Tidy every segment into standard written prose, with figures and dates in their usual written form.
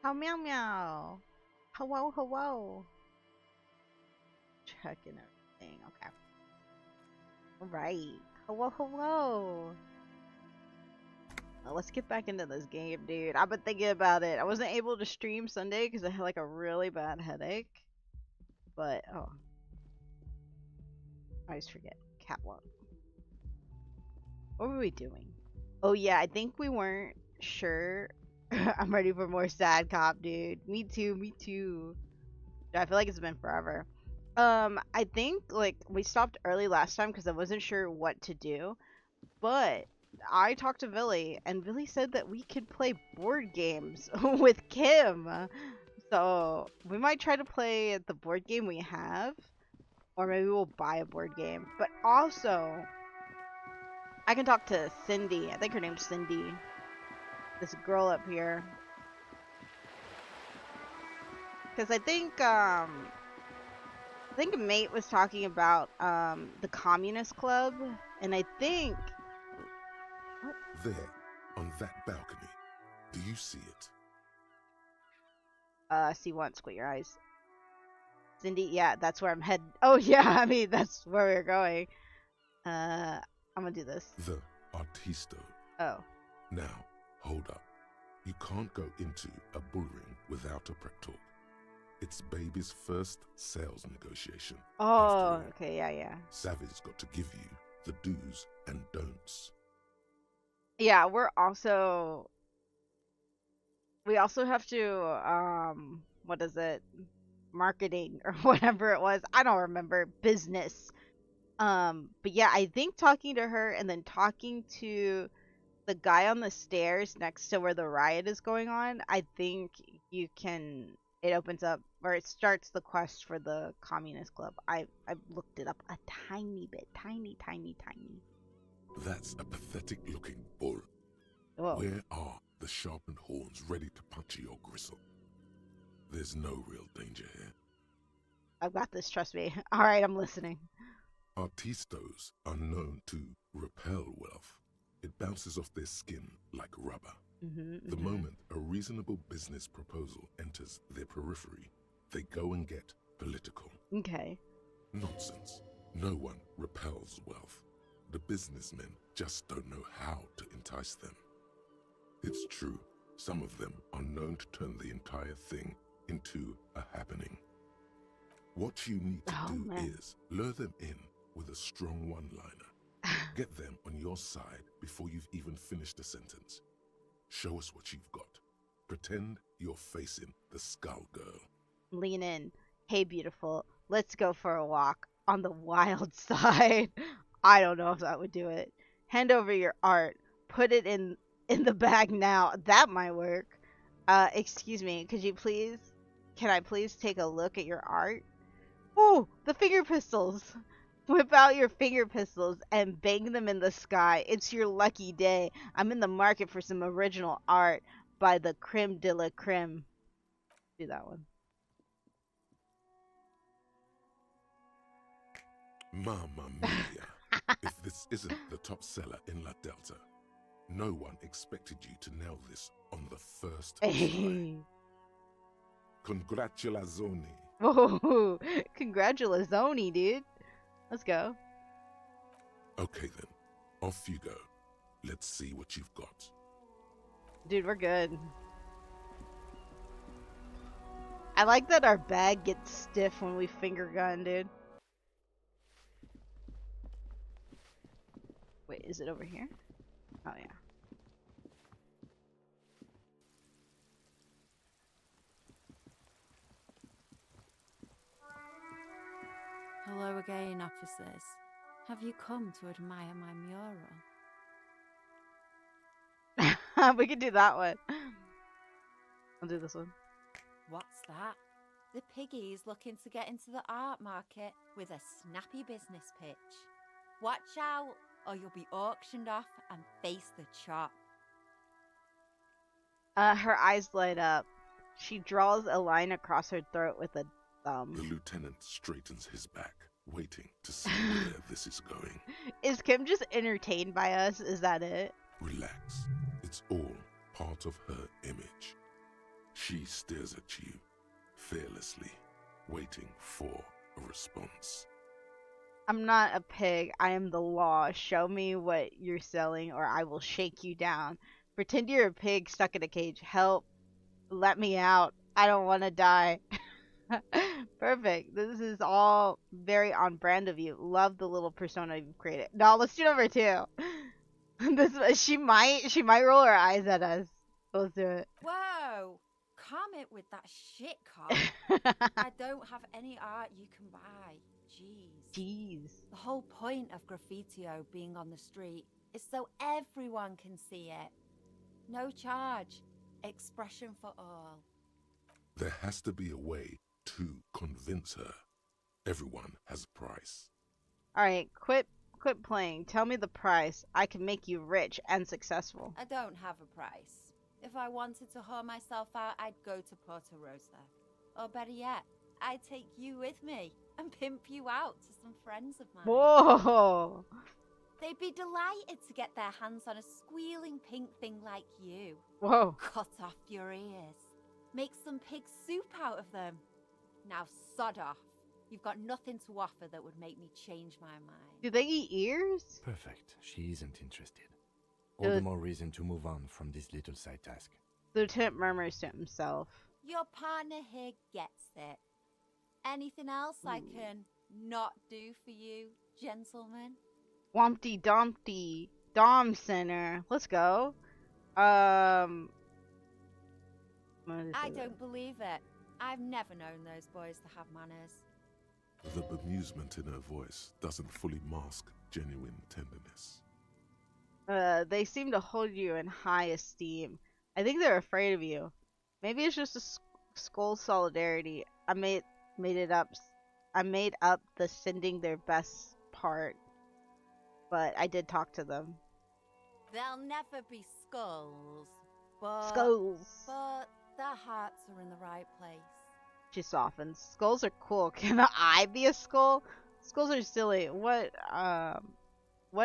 Oh, meow meow. Hello, hello. Checking everything. Okay. Alright. Hello, hello. Well, let's get back into this game, dude. I've been thinking about it. I wasn't able to stream Sunday because I had like a really bad headache. But, oh. I always forget. Catwalk. What were we doing? Oh, yeah. I think we weren't sure. I'm ready for more sad cop, dude. Me too, me too. I feel like it's been forever. I think like we stopped early last time because I wasn't sure what to do, but I talked to Billy and Billy said that we could play board games with Kim. So we might try to play the board game we have, or maybe we'll buy a board game. But also, I can talk to Cindy. I think her name's Cindy. This girl up here. Because I think Mate was talking about the Communist Club, and I think what? There, on that balcony. Do you see it? See what? Squint your eyes. Cindy, yeah, that's where I'm headed. Oh yeah, I mean that's where we're going. I'm gonna do this. The Artisto. Oh. Now, hold up. You can't go into a bull ring without a prep talk. It's baby's first sales negotiation. Oh, okay, yeah. Savvy's got to give you the do's and don'ts. Yeah, we also have to what is it? Marketing or whatever it was. I don't remember. Business. But yeah, I think talking to her and then talking to the guy on the stairs next to where the riot is going on, I think it opens up or it starts the quest for the Communist Club. I looked it up a tiny bit. Tiny. That's a pathetic looking bull. Whoa. Where are the sharpened horns ready to puncture your gristle? There's no real danger here. I've got this, trust me. Alright, I'm listening. Artistos are known to repel wealth. It bounces off their skin like rubber. The moment a reasonable business proposal enters their periphery, they go and get political. Okay. Nonsense. No one repels wealth. The businessmen just don't know how to entice them. It's true, some of them are known to turn the entire thing into a happening. What you need to do is lure them in with a strong one-liner. Get them on your side before you've even finished a sentence. Show us what you've got. Pretend you're facing the skull girl. Lean in. Hey, beautiful. Let's go for a walk on the wild side. I don't know if that would do it. Hand over your art. Put it in the bag now. That might work. Excuse me. Can I please take a look at your art? Ooh, the finger pistols. Whip out your finger pistols and bang them in the sky. It's your lucky day. I'm in the market for some original art by the creme de la creme. Do that one. Mamma mia. If this isn't the top seller in La Delta, no one expected you to nail this on the first try. Congratulazioni. Whoa, congratulazioni, dude. Let's go. Okay then, off you go. Let's see what you've got. Dude, we're good. I like that our bag gets stiff when we finger gun, dude. Wait, is it over here? Oh, yeah. Hello again, officers. Have you come to admire my mural? We can do that one. I'll do this one. What's that? The piggy's looking to get into the art market with a snappy business pitch. Watch out, or you'll be auctioned off and face the chop. Her eyes light up. She draws a line across her throat with a thumb. The lieutenant straightens his back, waiting to see where this is going. Is Kim just entertained by us? Is that it? Relax. It's all part of her image. She stares at you, fearlessly, waiting for a response. I'm not a pig. I am the law. Show me what you're selling or I will shake you down. Pretend you're a pig stuck in a cage. Help. Let me out. I don't want to die. Perfect. This is all very on brand of you. Love the little persona you've created. No, let's do number 2. She might roll her eyes at us. Let's do it. Whoa! Calm it with that shit, cop. I don't have any art you can buy. Jeez. Jeez. The whole point of graffitio being on the street is so everyone can see it. No charge. Expression for all. There has to be a way to convince her. Everyone has a price. Alright, quit playing. Tell me the price. I can make you rich and successful. I don't have a price. If I wanted to whore myself out, I'd go to Porto Rosa. Or better yet, I'd take you with me and pimp you out to some friends of mine. Whoa! They'd be delighted to get their hands on a squealing pink thing like you. Whoa. Cut off your ears. Make some pig soup out of them. Now sod off. You've got nothing to offer that would make me change my mind. Do they eat ears? Perfect. She isn't interested. All the more reason to move on from this little side task. The lieutenant murmurs to himself. Your partner here gets it. Anything else I can not do for you, gentlemen? Wompty Dumpty Dom Center. Let's go. I don't believe it. I've never known those boys to have manners. The bemusement in her voice doesn't fully mask genuine tenderness. They seem to hold you in high esteem. I think they're afraid of you. Maybe it's just a skull solidarity. I made it up. I made up the sending their best part. But I did talk to them. They'll never be skulls, but... Skulls. But their hearts are in the right place. She softens. Skulls are cool. Can I be a skull? Skulls are silly. What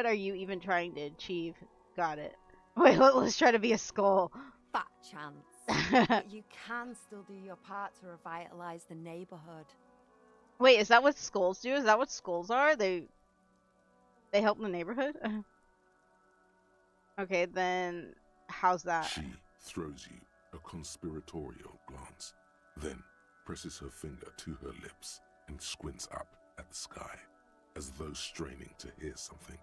are you even trying to achieve? Got it. Wait, let's try to be a skull. Fat chance. But you can still do your part to revitalize the neighborhood. Wait, is that what skulls do? Is that what skulls are? They help the neighborhood? Okay, then how's that? She throws you a conspiratorial glance, then presses her finger to her lips and squints up at the sky, as though straining to hear something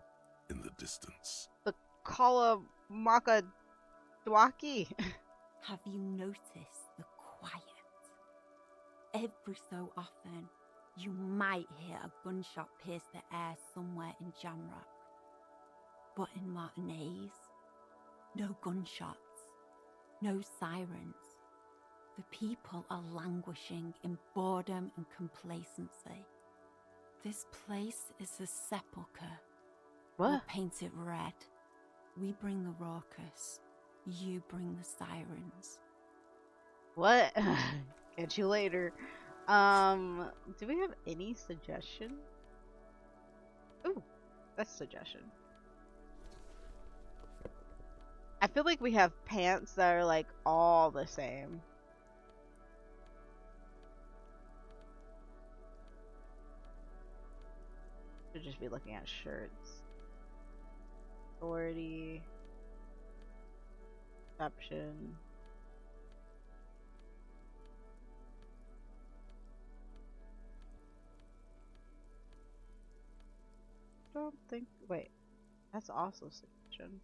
in the distance. The Kalamaka Dwaki. Have you noticed the quiet? Every so often, you might hear a gunshot pierce the air somewhere in Jamrock. But in Martinez, no gunshots, no sirens. The people are languishing in boredom and complacency. This place is a sepulchre. What? We'll paint it red. We bring the raucous. You bring the sirens. What? Catch you later. Do we have any suggestion? Ooh, that's a suggestion. I feel like we have pants that are like all the same. Should just be looking at shirts. Authority. Perception. Don't think. Wait, that's also suggestion.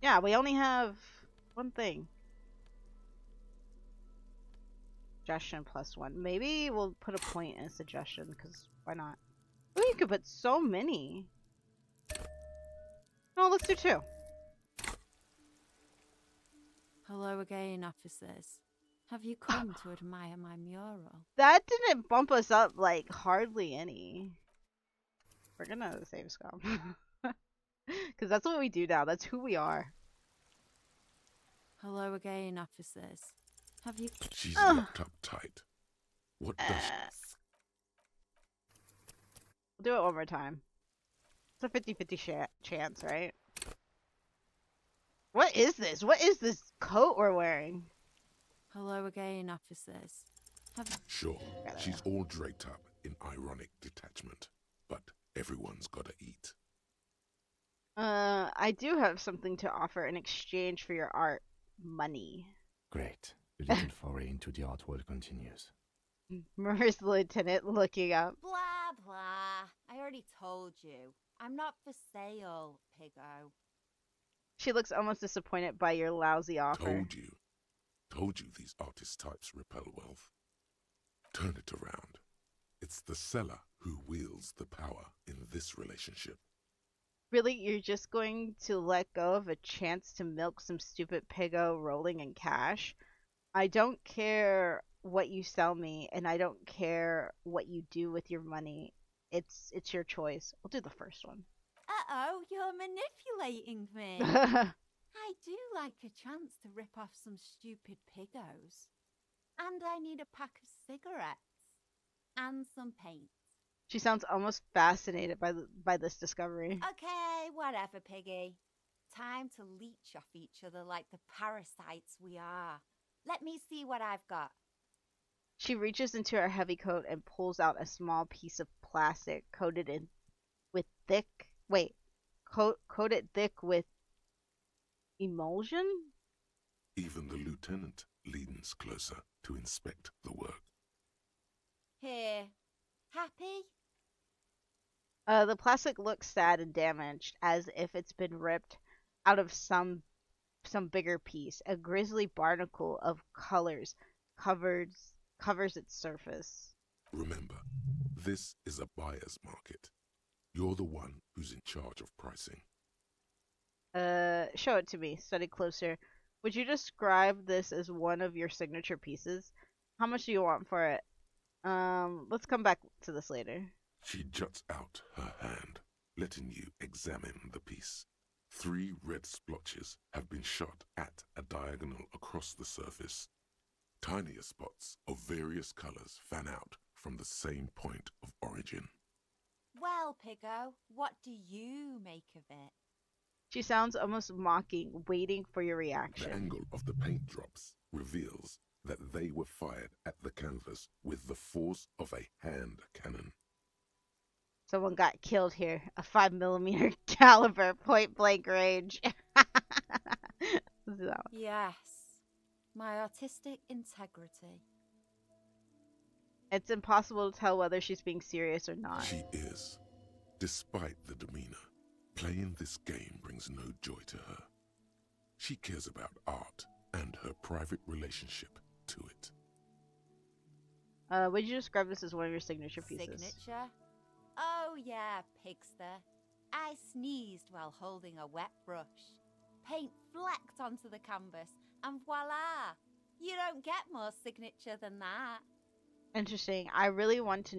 Yeah, we only have one thing. Suggestion +1. Maybe we'll put a point in suggestion, because why not? Oh, you could put so many. No, let's do 2. Hello again, officers. Have you come to admire my mural? That didn't bump us up like hardly any. We're gonna save scum. Because that's what we do now. That's who we are. Hello again, officers. Have you... She's locked up tight. What does We'll do it one more time. It's a 50-50 chance, right? What is this? What is this coat we're wearing? Hello again, officers. Sure, she's all draped up in ironic detachment, but everyone's gotta eat. I do have something to offer in exchange for your art. Money. Great. The little foray into the art world continues. Murder's lieutenant looking up. Blah, blah. I already told you. I'm not for sale, Piggo. She looks almost disappointed by your lousy offer. Told you these artist types repel wealth. Turn it around. It's the seller who wields the power in this relationship. Really, you're just going to let go of a chance to milk some stupid piggo rolling in cash? I don't care what you sell me, and I don't care what you do with your money. It's your choice. We'll do the first one. Uh-oh, you're manipulating me. I do like a chance to rip off some stupid piggos. And I need a pack of cigarettes. And some paint. She sounds almost fascinated by this discovery. Okay, whatever, Piggy. Time to leech off each other like the parasites we are. Let me see what I've got. She reaches into her heavy coat and pulls out a small piece of plastic coated thick with emulsion? Even the lieutenant leans closer to inspect the work. Here. Happy? The plastic looks sad and damaged, as if it's been ripped out of some bigger piece. A grisly barnacle of colors covers its surface. Remember, this is a buyer's market. You're the one who's in charge of pricing. Show it to me. Study closer. Would you describe this as one of your signature pieces? How much do you want for it? Let's come back to this later. She juts out her hand, letting you examine the piece. 3 red splotches have been shot at a diagonal across the surface. Tinier spots of various colors fan out from the same point of origin. Well, Piggo, what do you make of it? She sounds almost mocking, waiting for your reaction. The angle of the paint drops reveals that they were fired at the canvas with the force of a hand cannon. Someone got killed here. A 5mm caliber, point blank range. Yes. My artistic integrity. It's impossible to tell whether she's being serious or not. She is. Despite the demeanor, playing this game brings no joy to her. She cares about art and her private relationship to it. Would you describe this as one of your signature pieces? Signature? Oh yeah, Pigster. I sneezed while holding a wet brush. Paint flecked onto the canvas, and voila! You don't get more signature than that. Interesting. What I really want to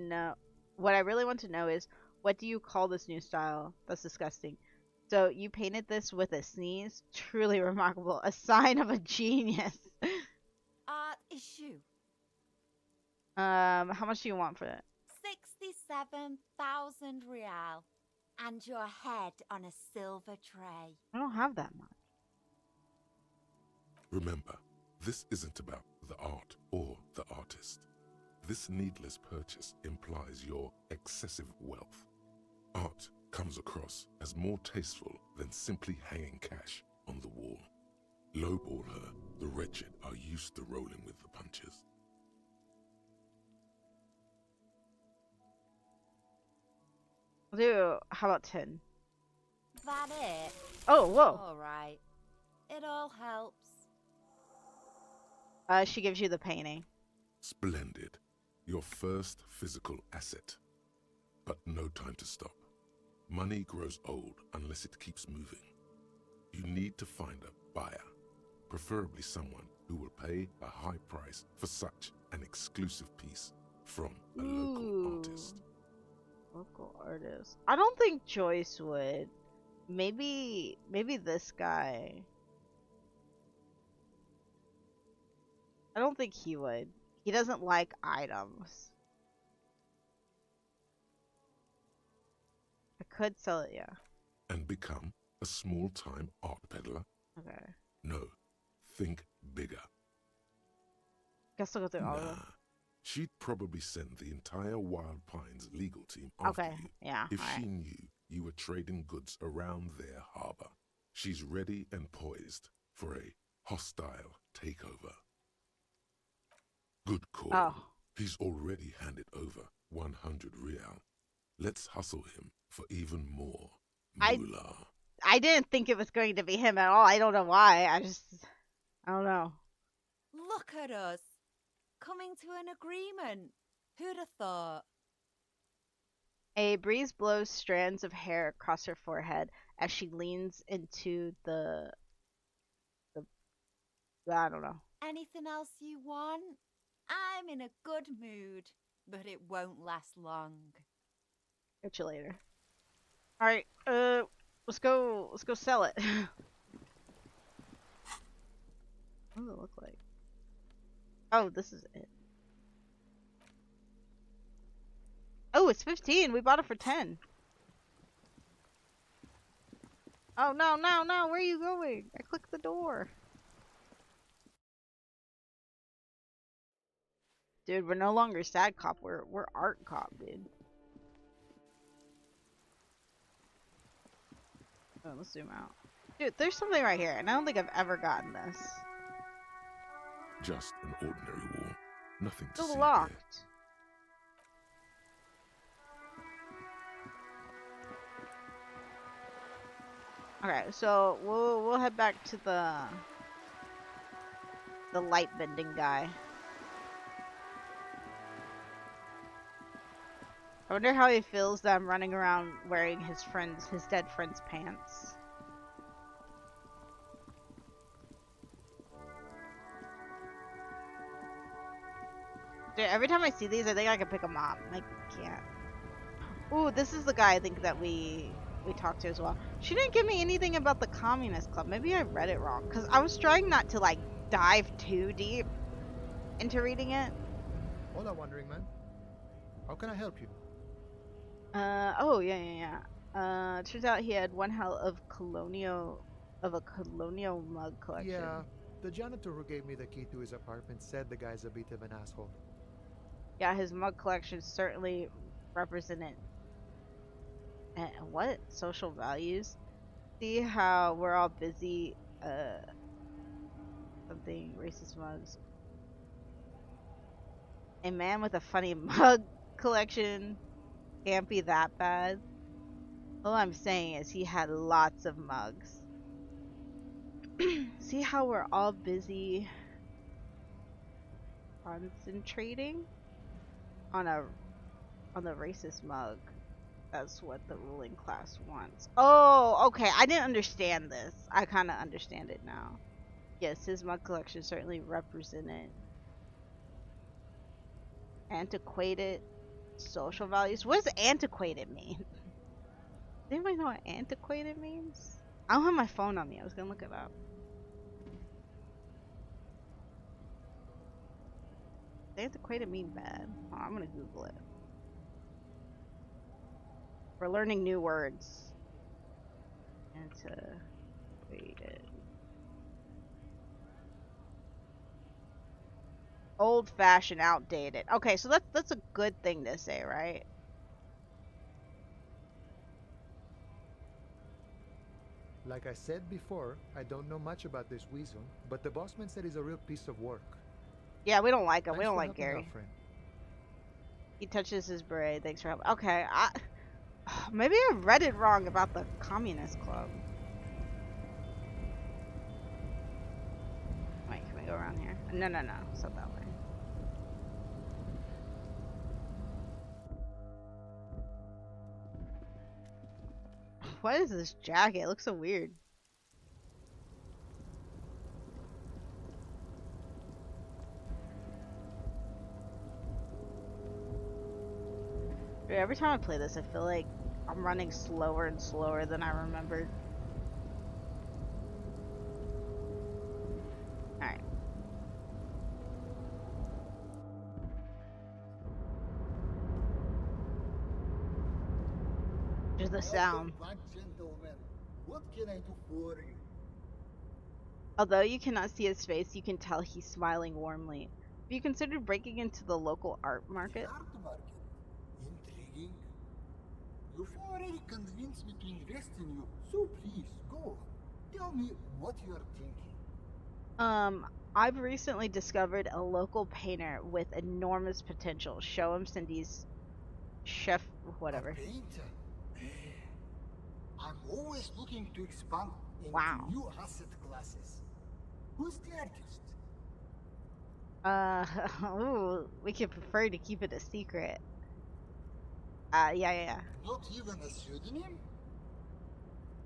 know is, what do you call this new style? That's disgusting. So you painted this with a sneeze? Truly remarkable. A sign of a genius. Art issue. How much do you want for it? 67,000 real. And your head on a silver tray. I don't have that much. Remember, this isn't about the art or the artist. This needless purchase implies your excessive wealth. Art comes across as more tasteful than simply hanging cash on the wall. Lowball her, the wretched are used to rolling with the punches. I'll do, how about 10? That it? Oh, whoa. Alright. It all helps. She gives you the painting. Splendid. Your first physical asset. But no time to stop. Money grows old unless it keeps moving. You need to find a buyer, preferably someone who will pay a high price for such an exclusive piece from a local artist. Local artist. I don't think Joyce would. Maybe this guy. I don't think he would. He doesn't like items. I could sell it, yeah. And become a small-time art peddler. Okay. No, think bigger. Guess I'll go through all of Nah, them. she'd probably send the entire Wild Pines legal team after Okay. you Yeah. if All she right. knew you were trading goods around their harbor. She's ready and poised for a hostile takeover. Good call. Oh. He's already handed over 100 real. Let's hustle him for even more I moolah. I didn't think it was going to be him at all. I don't know why. I don't know. Look at us, coming to an agreement. Who'd have thought? A breeze blows strands of hair across her forehead as she leans into the I don't know. Anything else you want? I'm in a good mood, but it won't last long. Catch you later. All right. Let's go sell it. What does it look like? Oh, this is it. Oh, it's 15. We bought it for 10. Oh, no. Where are you going? I clicked the door. Dude, we're no longer sad cop. We're art cop, dude. Oh, let's zoom out. Dude, there's something right here, and I don't think I've ever gotten this. Just an ordinary wall. Nothing to Still see locked. here. Okay, so we'll head back to the light bending guy. I wonder how he feels that I'm running around wearing his dead friend's pants. Dude, every time I see these, I think I can pick them up. I can't. Ooh, this is the guy I think that we talked to as well. She didn't give me anything about the Communist Club. Maybe I read it wrong. Because I was trying not to, like, dive too deep into reading it. Hola, wandering man. How can I help you? Oh, yeah. Turns out he had one hell of a colonial mug collection. Yeah, the janitor who gave me the key to his apartment said the guy's a bit of an asshole. Yeah, his mug collection certainly represented what? Social values. See how we're all busy something racist mugs. A man with a funny mug collection can't be that bad. All I'm saying is he had lots of mugs. See how we're all busy concentrating on the racist mug. That's what the ruling class wants. Oh, okay. I didn't understand this. I kind of understand it now. Yes, his mug collection certainly represented antiquated social values. What does antiquated mean? Does anybody know what antiquated means? I don't have my phone on me. I was gonna look it up. Does antiquated mean bad? Oh, I'm gonna Google it. We're learning new words. Antiquated. Old-fashioned, outdated. Okay, so that's a good thing to say, right? Like I said before, I don't know much about this weasel, but the bossman said he's a real piece of work. Yeah, we don't like him. Thanks We don't for like helping Gary. out, friend. He touches his beret. Thanks for helping. Okay, maybe I read it wrong about the Communist Club. Wait, can we go around here? No. It's not that way. What is this jacket? It looks so weird. Dude, every time I play this, I feel like I'm running slower and slower than I remembered. Alright. Just the sound. Welcome back, gentlemen. What can I do for you? Although you cannot see his face, you can tell he's smiling warmly. Have you considered breaking into the local art market? The art market. Intriguing. You've already convinced me to invest in you, so please, go on. Tell me what you are thinking. I've recently discovered a local painter with enormous potential. Show him Cindy's chef, whatever. A painter? I'm always looking to expand into Wow. new asset classes. Who's the artist? Ooh, we could prefer to keep it a secret. Yeah. Not even a pseudonym?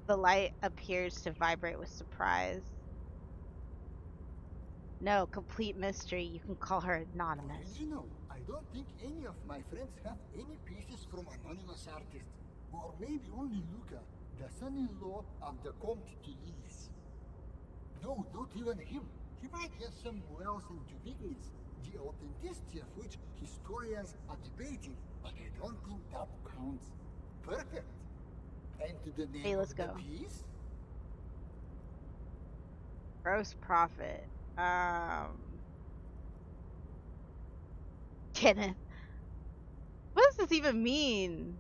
The light appears to vibrate with surprise. No, complete mystery. You can call her anonymous. Original. I don't think any of my friends have any pieces from anonymous artists. Or maybe only Luca, the son-in-law of the Comte de Lis. No, not even him. He might have some wells into weakness, the authenticity of which historians are debating, but I don't think that counts. Perfect. And to the name Hey, let's of the go. piece? Gross profit. Kenneth. What does this even mean?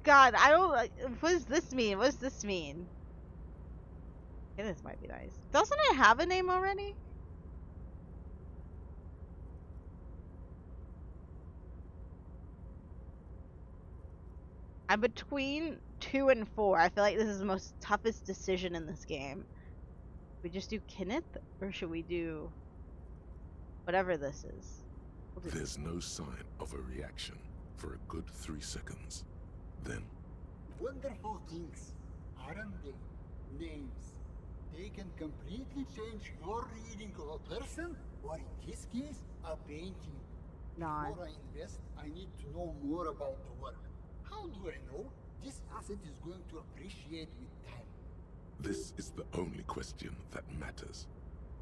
God, I don't like. What does this mean? What does this mean? Kenneth might be nice. Doesn't it have a name already? I'm between 2 and 4. I feel like this is the most toughest decision in this game. We just do Kenneth, or should we do whatever this is? We'll do There's no sign of a reaction for a good 3 seconds. Then, Wonderful things, aren't they? Names. They can completely change your reading of a person, or in this case, a painting. Nod. Before I invest, I need to know more about the work. How do I know this asset is going to appreciate with time? this is the only question that matters.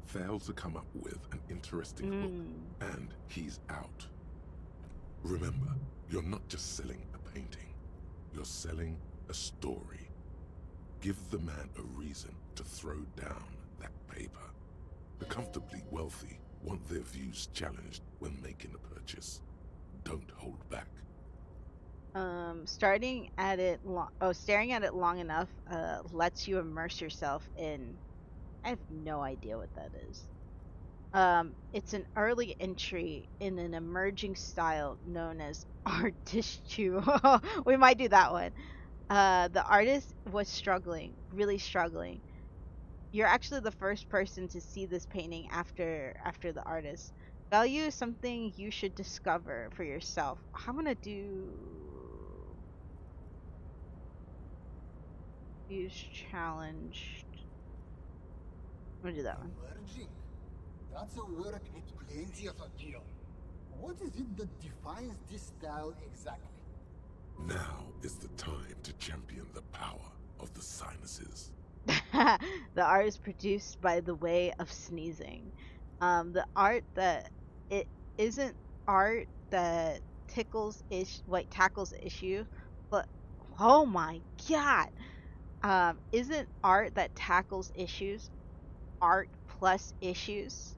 Fails to come up with an interesting hook, and he's out. Remember, you're not just selling a painting. You're selling a story. Give the man a reason to throw down that paper. The comfortably wealthy want their views challenged when making a purchase. Don't hold back. Staring at it long enough lets you immerse yourself in. I have no idea what that is. It's an early entry in an emerging style known as artistry. We might do that one. The artist was struggling, really struggling. You're actually the first person to see this painting after the artist. Value is something you should discover for yourself. I'm gonna do use challenged. I'm gonna do that one. Emerging. That's a word with plenty of appeal. What is it that defines this style exactly? Now is the time to champion the power of the sinuses. The art is produced by the way of sneezing. The art that it isn't art that tackles issue, but oh my god, isn't art that tackles issues art plus issues?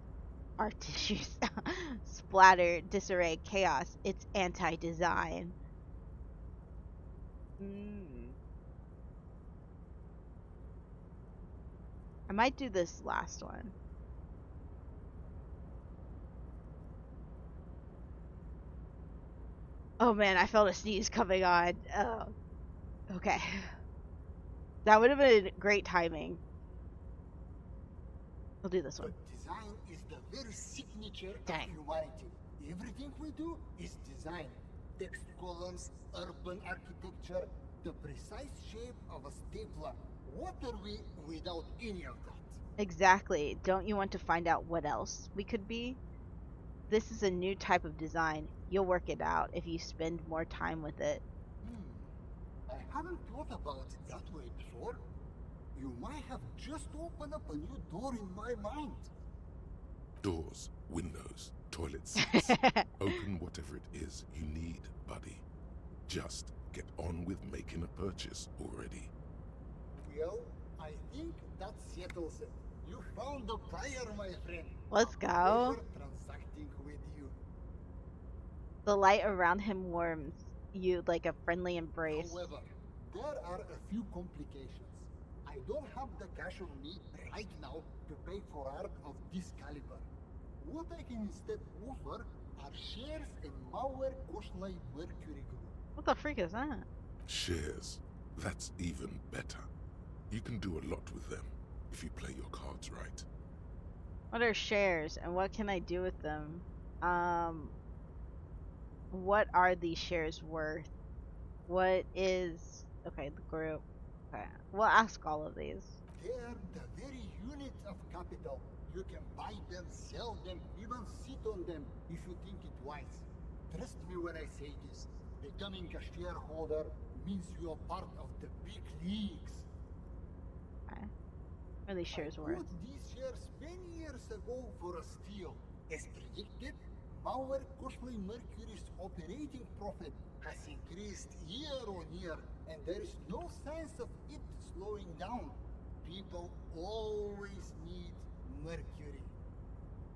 Art issues, splatter, disarray, chaos. It's anti-design. I might do this last one. Oh man, I felt a sneeze coming on. Oh, okay. That would have been great timing. We'll do this one. But design is the very signature Dang. of humanity. Everything we do is design. Text columns, urban architecture, the precise shape of a stapler. What are we without any of that? Exactly. Don't you want to find out what else we could be? This is a new type of design. You'll work it out if you spend more time with it. I haven't thought about it that way before. You might have just opened up a new door in my mind. Doors, windows, toilet seats. Open whatever it is you need, buddy. Just get on with making a purchase already. Well, I think that settles it. You found the buyer, my friend. Let's A go. pleasure transacting with you. The light around him warms you like a friendly embrace. However, there are a few complications. I don't have the cash on me right now to pay for art of this caliber. What I can instead offer are shares in Mauer Koslai Mercury Group. What the freak is that? Shares. That's even better. You can do a lot with them if you play your cards right. What are shares and what can I do with them? What are these shares worth? What is okay, the group. Okay. We'll ask all of these. They are the very unit of capital. You can buy them, sell them, even sit on them if you think it wise. Trust me when I say this. Becoming a shareholder means you are part of the big leagues. Okay. What are these shares I worth? bought these shares many years ago for a steal. As predicted, Mauer Koslai Mercury's operating profit has increased year on year, and there is no signs of it slowing down. People always need Mercury.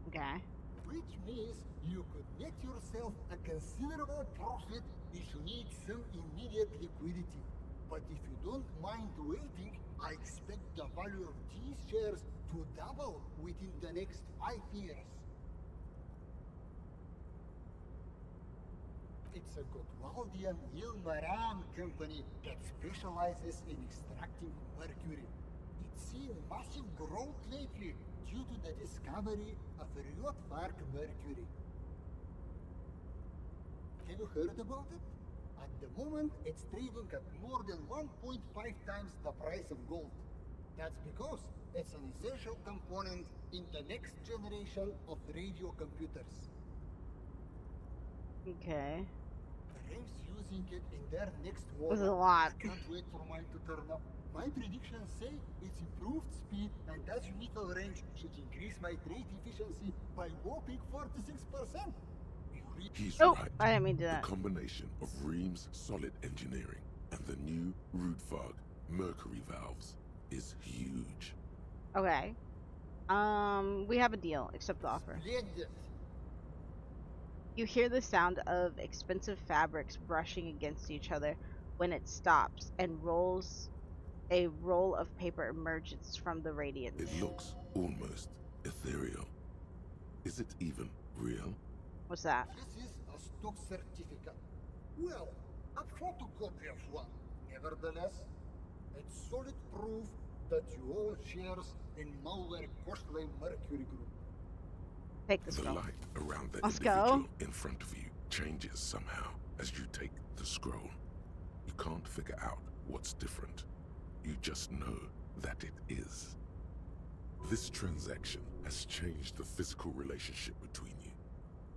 Okay. Which means you could net yourself a considerable profit if you need some immediate liquidity. But if you don't mind waiting, I expect the value of these shares to double within the next 5 years. It's a Gotwaldian Ilmaran company that specializes in extracting mercury. It's seen massive growth lately due to the discovery of Ryotvark mercury. Have you heard about it? At the moment, it's trading at more than 1.5 times the price of gold. That's because it's an essential component in the next generation of radio computers. Okay. Rave's using it in their next This is a model. lot. I can't wait for mine to turn up. My predictions say its improved speed and azimuthal range should increase my trade efficiency by whopping 46%. He's Oh, right. I didn't mean to do The that. combination of Ream's solid engineering and the new Rudfog mercury valves is huge. Okay. We have a deal. Accept the offer. Splendid. You hear the sound of expensive fabrics brushing against each other when it stops and a roll of paper emerges from the radiance. It looks almost ethereal. Is it even real? What's that? This is a stock certificate. Well, a photocopy of one. Nevertheless, it's solid proof that you own shares in Malware Koslay Mercury Group. Take this The girl. light around the Let's individual go. in front of you changes somehow as you take the scroll. You can't figure out what's different. You just know that it is. This transaction has changed the physical relationship between you.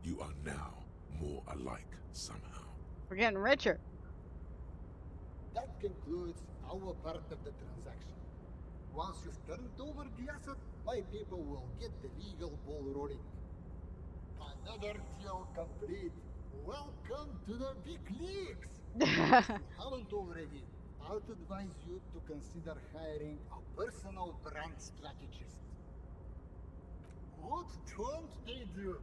You are now more alike somehow. We're getting richer. That concludes our part of the transaction. Once you've turned over the asset, my people will get the legal ball rolling. Another deal complete. Welcome to the big leagues. If you haven't already, I'd advise you to consider hiring a personal brand strategist. What don't they do?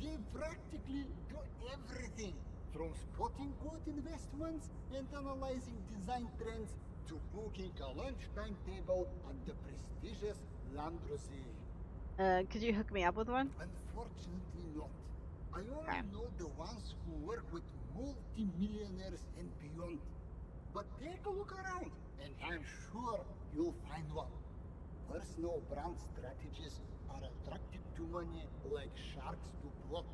They practically do everything, from spotting good investments and analyzing design trends to booking a lunchtime table at the prestigious Landrosee. Could you hook me up with one? Unfortunately not. I only Okay. know the ones who work with multi-millionaires and beyond. But take a look around, and I'm sure you'll find one. Personal brand strategists are attracted to money like sharks to blood.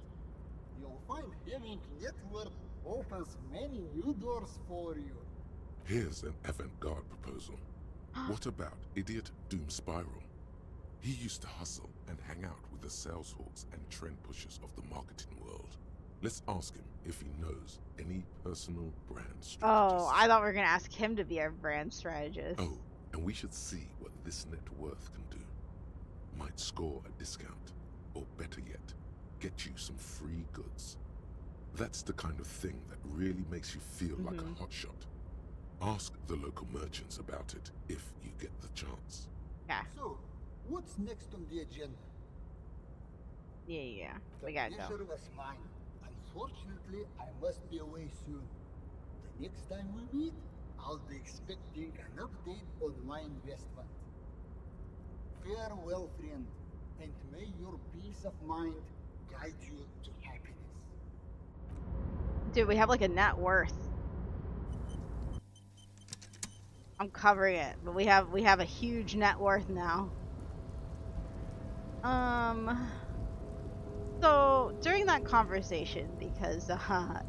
You'll find having net worth opens many new doors for you. Here's an avant-garde proposal. What about idiot Doom Spiral? He used to hustle and hang out with the sales hawks and trend pushers of the marketing world. Let's ask him if he knows any personal brand strategists. Oh, I thought we were gonna ask him to be our brand strategist. Oh, and we should see what this net worth can do. Might score a discount, or better yet, get you some free goods. That's the kind of thing that really makes you feel like a hotshot. Ask the local merchants about it if you get the chance. Yeah. So, what's next on the agenda? Yeah. The We gotta pleasure go. was mine. Unfortunately, I must be away soon. The next time we meet, I'll be expecting an update on my investment. Farewell, friend, and may your peace of mind guide you to happiness. Dude, we have like a net worth. I'm covering it, but we have a huge net worth now. So during that conversation, because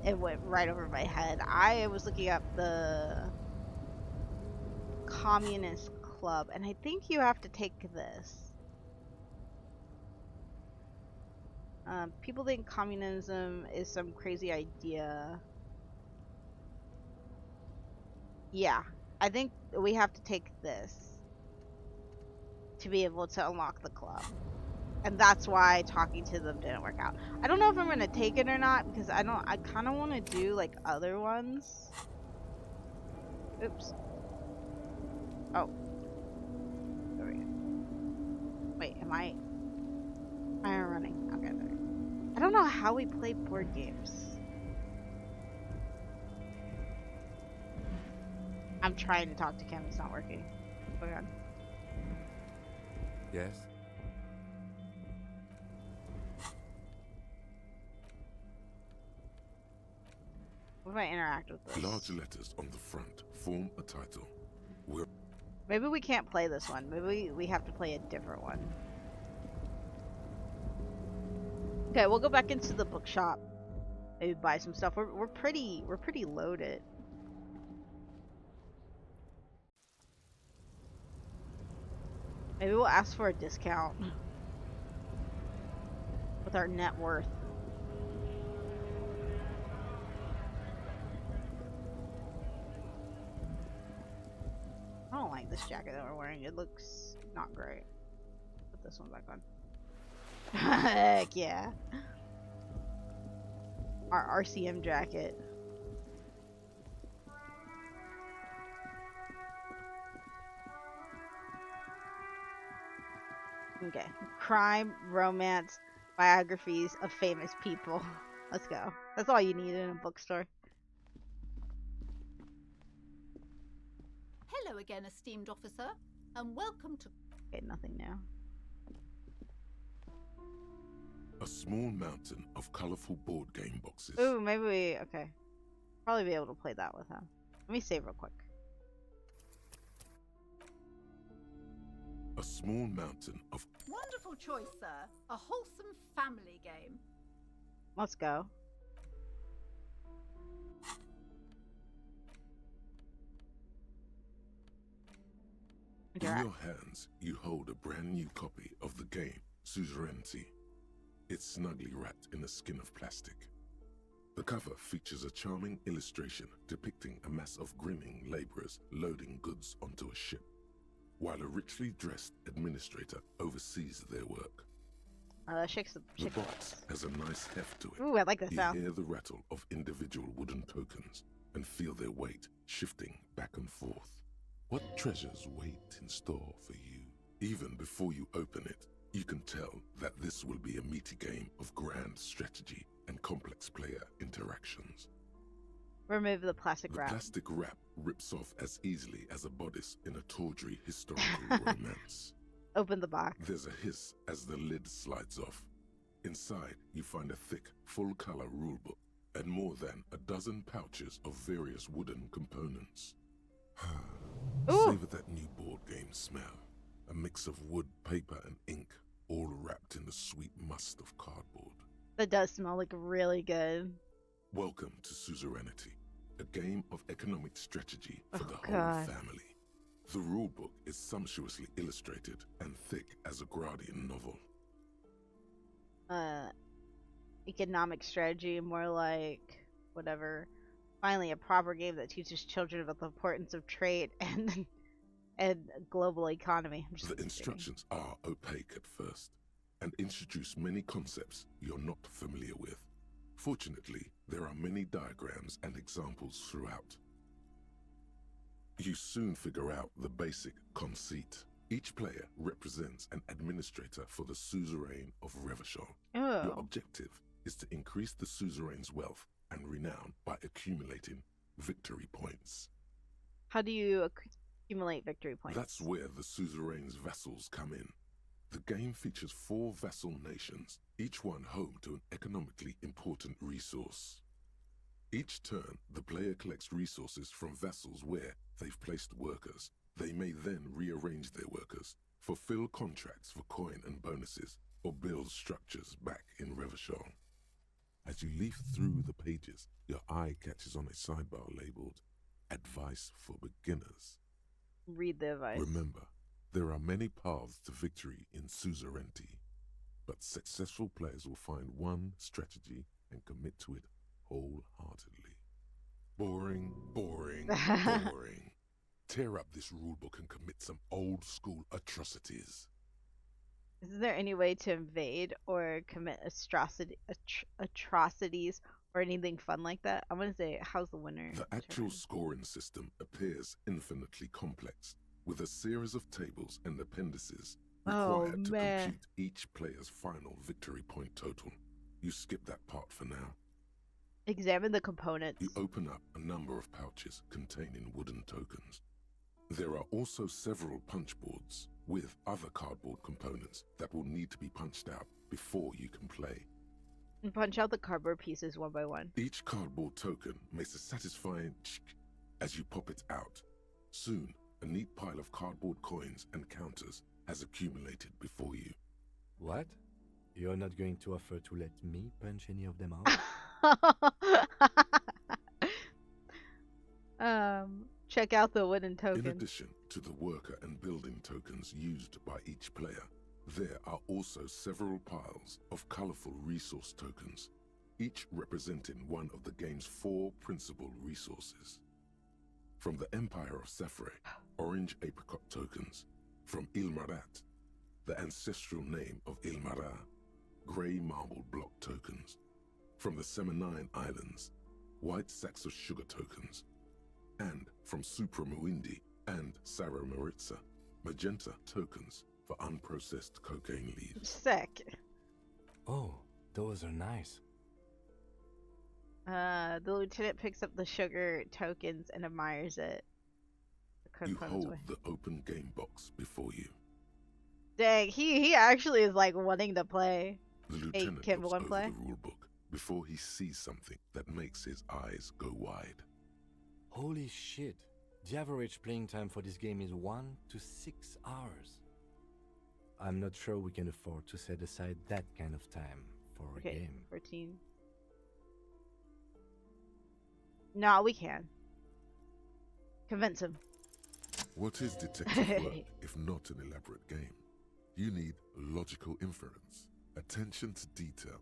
it went right over my head, I was looking up the Communist Club, and I think you have to take this. People think communism is some crazy idea. Yeah, I think we have to take this to be able to unlock the club. And that's why talking to them didn't work out. I don't know if I'm gonna take it or not because I kind of want to do like other ones. Oops. Oh. There we go. Wait, am I running? Okay, there. I don't know how we play board games. I'm trying to talk to Kim. It's not working. Oh god. Yes? What if I interact with this? Large letters on the front form a title. Maybe we can't play this one. Maybe we have to play a different one. Okay, we'll go back into the bookshop. Maybe buy some stuff. We're pretty loaded. Maybe we'll ask for a discount with our net worth. I don't like this jacket that we're wearing. It looks not great. Put this one back on. Heck yeah. Our RCM jacket. Okay. Crime, romance, biographies of famous people. Let's go. That's all you need in a bookstore. Hello again, esteemed officer, and welcome to... Okay, nothing new. A small mountain of colorful board game boxes. Ooh, maybe we... Okay. Probably be able to play that with him. Let me save real quick. A small mountain of... Wonderful choice, sir. A wholesome family game. Let's go. In your hands, you hold a brand new copy of the game, Suzerainty. It's snugly wrapped in a skin of plastic. The cover features a charming illustration depicting a mass of grinning laborers loading goods onto a ship, while a richly dressed administrator oversees their work. The box has a nice heft to it. Ooh, I like this You sound. hear the rattle of individual wooden tokens and feel their weight shifting back and forth. What treasures wait in store for you? Even before you open it, you can tell that this will be a meaty game of grand strategy and complex player interactions. Remove the plastic The wrap. plastic wrap rips off as easily as a bodice in a tawdry historical romance. Open the box. There's a hiss as the lid slides off. Inside, you find a thick, full-color rulebook and more than a dozen pouches of various wooden components. Ooh. Savor that new board game smell. A mix of wood, paper, and ink, all wrapped in the sweet must of cardboard. That does smell like really good. Welcome to Suzerainty, a game of economic strategy for the whole God. family. The rulebook is sumptuously illustrated and thick as a Gradian novel. Economic strategy, more like whatever. Finally, a proper game that teaches children about the importance of trade and global economy. I'm just The kidding. instructions are opaque at first and introduce many concepts you're not familiar with. Fortunately, There are many diagrams and examples throughout. You soon figure out the basic conceit. Each player represents an administrator for the suzerain of Revachol. Your Oh. objective is to increase the suzerain's wealth and renown by accumulating victory points. How do you accumulate victory points? That's where the suzerain's vassals come in. The game features 4 vassal nations, each one home to an economically important resource. Each turn, the player collects resources from vassals where they've placed workers. They may then rearrange their workers, fulfill contracts for coin and bonuses, or build structures back in Revachol. As you leaf through the pages, your eye catches on a sidebar labeled Advice for Beginners. Read the advice. Remember, there are many paths to victory in suzerainty, but successful players will find one strategy and commit to it wholeheartedly. Boring, boring, boring. Tear up this rulebook and commit some old school atrocities. Is there any way to invade or commit atrocities or anything fun like that? I'm gonna say, how's the winner? The actual turn? scoring system appears infinitely complex, with a series of tables and appendices required to compute each player's final victory point total. You skip that part for now. Examine the components. You open up a number of pouches containing wooden tokens. There are also several punch boards with other cardboard components that will need to be punched out before you can play. And punch out the cardboard pieces one by one. Each cardboard token makes a satisfying ch as you pop it out. Soon, a neat pile of cardboard coins and counters has accumulated before you. What? You're not going to offer to let me punch any of them out? Check out the wooden token. In addition to the worker and building tokens used by each player, there are also several piles of colorful resource tokens, each representing one of the game's 4 principal resources. From the Empire of Safre, orange apricot tokens. From Ilmarat, the ancestral name of Ilmara, gray marble block tokens. From the Seminine Islands, white sacks of sugar tokens. And from Supra Muindi and Sarah Maritza, magenta tokens for unprocessed cocaine leaves. Sick. Oh, those are nice. The lieutenant picks up the sugar tokens and admires it. You hold the open game box before you. Dang, he actually is like wanting to play. The lieutenant Kim, looks one over play? the rulebook before he sees something that makes his eyes go wide. Holy shit. The average playing time for this game is 1 to 6 hours. I'm not sure we can afford to set aside that kind of time for a game. 14. No, we can. Convince him. What is detective work if not an elaborate game? You need logical inference, attention to detail,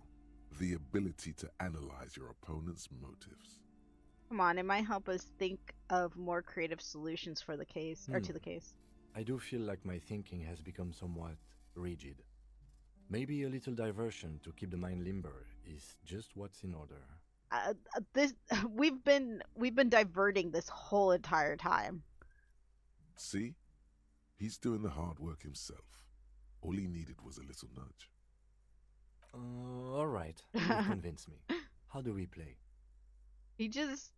the ability to analyze your opponent's motives. Come on, it might help us think of more creative solutions for the case, or to the case. I do feel like my thinking has become somewhat rigid. Maybe a little diversion to keep the mind limber is just what's in order. We've been diverting this whole entire time. See? He's doing the hard work himself. All he needed was a little nudge. Alright, you've convinced me. How do we play? He just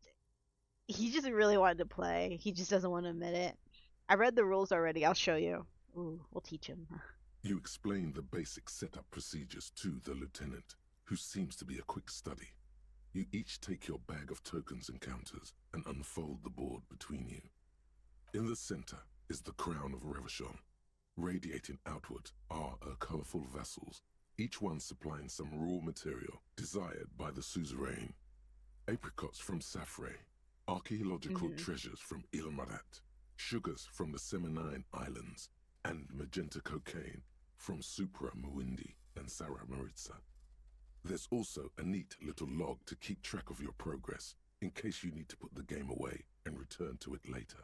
really wanted to play. He just doesn't want to admit it. I read the rules already. I'll show you. Ooh, we'll teach him. You explain the basic setup procedures to the lieutenant, who seems to be a quick study. You each take your bag of tokens and counters and unfold the board between you. In the center is the crown of Revachol. Radiating outward are her colorful vessels, each one supplying some raw material desired by the suzerain. Apricots from Safre, archaeological treasures from Ilmarat, sugars from the Seminine Islands, and magenta cocaine from Supra Muindi and Sarah Maritza. There's also a neat little log to keep track of your progress in case you need to put the game away and return to it later.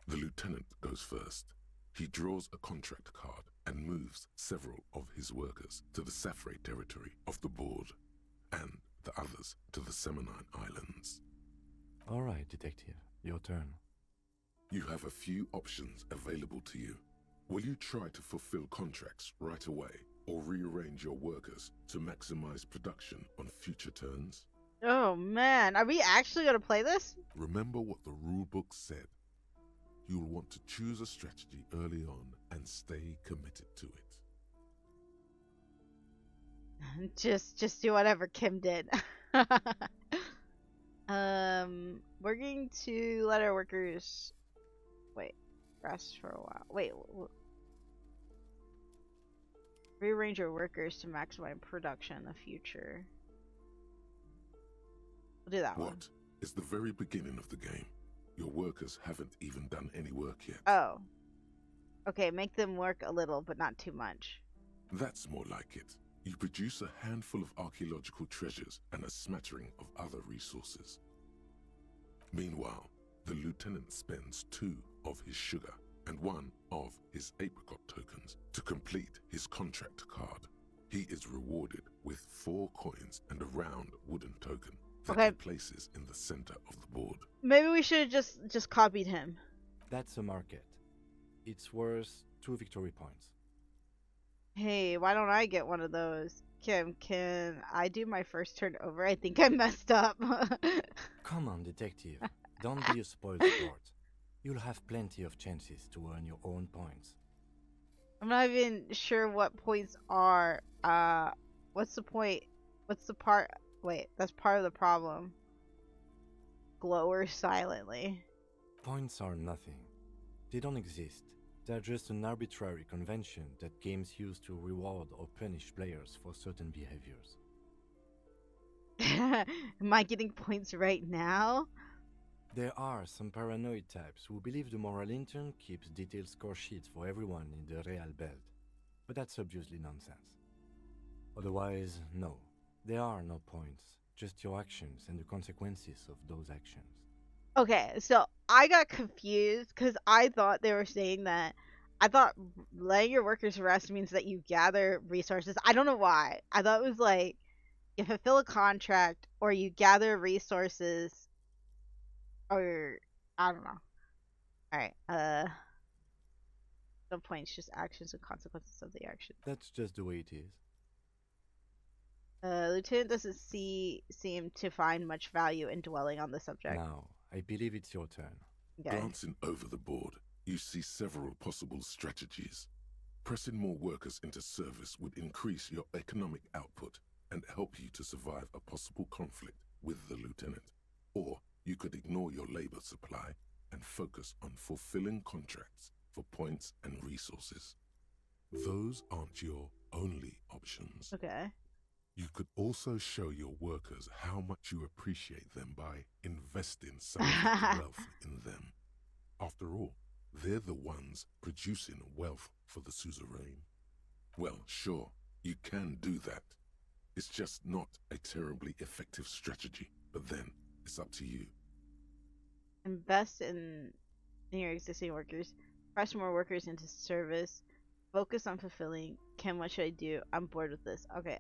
The lieutenant goes first. He draws a contract card and moves several of his workers to the Safre territory of the board. And the others to the Semonine Islands. All right, Detective. Your turn. You have a few options available to you. Will you try to fulfill contracts right away, or rearrange your workers to maximize production on future turns? Oh man, are we actually gonna play this? Remember what the rulebook said. You'll want to choose a strategy early on and stay committed to it. Just do whatever Kim did. We're going to let our workers rest for a while. Rearrange your workers to maximize production in the future. We'll do that one. What? It's the very beginning of the game. Your workers haven't even done any work yet. Oh. Okay, make them work a little, but not too much. That's more like it. You produce a handful of archaeological treasures and a smattering of other resources. Meanwhile, the lieutenant spends 2 of his sugar and 1 of his apricot tokens to complete his contract card. He is rewarded with 4 coins and a round wooden token that he places in the center of the board. Maybe we should have just copied him. That's a market. It's worth 2 victory points. Hey, why don't I get one of those? Kim, can I do my first turn over? I think I messed up. Come on, Detective. Don't be a spoiled sport. You'll have plenty of chances to earn your own points. I'm not even sure what points are. What's the point? What's the part? Wait, that's part of the problem. Glower silently. Points are nothing. They don't exist. They're just an arbitrary convention that games use to reward or punish players for certain behaviors. Am I getting points right now? There are some paranoid types who believe the moral intern keeps detailed score sheets for everyone in the Real Belt, but that's obviously nonsense. Otherwise, no. There are no points, just your actions and the consequences of those actions. Okay, so I got confused because I thought they were saying that. I thought letting your workers rest means that you gather resources. I don't know why. I thought it was like you fulfill a contract or you gather resources, or I don't know. All right. No points, just actions and consequences of the action. That's just the way it is. Lieutenant doesn't seem to find much value in dwelling on the subject. Now, I believe it's your turn. Okay. Glancing over the board, you see several possible strategies. Pressing more workers into service would increase your economic output and help you to survive a possible conflict with the lieutenant. Or you could ignore your labor supply and focus on fulfilling contracts for points and resources. Those aren't your only options. Okay. You could also show your workers how much you appreciate them by investing some of that wealth in them. After all, they're the ones producing wealth for the suzerain. Well, sure, you can do that. It's just not a terribly effective strategy, but then it's up to you. Invest in your existing workers. Press more workers into service. Focus on fulfilling. Kim, what should I do? I'm bored with this. Okay.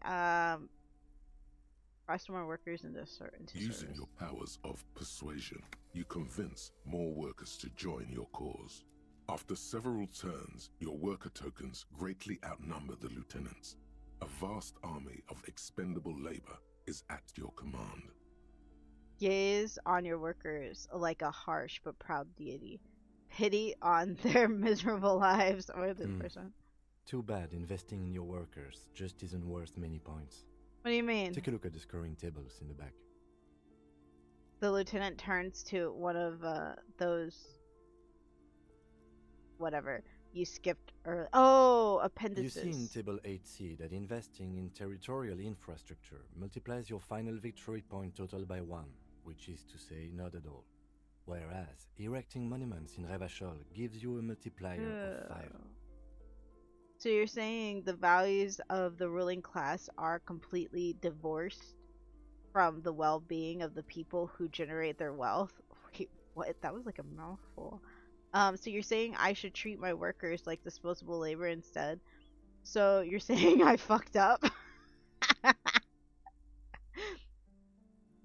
Press more workers into Using service. your powers of persuasion, you convince more workers to join your cause. After several turns, your worker tokens greatly outnumber the lieutenants. A vast army of expendable labor is at your command. Gaze on your workers like a harsh but proud deity. Pity on their miserable lives. Or this person. Too bad investing in your workers just isn't worth many points. What do you mean? Take a look at the scoring tables in the back. The lieutenant turns to one of those. Whatever. You skipped early. Oh, appendices. You see in Table 8C that investing in territorial infrastructure multiplies your final victory point total by 1, which is to say not at all. Whereas erecting monuments in Revachol gives you a multiplier of 5. So you're saying the values of the ruling class are completely divorced from the well-being of the people who generate their wealth? Wait, what? That was like a mouthful. So you're saying I should treat my workers like disposable labor instead? So you're saying I fucked up?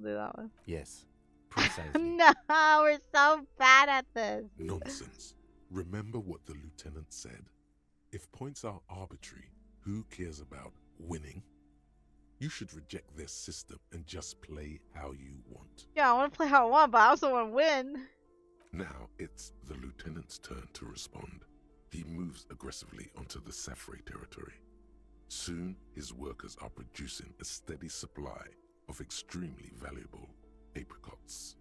Do that one. Yes, precisely. No, we're so bad at this. Nonsense. Remember what the lieutenant said. If points are arbitrary, who cares about winning? You should reject their system and just play how you want. Yeah, I want to play how I want, but I also want to win. Now it's the lieutenant's turn to respond. He moves aggressively onto the Safri territory. Soon, his workers are producing a steady supply of extremely valuable apricots.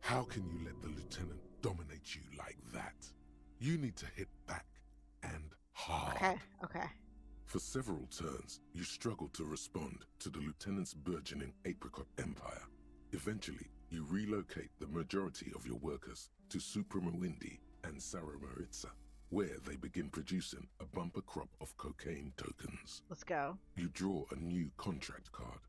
How can you let the lieutenant dominate you like that? You need to hit back, and hard. Okay. For several turns, you struggle to respond to the lieutenant's burgeoning apricot empire. Eventually, you relocate the majority of your workers to Supremawindi and Saramaritsa, where they begin producing a bumper crop of cocaine tokens. Let's go. You draw a new contract card.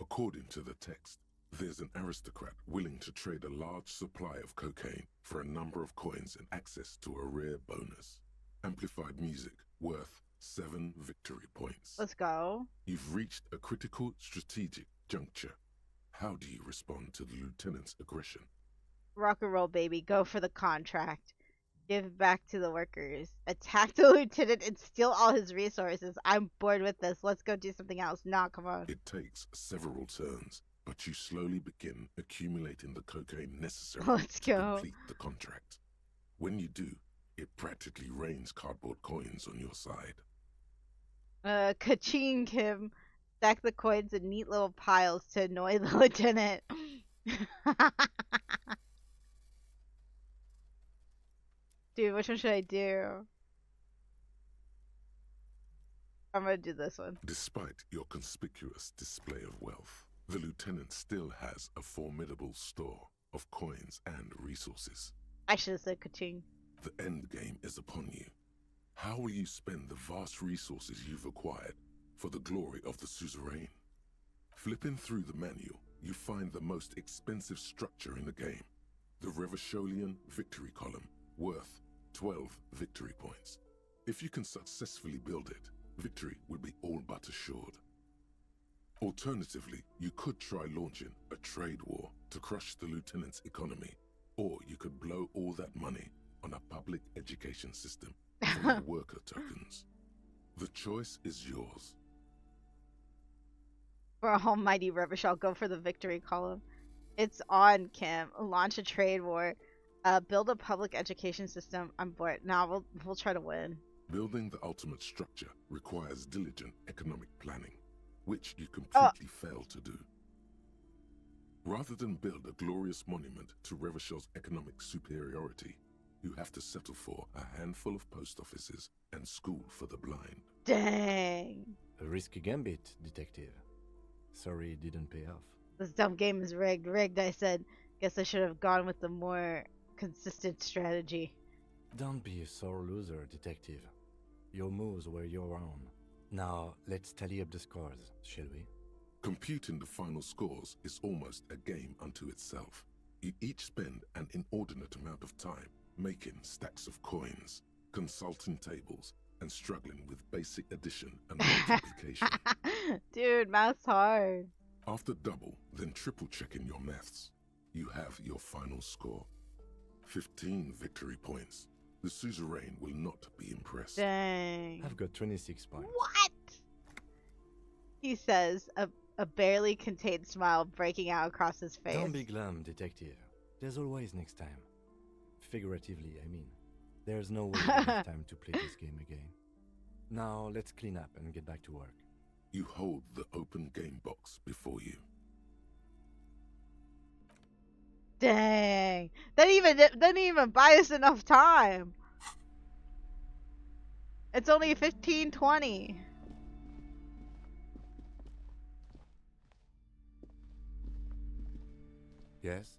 According to the text, there's an aristocrat willing to trade a large supply of cocaine for a number of coins and access to a rare bonus. Amplified music worth 7 victory points. Let's go. You've reached a critical strategic juncture. How do you respond to the lieutenant's aggression? Rock and roll, baby. Go for the contract. Give back to the workers. Attack the lieutenant and steal all his resources. I'm bored with this. Let's go do something else. Nah, come on. It takes several turns, but you slowly begin accumulating the cocaine necessary Let's to go. complete the contract. When you do, it practically rains cardboard coins on your side. Ka-ching, Kim. Stack the coins in neat little piles to annoy the lieutenant. Dude, which one should I do? I'm gonna do this one. Despite your conspicuous display of wealth, the lieutenant still has a formidable store of coins and resources. I should have said ka-ching. The end game is upon you. How will you spend the vast resources you've acquired for the glory of the suzerain? Flipping through the manual, you find the most expensive structure in the game, the Revacholian Victory Column, worth 12 victory points. If you can successfully build it, victory would be all but assured. Alternatively, you could try launching a trade war to crush the lieutenant's economy, or you could blow all that money on a public education system for your worker tokens. The choice is yours. For almighty rubbish, I'll go for the victory column. It's on, Kim. Launch a trade war. Build a public education system. I'm bored. Now we'll try to win. Building the ultimate structure requires diligent economic planning, which you completely fail to do. Rather than build a glorious monument to Revachel's economic superiority, you have to settle for a handful of post offices and school for the blind. Dang. A risky gambit, detective. Sorry it didn't pay off. This dumb game is rigged. Rigged, I said. Guess I should have gone with the more consistent strategy. Don't be a sore loser, detective. Your moves were your own. Now, let's tally up the scores, shall we? Computing the final scores is almost a game unto itself. You each spend an inordinate amount of time making stacks of coins, consulting tables, and struggling with basic addition and multiplication. Dude, math's hard. After double, then triple checking your maths, you have your final score. 15 victory points. The suzerain will not be impressed. Dang. I've got 26 points. What? He says, a barely contained smile breaking out across his face. Don't be glum, detective. There's always next time. Figuratively, I mean. There's no way we have time to play this game again. Now, let's clean up and get back to work. You hold the open game box before you. Dang. That didn't even buy us enough time. It's only 15:20. Yes?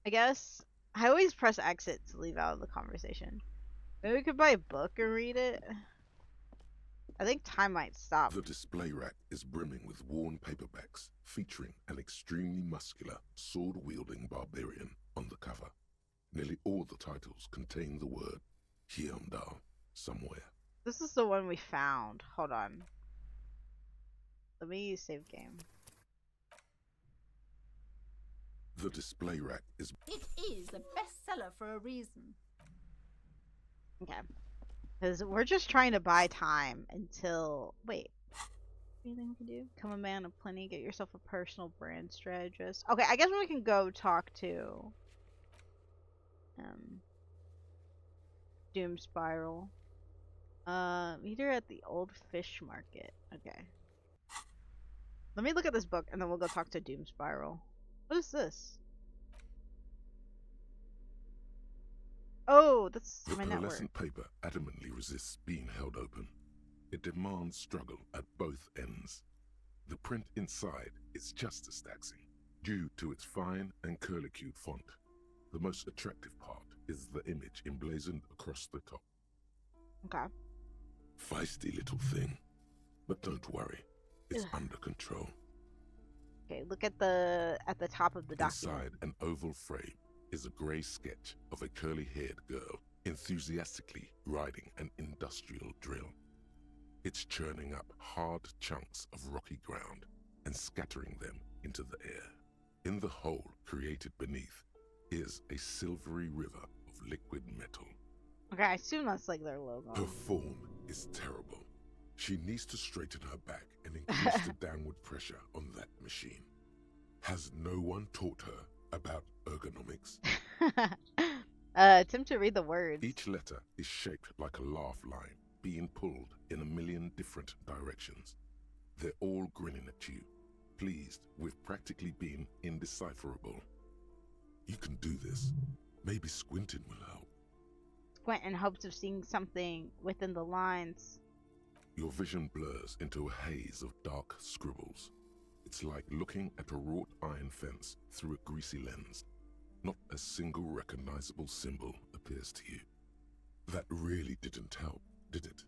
I guess I always press exit to leave out of the conversation. Maybe we could buy a book and read it. I think time might stop. The display rack is brimming with worn paperbacks featuring an extremely muscular, sword-wielding barbarian on the cover. Nearly all the titles contain the word Hyundai somewhere. This is the one we found. Hold on. Let me save game. The display rack is It is a bestseller for a reason. Okay. Because we're just trying to buy time until. Wait. Anything we can do? Become a man of plenty. Get yourself a personal brand strategist. Okay, I guess we can go talk to. Doom Spiral. Meet her at the old fish market. Okay. Let me look at this book and then we'll go talk to Doom Spiral. What is this? Oh, that's the my network. pearlescent paper adamantly resists being held open. It demands struggle at both ends. The print inside is just as taxing, due to its fine and curlicued font. The most attractive part is the image emblazoned across the top. Okay. Feisty little thing. But don't worry, it's under control. Okay, look at the top of the document. Inside an oval frame is a grey sketch of a curly-haired girl enthusiastically riding an industrial drill. It's churning up hard chunks of rocky ground and scattering them into the air. In the hole created beneath is a silvery river of liquid metal. Okay, I assume that's like their logo. Her form is terrible. She needs to straighten her back and increase the downward pressure on that machine. Has no one taught her about ergonomics? Attempt to read the words. Each letter is shaped like a laugh line, being pulled in a million different directions. They're all grinning at you, pleased with practically being indecipherable. You can do this. Maybe squinting will help. Squint in hopes of seeing something within the lines. Your vision blurs into a haze of dark scribbles. It's like looking at a wrought iron fence through a greasy lens. Not a single recognizable symbol appears to you. That really didn't help, did it?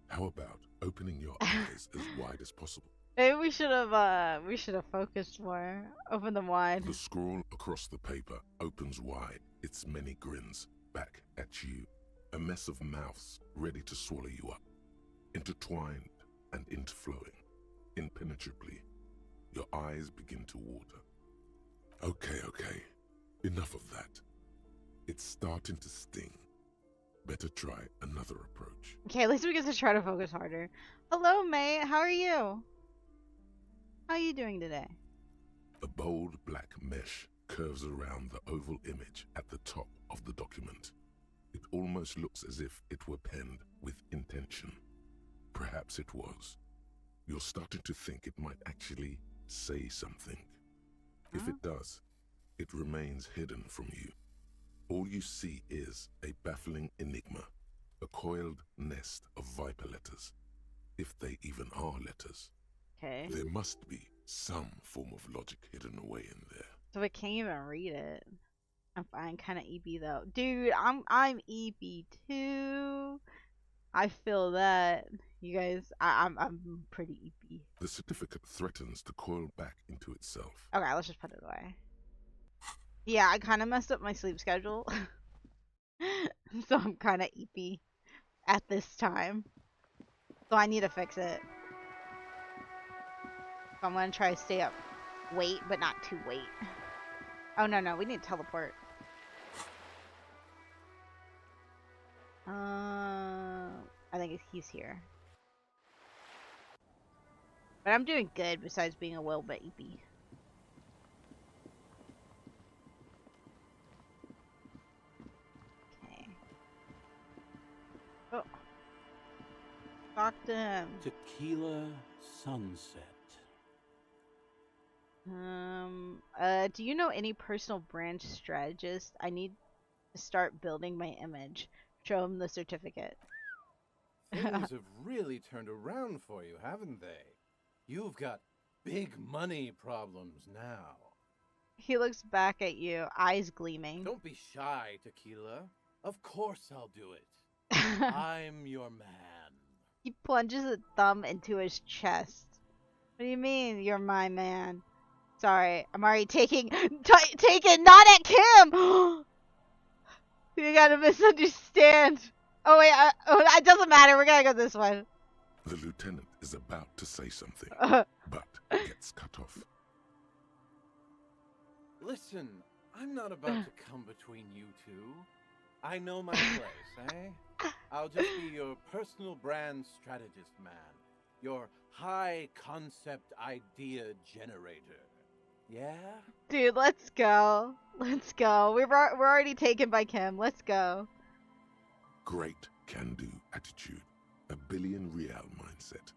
How about opening your eyes as wide as possible? Maybe we should have focused more. Open them wide. The scroll across the paper opens wide, its many grins back at you. A mess of mouths ready to swallow you up. Intertwined and interflowing, impenetrably. Your eyes begin to water. Okay. Enough of that. It's starting to sting. Better try another approach. Okay, at least we get to try to focus harder. Hello, mate. How are you? How are you doing today? A bold black mesh curves around the oval image at the top of the document. It almost looks as if it were penned with intention. Perhaps it was. You're starting to think it might actually say something. If it does, it remains hidden from you. All you see is a baffling enigma, a coiled nest of viper letters, if they even are letters. Okay. There must be some form of logic hidden away in there. So I can't even read it. I'm fine, kind of EP though, dude. I'm EP too. I feel that, you guys. I'm pretty EP. The certificate threatens to coil back into itself. Okay, let's just put it away. Yeah, I kind of messed up my sleep schedule, so I'm kind of EP at this time. So I need to fix it. So I'm gonna try to stay up, wait, but not too late. Oh no, we need to teleport. I think he's here. But I'm doing good besides being a little bit EP. Okay. Oh. Talk to him. Tequila Sunset. Do you know any personal brand strategist? I need to start building my image. Show him the certificate. Things have really turned around for you, haven't they? You've got big money problems now. He looks back at you, eyes gleaming. Don't be shy, Tequila. Of course I'll do it. I'm your man. He plunges a thumb into his chest. What do you mean, you're my man? Sorry, I'm already taking not at Kim! You gotta misunderstand. Oh wait, it doesn't matter, we're gonna go this one. The lieutenant is about to say something, but gets cut off. Listen, I'm not about to come between you two. I know my place, eh? I'll just be your personal brand strategist, man. Your high concept idea generator. Yeah? Dude, let's go. Let's go. We're already taken by Kim. Let's go. Great can-do attitude, a billion real mindset,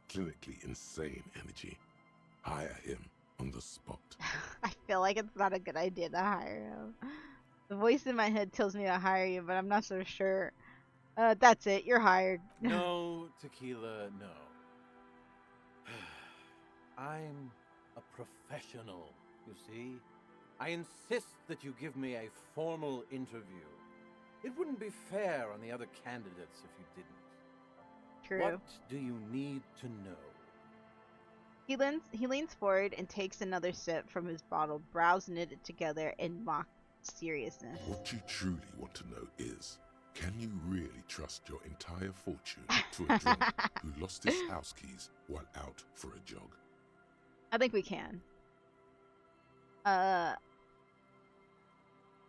clinically insane energy. Hire him on the spot. I feel like it's not a good idea to hire him. The voice in my head tells me to hire you, but I'm not so sure. That's it. You're hired. No, Tequila, no. I'm a professional, you see. I insist that you give me a formal interview. It wouldn't be fair on the other candidates if you didn't. True. What do you need to know? He leans forward and takes another sip from his bottle, brows knitted together in mock seriousness. What you truly want to know is, can you really trust your entire fortune to a drunk who lost his house keys while out for a jog? I think we can.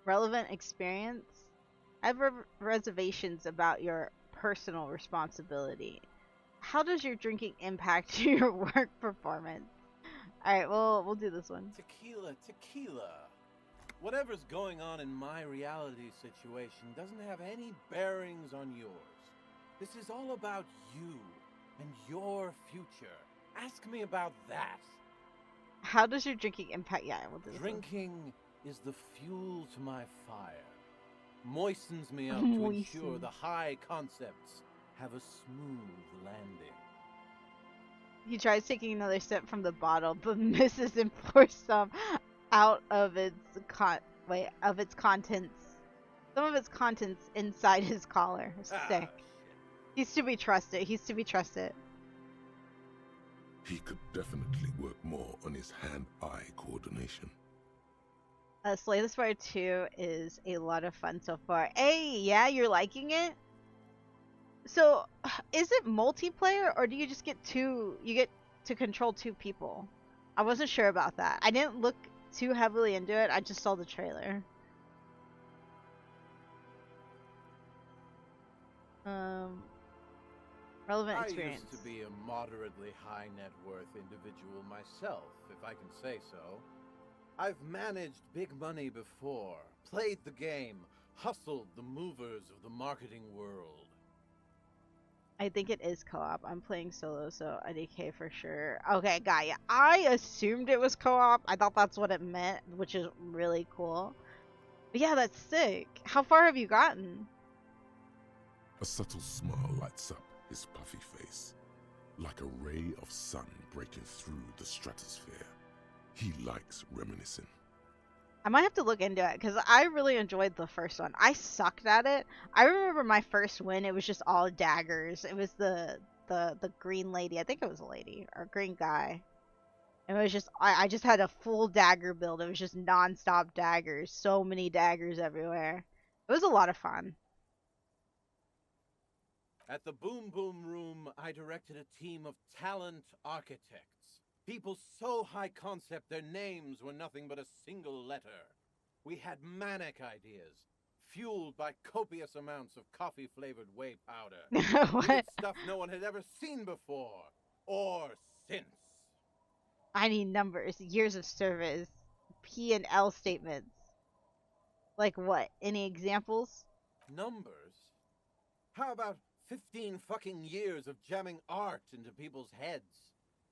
Relevant experience? I have reservations about your personal responsibility. How does your drinking impact your work performance? Alright, we'll do this one. Tequila. Whatever's going on in my reality situation doesn't have any bearings on yours. This is all about you and your future. Ask me about that. How does your drinking impact? Yeah, we'll do this Drinking is the fuel to my fire. Moistens me up to ensure the high concepts have a smooth landing. He tries taking another sip from the bottle, but misses and pours some out of its contents. Some of its contents inside his collar. Sick. He's to be trusted. He's to be trusted. He could definitely work more on his hand-eye coordination. Slay the Spire 2 is a lot of fun so far. Hey, yeah, you're liking it? So, is it multiplayer, or do you just get you get to control two people? I wasn't sure about that. I didn't look too heavily into it. I just saw the trailer. Relevant experience. I used to be a moderately high net worth individual myself, if I can say so. I've managed big money before, played the game, hustled the movers of the marketing world. I think it is co-op. I'm playing solo, so IDK for sure. Okay, got ya. I assumed it was co-op. I thought that's what it meant, which is really cool. But yeah, that's sick. How far have you gotten? A subtle smile lights up his puffy face, like a ray of sun breaking through the stratosphere. He likes reminiscing. I might have to look into it, because I really enjoyed the first one. I sucked at it. I remember my first win, it was just all daggers. It was the green lady. I think it was a lady, or green guy. And it was just, I just had a full dagger build. It was just non-stop daggers. So many daggers everywhere. It was a lot of fun. At the Boom Boom Room, I directed a team of talent architects. People so high concept their names were nothing but a single letter. We had manic ideas, fueled by copious amounts of coffee-flavored whey powder. We did stuff no one had ever seen before, or since. I need numbers, years of service, P and L statements. Like what? Any examples? Numbers? How about 15 fucking years of jamming art into people's heads?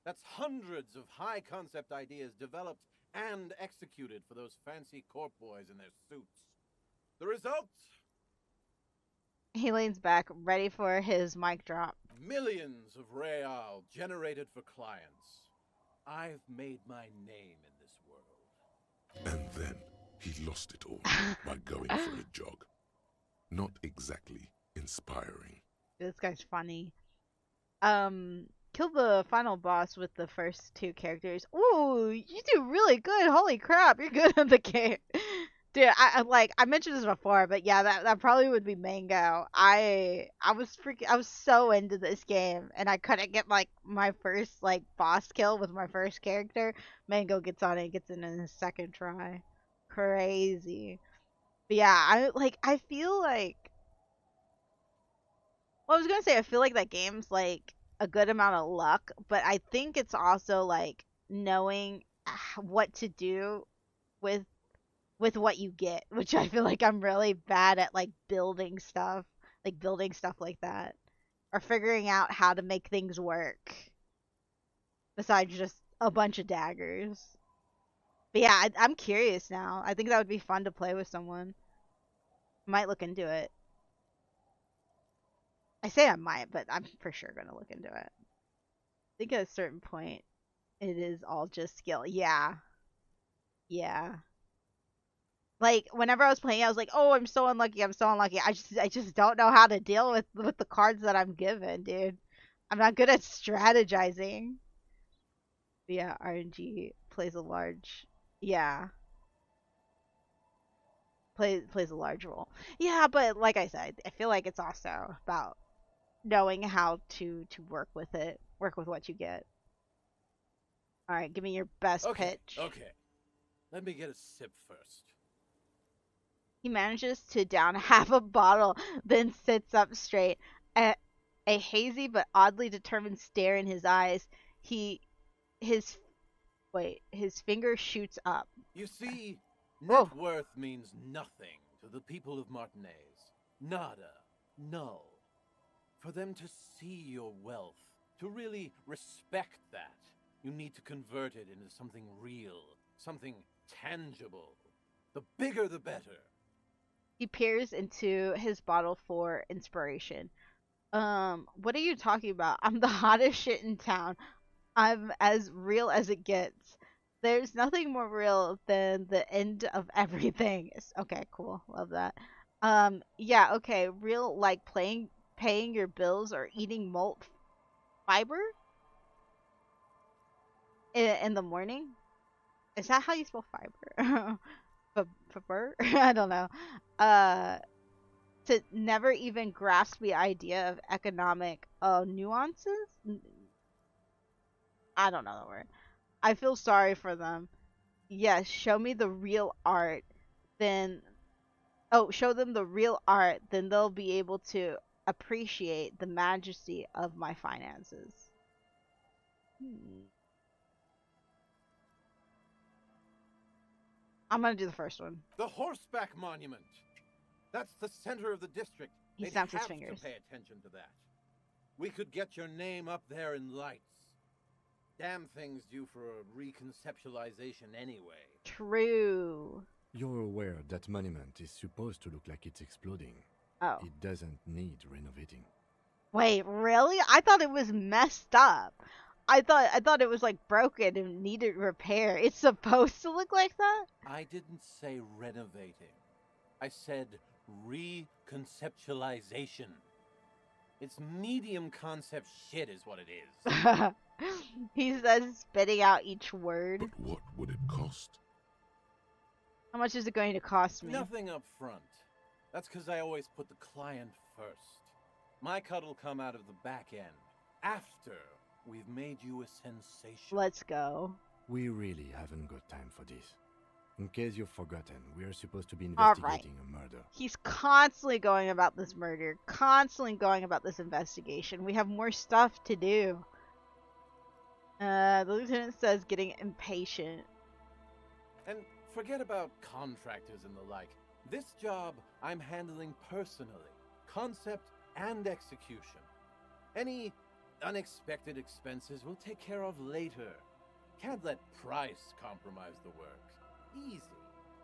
That's hundreds of high concept ideas developed and executed for those fancy corp boys in their suits. The result? He leans back, ready for his mic drop. Millions of real generated for clients. I've made my name in this world. And then he lost it all by going for a jog. Not exactly inspiring. This guy's funny. Kill the final boss with the first two characters. Ooh, you do really good. Holy crap, you're good at the game. Dude, I mentioned this before, but yeah, that probably would be Mango. I was so into this game, and I couldn't get like my first like boss kill with my first character. Mango gets on it, gets in his second try. Crazy. But yeah, I feel like, well, I was gonna say I feel like that game's like a good amount of luck, but I think it's also like knowing what to do with what you get, which I feel like I'm really bad at, like building stuff like that, or figuring out how to make things work besides just a bunch of daggers. But yeah, I'm curious now. I think that would be fun to play with someone. Might look into it. I say I might, but I'm for sure gonna look into it. I think at a certain point, it is all just skill. Yeah, yeah. Like whenever I was playing, I was like, "Oh, I'm so unlucky. I'm so unlucky. I just don't know how to deal with the cards that I'm given, dude. I'm not good at strategizing." But yeah, RNG plays a large, yeah, plays a large role. Yeah, but like I said, I feel like it's also about knowing how to work with it, work with what you get. All right, give me your best pitch. Okay. Let me get a sip first. He manages to down half a bottle, then sits up straight. A, a hazy but oddly determined stare in his eyes. His his finger shoots up. You see, Whoa. net worth means nothing to the people of Martinez. Nada. Null. For them to see your wealth, to really respect that, you need to convert it into something real, something tangible. The bigger the better. He peers into his bottle for inspiration. What are you talking about? I'm the hottest shit in town. I'm as real as it gets. There's nothing more real than the end of everything. Okay, cool. Love that. Yeah, okay. Real like paying your bills or eating malt fiber in the morning. Is that how you spell fiber? Fiber? I don't know. To never even grasp the idea of economic nuances. I don't know the word. I feel sorry for them. Yes, show me the real art, then show them the real art, then they'll be able to appreciate the majesty of my finances. I'm gonna do the first one. The Horseback Monument. That's the center of the district. He They'd snaps his have fingers. to pay attention to that. We could get your name up there in lights. Damn thing's due for a reconceptualization anyway. True. You're aware that monument is supposed to look like it's exploding. Oh. It doesn't need renovating. Wait, really? I thought it was messed up. I thought it was like broken and needed repair. It's supposed to look like that? I didn't say renovating. I said reconceptualization. It's medium concept shit is what it is. He says, spitting out each word. But what would it cost? How much is it going to cost me? Nothing up front. That's because I always put the client first. My cut will come out of the back end. After we've made you a sensation. Let's go. We really haven't got time for this. In case you've forgotten, we are supposed to be All investigating right. a murder. He's constantly going about this murder, constantly going about this investigation. We have more stuff to do. The lieutenant says, getting impatient. And forget about contractors and the like. This job I'm handling personally. Concept and execution. Any unexpected expenses we'll take care of later. Can't let price compromise the work. Easy.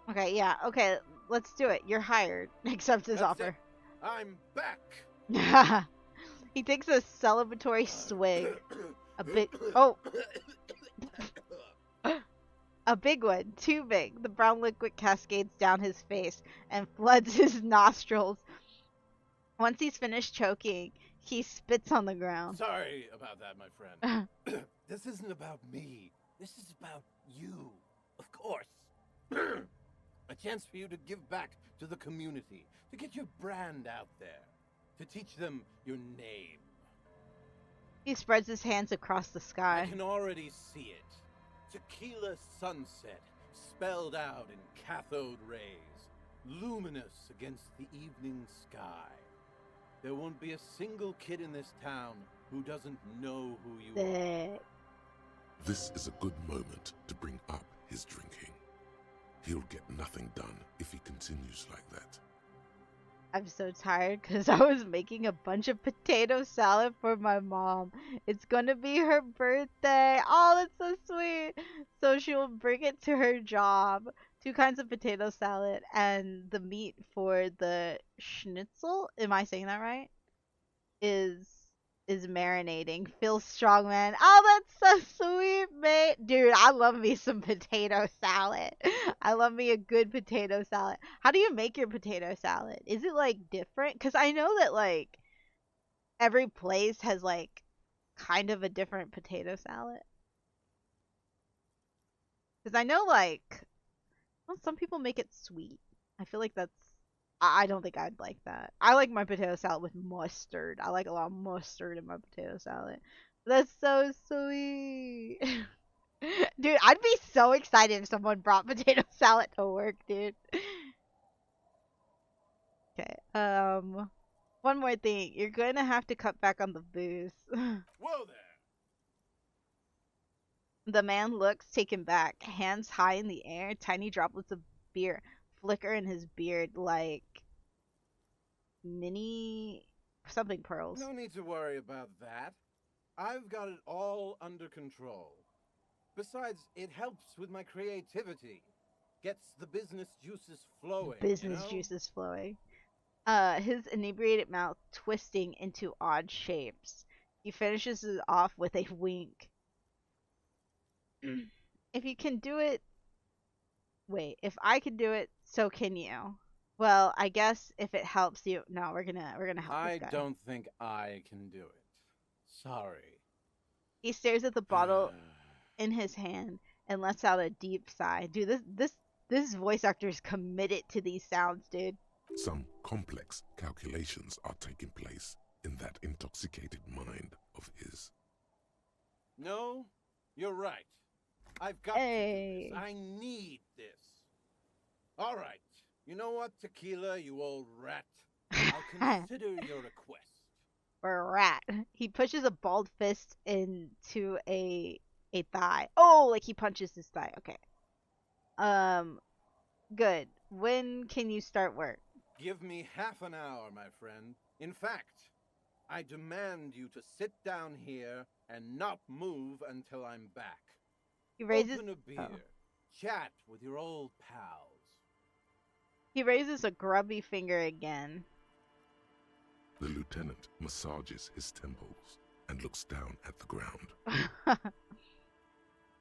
Okay, yeah, okay, let's do it. You're hired. Accept his That's offer. it. I'm back. He takes a celebratory swig. A big a big one, too big. The brown liquid cascades down his face and floods his nostrils. Once he's finished choking, he spits on the ground. Sorry about that, my friend. This isn't about me. This is about you. Of course. A chance for you to give back to the community, to get your brand out there, to teach them your name. He spreads his hands across the I sky. can already see it. Tequila sunset, spelled out in cathode rays, luminous against the evening sky. There won't be a single kid in this town who doesn't know who you are. This is a good moment to bring up his drinking. He'll get nothing done if he continues like that. I'm so tired because I was making a bunch of potato salad for my mom. It's gonna be her birthday. Oh, that's so sweet. So she will bring it to her job. 2 kinds of potato salad and the meat for the schnitzel. Am I saying that right? Is marinating. Phil Strongman. Oh, that's so sweet, mate. Dude, I love me some potato salad. I love me a good potato salad. How do you make your potato salad? Is it like different? Because I know that like every place has like kind of a different potato salad. Because I know like, well, some people make it sweet. I feel like that's I don't think I'd like that. I like my potato salad with mustard. I like a lot of mustard in my potato salad. That's so sweet. Dude, I'd be so excited if someone brought potato salad to work, dude. Okay, one more thing. You're going to have to cut back on the booze. Whoa there! The man looks taken back, hands high in the air, tiny droplets of beer flicker in his beard like mini something pearls. No need to worry about that. I've got it all under control. Besides, it helps with my creativity. Gets the business juices flowing. Business juices flowing. His inebriated mouth twisting into odd shapes. He finishes it off with a wink. If you can do it, wait. If I can do it, so can you. Well, I guess if it helps you, no, we're gonna help this guy. I don't think I can do it. Sorry. He stares at the bottle in his hand and lets out a deep sigh. Dude, this voice actor is committed to these sounds, dude. Some complex calculations are taking place in that intoxicated mind of his. No, you're right. I've got to do this. I need this. All right. You know what, Tequila, you old rat? I'll consider your request. Or a rat. He pushes a bald fist into a thigh. Oh, like he punches his thigh. Okay. Good. When can you start work? Give me half an hour, my friend. In fact, I demand you to sit down here and not move until I'm back. He raises Open a beer. Chat with your old pals. He raises a grubby finger again. The lieutenant massages his temples and looks down at the ground.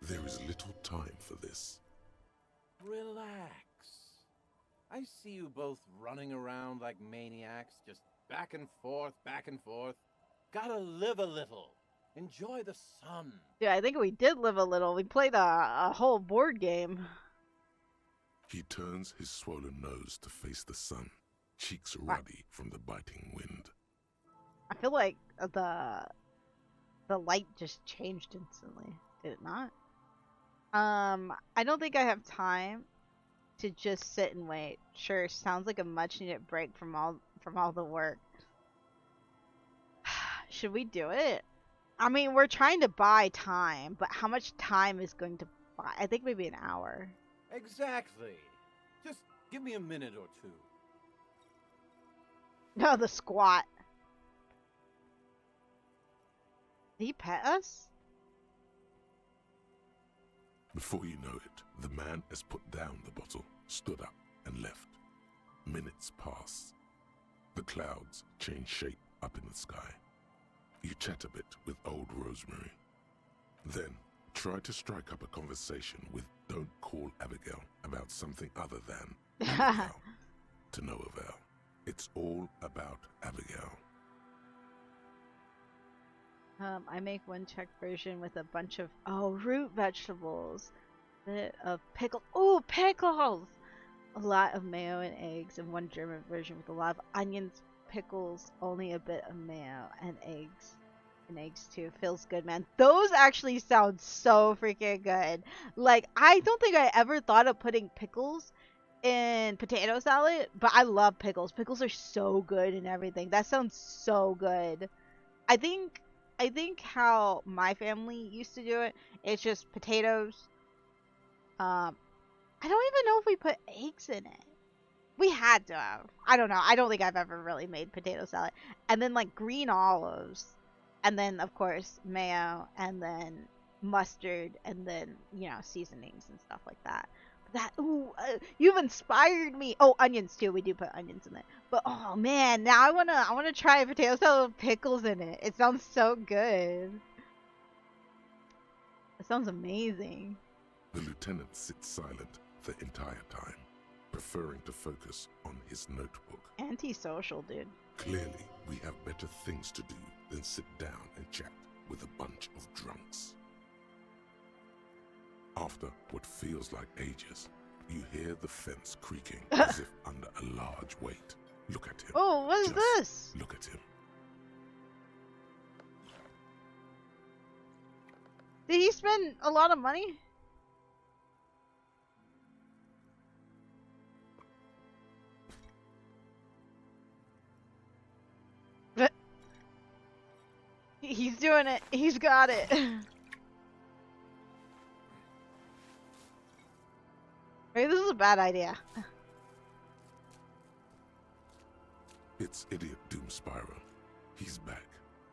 There is little time for this. Relax. I see you both running around like maniacs, just back and forth, back and forth. Gotta live a little. Enjoy the sun. Yeah, I think we did live a little. We played a whole board game. He turns his swollen nose to face the sun, cheeks ruddy from the biting wind. I feel like the light just changed instantly. Did it not? I don't think I have time to just sit and wait. Sure, sounds like a much needed break from all the work. Should we do it? I mean, we're trying to buy time, but how much time is going to buy? I think maybe an hour. Exactly. Just give me a minute or two. No, the squat. Did he pet us? Before you know it, the man has put down the bottle, stood up, and left. Minutes pass. The clouds change shape up in the sky. You chat a bit with old Rosemary. Then, try to strike up a conversation with Don't Call Abigail about something other than Abigail. To no avail. It's all about Abigail. I make one check version with a bunch of root vegetables, bit of pickle. Ooh, pickles! A lot of mayo and eggs, and one German version with a lot of onions, pickles, only a bit of mayo and eggs. And eggs too. Feels good, man. Those actually sound so freaking good. Like, I don't think I ever thought of putting pickles in potato salad, but I love pickles. Pickles are so good and everything. That sounds so good. I think how my family used to do it, it's just potatoes. I don't even know if we put eggs in it. We had to have. I don't know. I don't think I've ever really made potato salad. And then like green olives. And then of course mayo and then mustard and then, seasonings and stuff like that. You've inspired me. Oh, onions too. We do put onions in it. But oh man, now I wanna try a potato salad with pickles in it. It sounds so good. It sounds amazing. The lieutenant sits silent the entire time, preferring to focus on his notebook. Antisocial, dude. Clearly, we have better things to do than sit down and chat with a bunch of drunks. After what feels like ages, you hear the fence creaking as if under a large weight. Look at him. Oh, what is Just this? Look at him. Did he spend a lot of money? He's doing it. He's got it. Maybe this is a bad idea. It's idiot Doomspyro. He's back,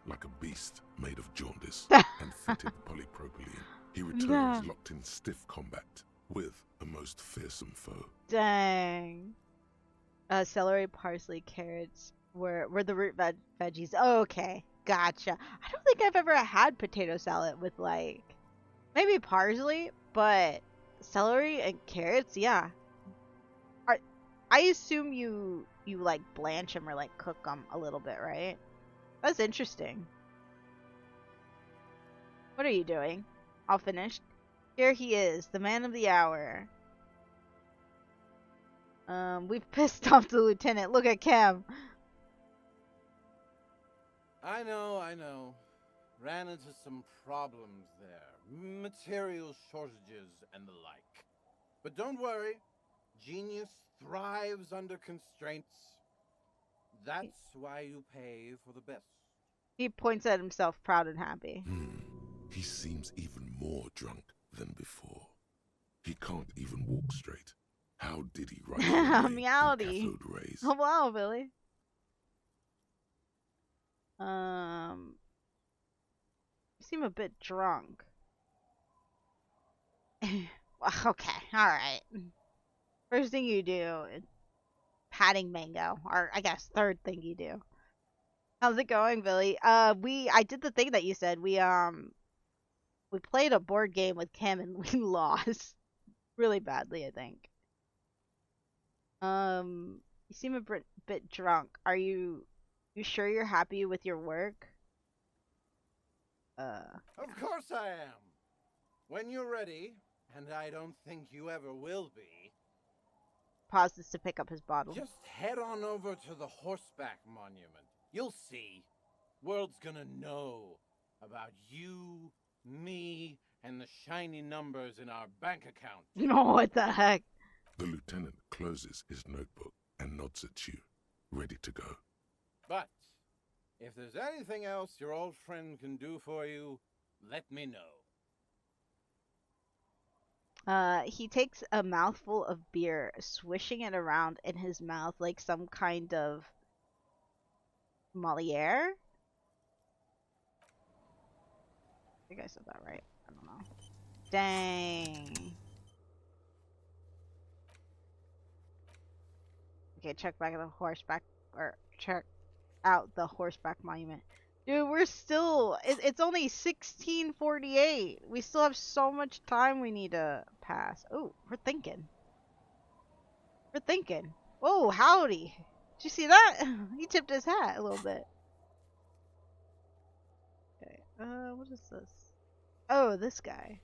like a beast made of jaundice and fetid polypropylene. He returns locked in stiff combat with a most fearsome foe. Dang. Celery, parsley, carrots were the root veggies. Oh, okay. Gotcha. I don't think I've ever had potato salad with like maybe parsley, but celery and carrots, yeah. I assume you like blanch them or like cook them a little bit, right? That's interesting. What are you doing? All finished? Here he is, the man of the hour. We've pissed off the lieutenant. Look at Cam. I know. Ran into some problems there. Material shortages and the like. But don't worry. Genius thrives under constraints. That's why you pay for the best. He points at himself, proud and happy. He seems even more drunk than before. He can't even walk straight. How did he write Meowdy. cathode rays? Oh wow, Billy. You seem a bit drunk. Okay, alright. First thing you do is patting Mango. Or I guess third thing you do. How's it going, Billy? I did the thing that you said. We played a board game with Kim and we lost. Really badly, I think. You seem a bit drunk. Are you sure you're happy with your work? Of course I am. When you're ready, and I don't think you ever will be. Pauses to pick up his bottle. Just head on over to the Horseback Monument. You'll see. World's gonna know about you, me, and the shiny numbers in our bank account. No, what the heck? The lieutenant closes his notebook and nods at you, ready to go. But if there's anything else your old friend can do for you, let me know. He takes a mouthful of beer, swishing it around in his mouth like some kind of Moliere? I think I said that right. I don't know. Dang. Okay, check back at the horseback, or check out the horseback monument. Dude, we're still, it's only 1648. We still have so much time we need to pass. Oh, we're thinking. We're thinking. Whoa, howdy. Did you see that? He tipped his hat a little bit. Okay, what is this? Oh, this guy.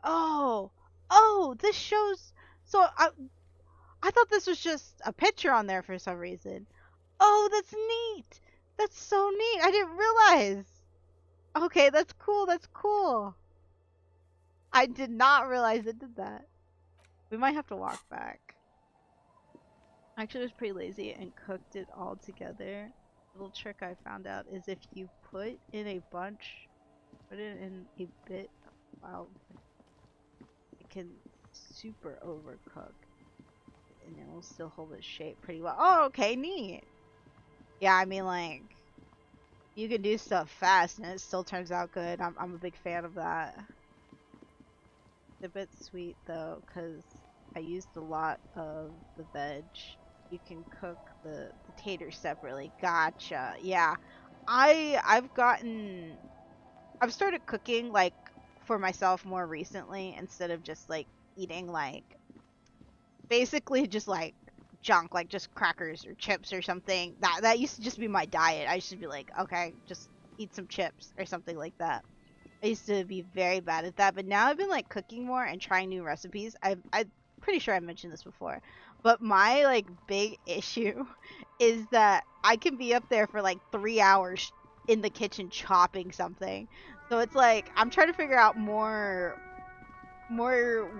Oh, this shows So I thought this was just a picture on there for some reason. Oh, that's neat. That's so neat. I didn't realize. Okay, that's cool. That's cool. I did not realize it did that. We might have to walk back. I actually was pretty lazy and cooked it all together. A little trick I found out is if you put in a bunch, put it in a bit of wild, it can super overcook and it will still hold its shape pretty well. Oh, okay, neat. Yeah, I mean, like, you can do stuff fast and it still turns out good. I'm a big fan of that. It's a bit sweet though, because I used a lot of the veg. You can cook the taters separately. Gotcha. Yeah. I've started cooking like for myself more recently instead of just like eating like basically just like junk, like just crackers or chips or something. That used to just be my diet. I used to be like, okay, just eat some chips or something like that. I used to be very bad at that, but now I've been like cooking more and trying new recipes. I'm pretty sure I mentioned this before, but my like big issue is that I can be up there for like 3 hours in the kitchen chopping something. So it's like I'm trying to figure out more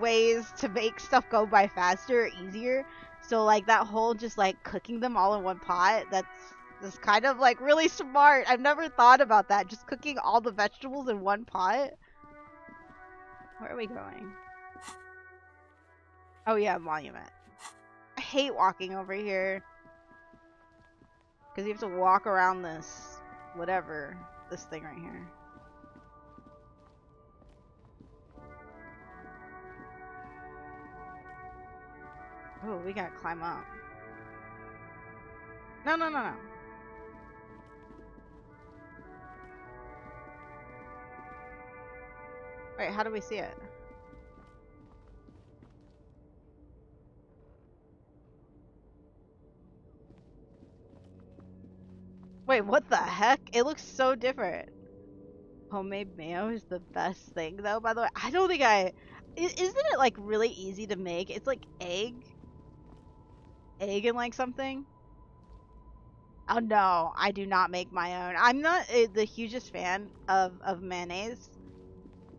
ways to make stuff go by faster or easier. So like that whole just like cooking them all in one pot, that's kind of like really smart. I've never thought about that. Just cooking all the vegetables in one pot. Where are we going? Oh yeah, monument. I hate walking over here. Because you have to walk around this, whatever, this thing right here. Oh, we gotta climb up. No, no, no, no. Wait, how do we see it? Wait, what the heck? It looks so different. Homemade mayo is the best thing, though, by the way. I don't think isn't it, like, really easy to make? It's like egg and, like, something? Oh, no. I do not make my own. I'm not the hugest fan of mayonnaise.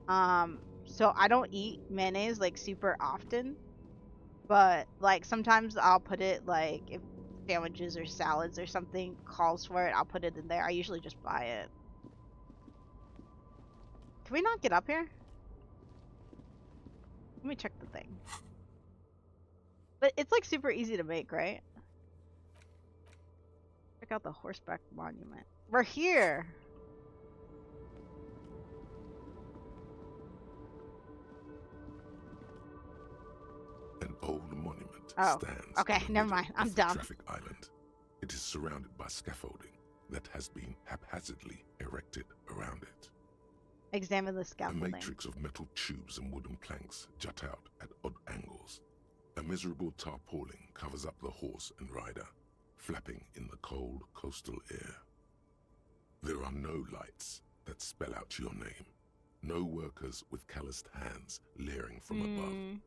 So I don't eat mayonnaise, like, super often. But, like, sometimes I'll put it, like, if sandwiches or salads or something calls for it, I'll put it in there. I usually just buy it. Can we not get up here? Let me check the thing. But it's, like, super easy to make, right? Check out the horseback monument. We're here! An old monument stands okay, in the never middle mind. I'm of the dumb. traffic island. It is surrounded by scaffolding that has been haphazardly erected around it. Examine the A scaffolding. matrix of metal tubes and wooden planks jut out at odd angles. A miserable tarpaulin covers up the horse and rider, flapping in the cold coastal air. There are no lights that spell out your name. No workers with calloused hands leering from above.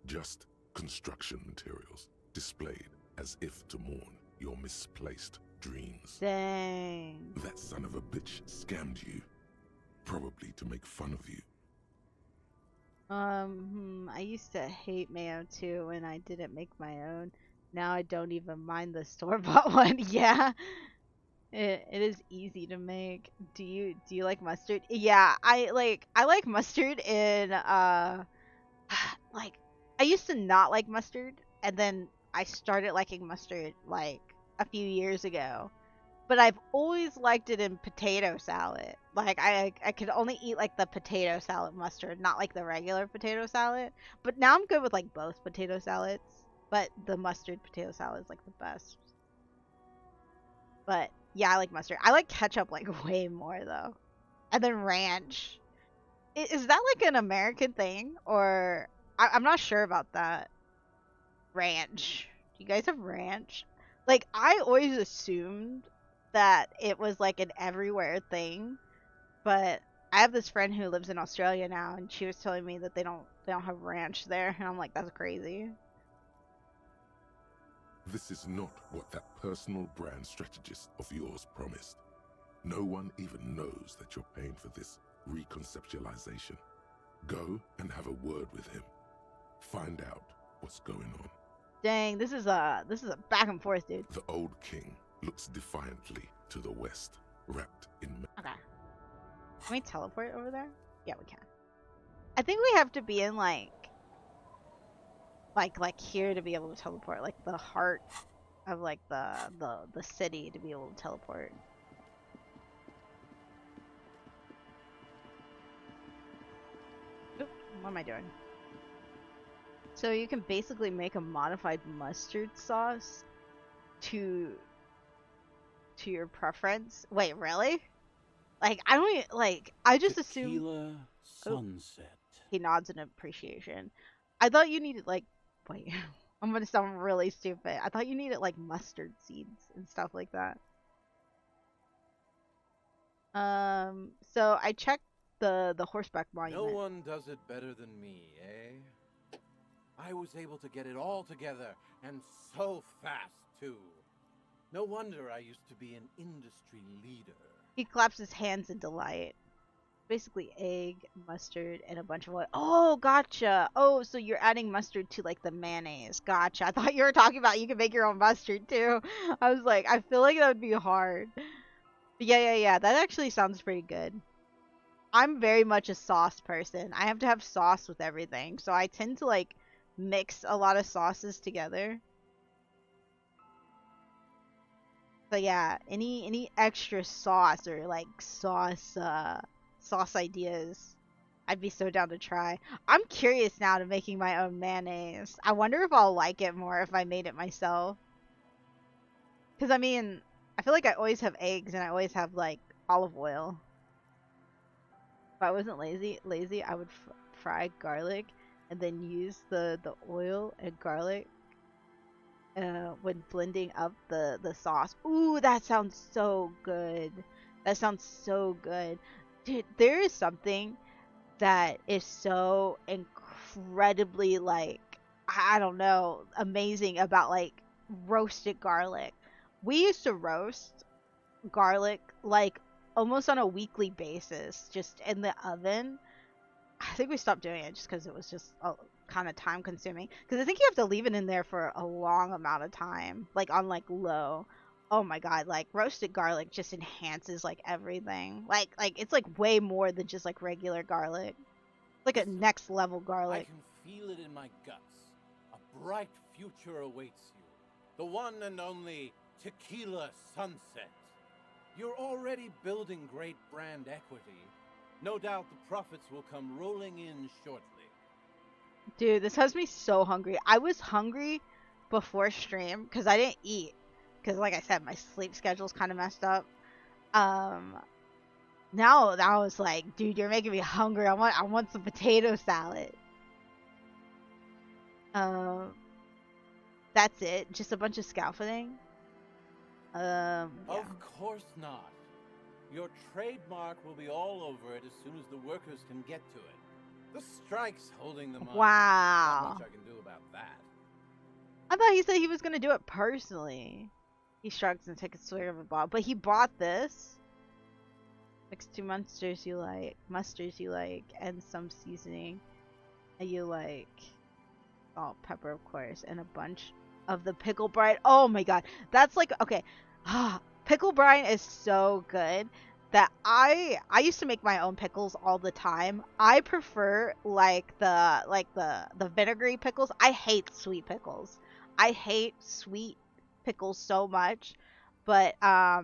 Just construction materials displayed as if to mourn your misplaced dreams. Dang. That son of a bitch scammed you, probably to make fun of you. I used to hate mayo too when I didn't make my own. Now I don't even mind the store-bought one. Yeah. It is easy to make. Do you like mustard? Yeah, I like mustard in like I used to not like mustard and then I started liking mustard like a few years ago. But I've always liked it in potato salad. Like I could only eat like the potato salad mustard, not like the regular potato salad. But now I'm good with like both potato salads. But the mustard potato salad is like the best. But yeah, I like mustard. I like ketchup like way more though. And then ranch. Is that like an American thing? Or I'm not sure about that. Ranch. Do you guys have ranch? Like I always assumed that it was like an everywhere thing. But I have this friend who lives in Australia now and she was telling me that they don't have ranch there and I'm like, that's crazy. This is not what that personal brand strategist of yours promised. No one even knows that you're paying for this reconceptualization. Go and have a word with him. Find out what's going on. Dang, this is a back and forth, dude. The old king looks defiantly to the west, wrapped in... Okay. Can we teleport over there? Yeah, we can. I think we have to be in like here to be able to teleport, like the heart of like the city to be able to teleport. Oop, what am I doing? So you can basically make a modified mustard sauce to your preference. Wait, really? Like I don't even, like I just assumed. Tequila sunset. He nods in appreciation. I thought you needed like, wait, I'm gonna sound really stupid. I thought you needed like mustard seeds and stuff like that. So I checked the horseback monument. No one does it better than me, eh? I was able to get it all together, and so fast, too. No wonder I used to be an industry leader. He claps his hands in delight. Basically egg, mustard, and a bunch of oil. Oh, gotcha. Oh, so you're adding mustard to like the mayonnaise. Gotcha. I thought you were talking about you can make your own mustard too. I was like, I feel like that would be hard. But yeah. That actually sounds pretty good. I'm very much a sauce person. I have to have sauce with everything. So I tend to like mix a lot of sauces together. So yeah, any extra sauce or like sauce ideas, I'd be so down to try. I'm curious now to making my own mayonnaise. I wonder if I'll like it more if I made it myself. Cause I mean, I feel like I always have eggs and I always have like olive oil. If I wasn't lazy, I would fry garlic and then use the oil and garlic when blending up the sauce. Ooh, that sounds so good. That sounds so good. Dude, there is something that is so incredibly like, I don't know, amazing about like roasted garlic. We used to roast garlic like almost on a weekly basis, just in the oven. I think we stopped doing it just because it was just kind of time consuming. Because I think you have to leave it in there for a long amount of time, like on like low. Oh my god, like roasted garlic just enhances like everything. Like it's like way more than just like regular garlic. It's like a next level garlic. I can feel it in my guts. A bright future awaits you. The one and only Tequila Sunset. You're already building great brand equity. No doubt the profits will come rolling in shortly. Dude, this has me so hungry. I was hungry before stream because I didn't eat. Because like I said, my sleep schedule's kind of messed up. Now I was like, dude, you're making me hungry. I want some potato salad. That's it. Just a bunch of scaffolding. Yeah. Of course not. Your trademark will be all over it as soon as the workers can get to it. The strike's holding them up. Wow. Not much I can do about that. I thought he said he was gonna do it personally. He shrugs and takes a swig of a bottle. But he bought this. Mix 2 mustards you like, and some seasoning. And you like salt, pepper, of course, and a bunch of the pickle brine. Oh my god. That's like, okay. Pickle brine is so good that I used to make my own pickles all the time. I prefer like the vinegary pickles. I hate sweet pickles. I hate sweet pickles so much, but I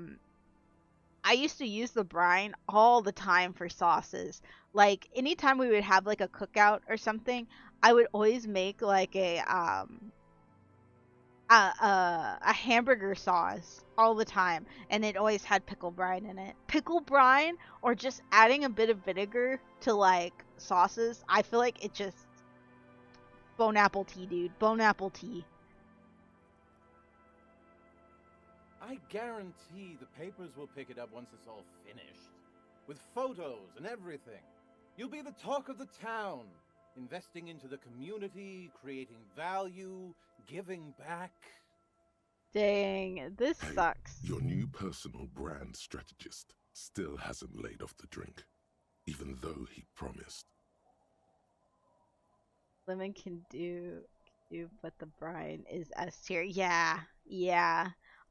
used to use the brine all the time for sauces. Like anytime we would have like a cookout or something, I would always make like a hamburger sauce all the time, and it always had pickle brine in it. Pickle brine, or just adding a bit of vinegar to like sauces, I feel like it just bone apple tea, dude. Bone apple tea. I guarantee the papers will pick it up once it's all finished. With photos and everything. You'll be the talk of the town. Investing into the community, creating value, giving back. Dang, this Hey, sucks. your new personal brand strategist still hasn't laid off the drink, even though he promised. Lemon can do, but the brine is S tier. Yeah, yeah.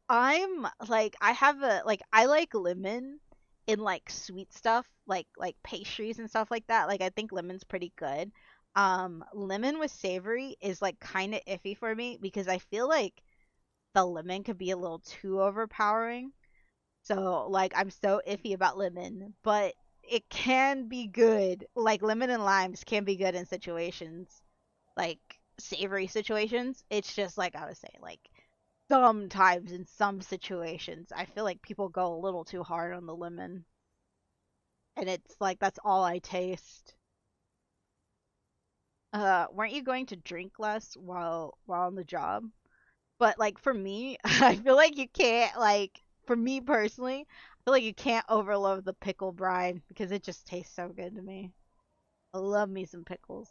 I'm like, I have a like, I like lemon in like sweet stuff, like pastries and stuff like that. Like, I think lemon's pretty good. Lemon with savory is like kind of iffy for me because I feel like the lemon could be a little too overpowering. So like, I'm so iffy about lemon, but it can be good. Like lemon and limes can be good in situations like savory situations. It's just like I was saying, like sometimes in some situations, I feel like people go a little too hard on the lemon, and it's like that's all I taste. Weren't you going to drink less while on the job? But like for me, I feel like you can't like for me personally, I feel like you can't overload the pickle brine because it just tastes so good to me. I love me some pickles.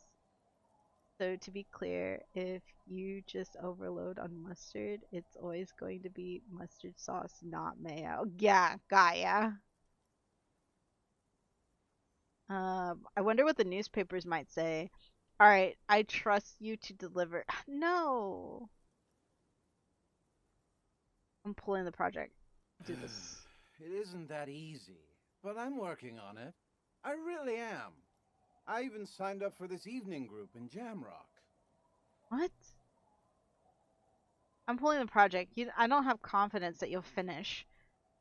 So to be clear, if you just overload on mustard, it's always going to be mustard sauce, not mayo. Yeah, got ya. I wonder what the newspapers might say. All right, I trust you to deliver. No, I'm pulling the project. Do this. It isn't that easy, but I'm working on it. I really am. I even signed up for this evening group in Jamrock. What? I'm pulling the project. I don't have confidence that you'll finish.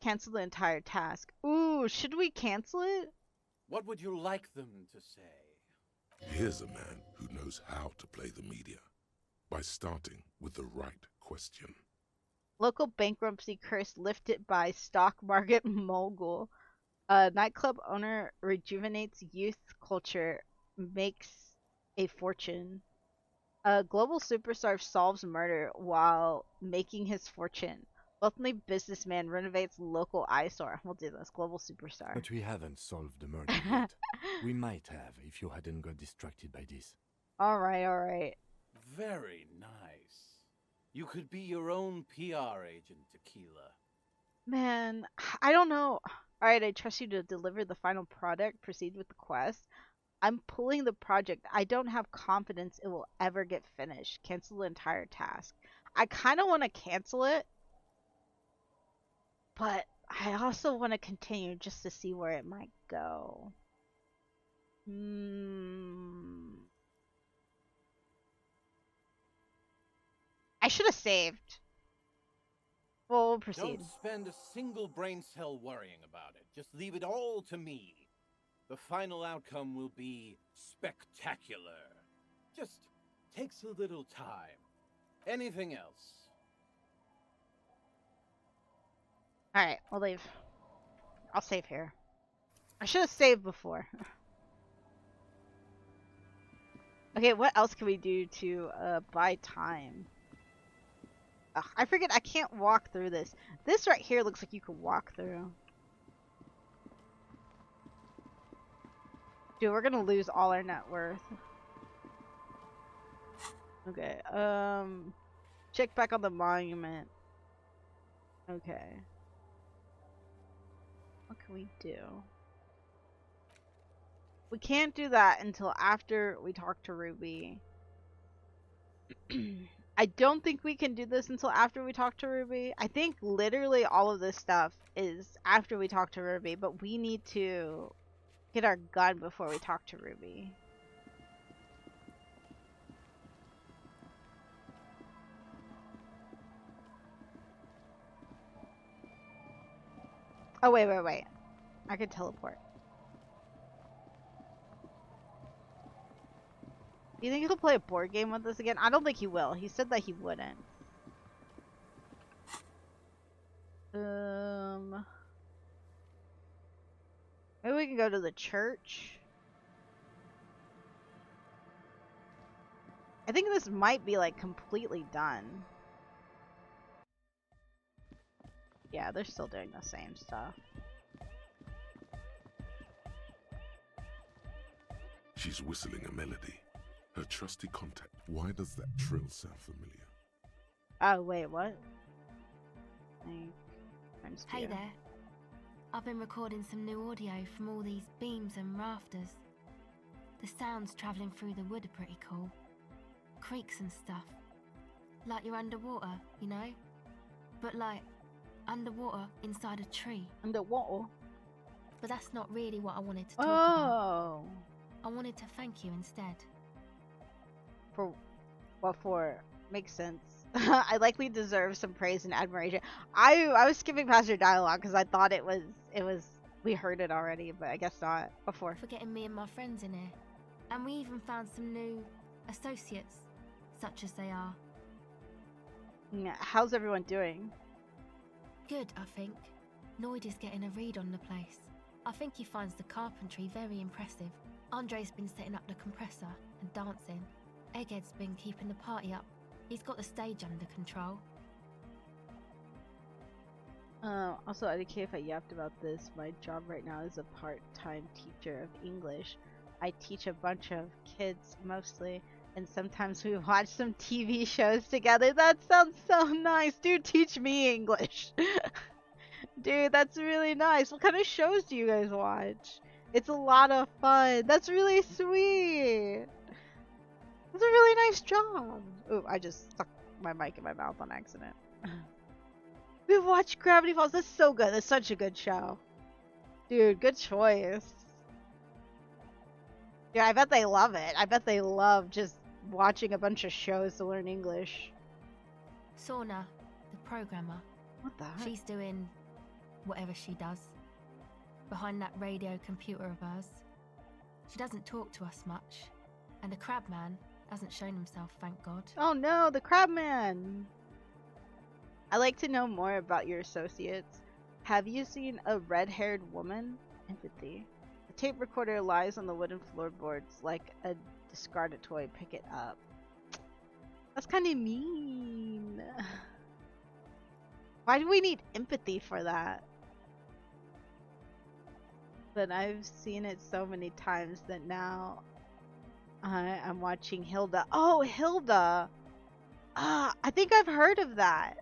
Cancel the entire task. Ooh, should we cancel it? What would you like them to say? Here's a man who knows how to play the media by starting with the right question. Local bankruptcy curse lifted by stock market mogul. Nightclub owner rejuvenates youth culture, makes a fortune. A global superstar solves murder while making his fortune. Wealthy businessman renovates local eyesore. We'll do this. Global superstar. But we haven't solved the murder yet. We might have if you hadn't got distracted by this. All right, all right. Very nice. You could be your own PR agent, Tequila. Man, I don't know. All right, I trust you to deliver the final product. Proceed with the quest. I'm pulling the project. I don't have confidence it will ever get finished. Cancel the entire task. I kind of want to cancel it, but I also want to continue just to see where it might go. I should have saved. Well, we'll proceed. Don't spend a single brain cell worrying about it. Just leave it all to me. The final outcome will be spectacular. Just takes a little time. Anything else? Alright, we'll leave. I'll save here. I should have saved before. Okay, what else can we do to buy time? Ugh, I forget I can't walk through this. This right here looks like you could walk through. Dude, we're gonna lose all our net worth. Okay, check back on the monument. Okay. What can we do? We can't do that until after we talk to Ruby. I don't think we can do this until after we talk to Ruby. I think literally all of this stuff is after we talk to Ruby, but we need to get our gun before we talk to Ruby. Oh, wait. I could teleport. Do you think he'll play a board game with us again? I don't think he will. He said that he wouldn't. Maybe we can go to the church. I think this might be like completely done. Yeah, they're still doing the same stuff. She's whistling a melody. Her trusty contact. Why does that trill sound familiar? Oh, wait, what? Like, friends Hey view. there. I've been recording some new audio from all these beams and rafters. The sounds travelling through the wood are pretty cool. Creaks and stuff. Like you're underwater, you know? But like, underwater inside a tree. Underwater? But that's not really what I wanted to talk about. Oh. I wanted to thank you instead. For what for? Makes sense. I likely deserve some praise and admiration. I was skipping past your dialogue because I thought it was we heard it already, but I guess not before. For getting me and my friends in here. And we even found some new associates, such as they are. Yeah, how's everyone doing? Good, I think. Noid is getting a read on the place. I think he finds the carpentry very impressive. Andre's been setting up the compressor and dancing. Egghead's been keeping the party up. He's got the stage under control. Also, I don't care if I yapped about this. My job right now is a part-time teacher of English. I teach a bunch of kids mostly, and sometimes we watch some TV shows together. That sounds so nice. Dude, teach me English. Dude, that's really nice. What kind of shows do you guys watch? It's a lot of fun. That's really sweet. That's a really nice job. Oh, I just stuck my mic in my mouth on accident. We watched Gravity Falls. That's so good. That's such a good show. Dude, good choice. Yeah, I bet they love it. I bet they love just watching a bunch of shows to learn English. Sauna, the programmer. What the heck? She's doing whatever she does. Behind that radio computer of hers. She doesn't talk to us much. And the crab man hasn't shown himself, thank God. Oh no, the crab man! I'd like to know more about your associates. Have you seen a red-haired woman? Empathy. The tape recorder lies on the wooden floorboards like a discarded toy. Pick it up. That's kind of mean. Why do we need empathy for that? But I've seen it so many times that now I'm watching Hilda. Oh, Hilda! I think I've heard of that.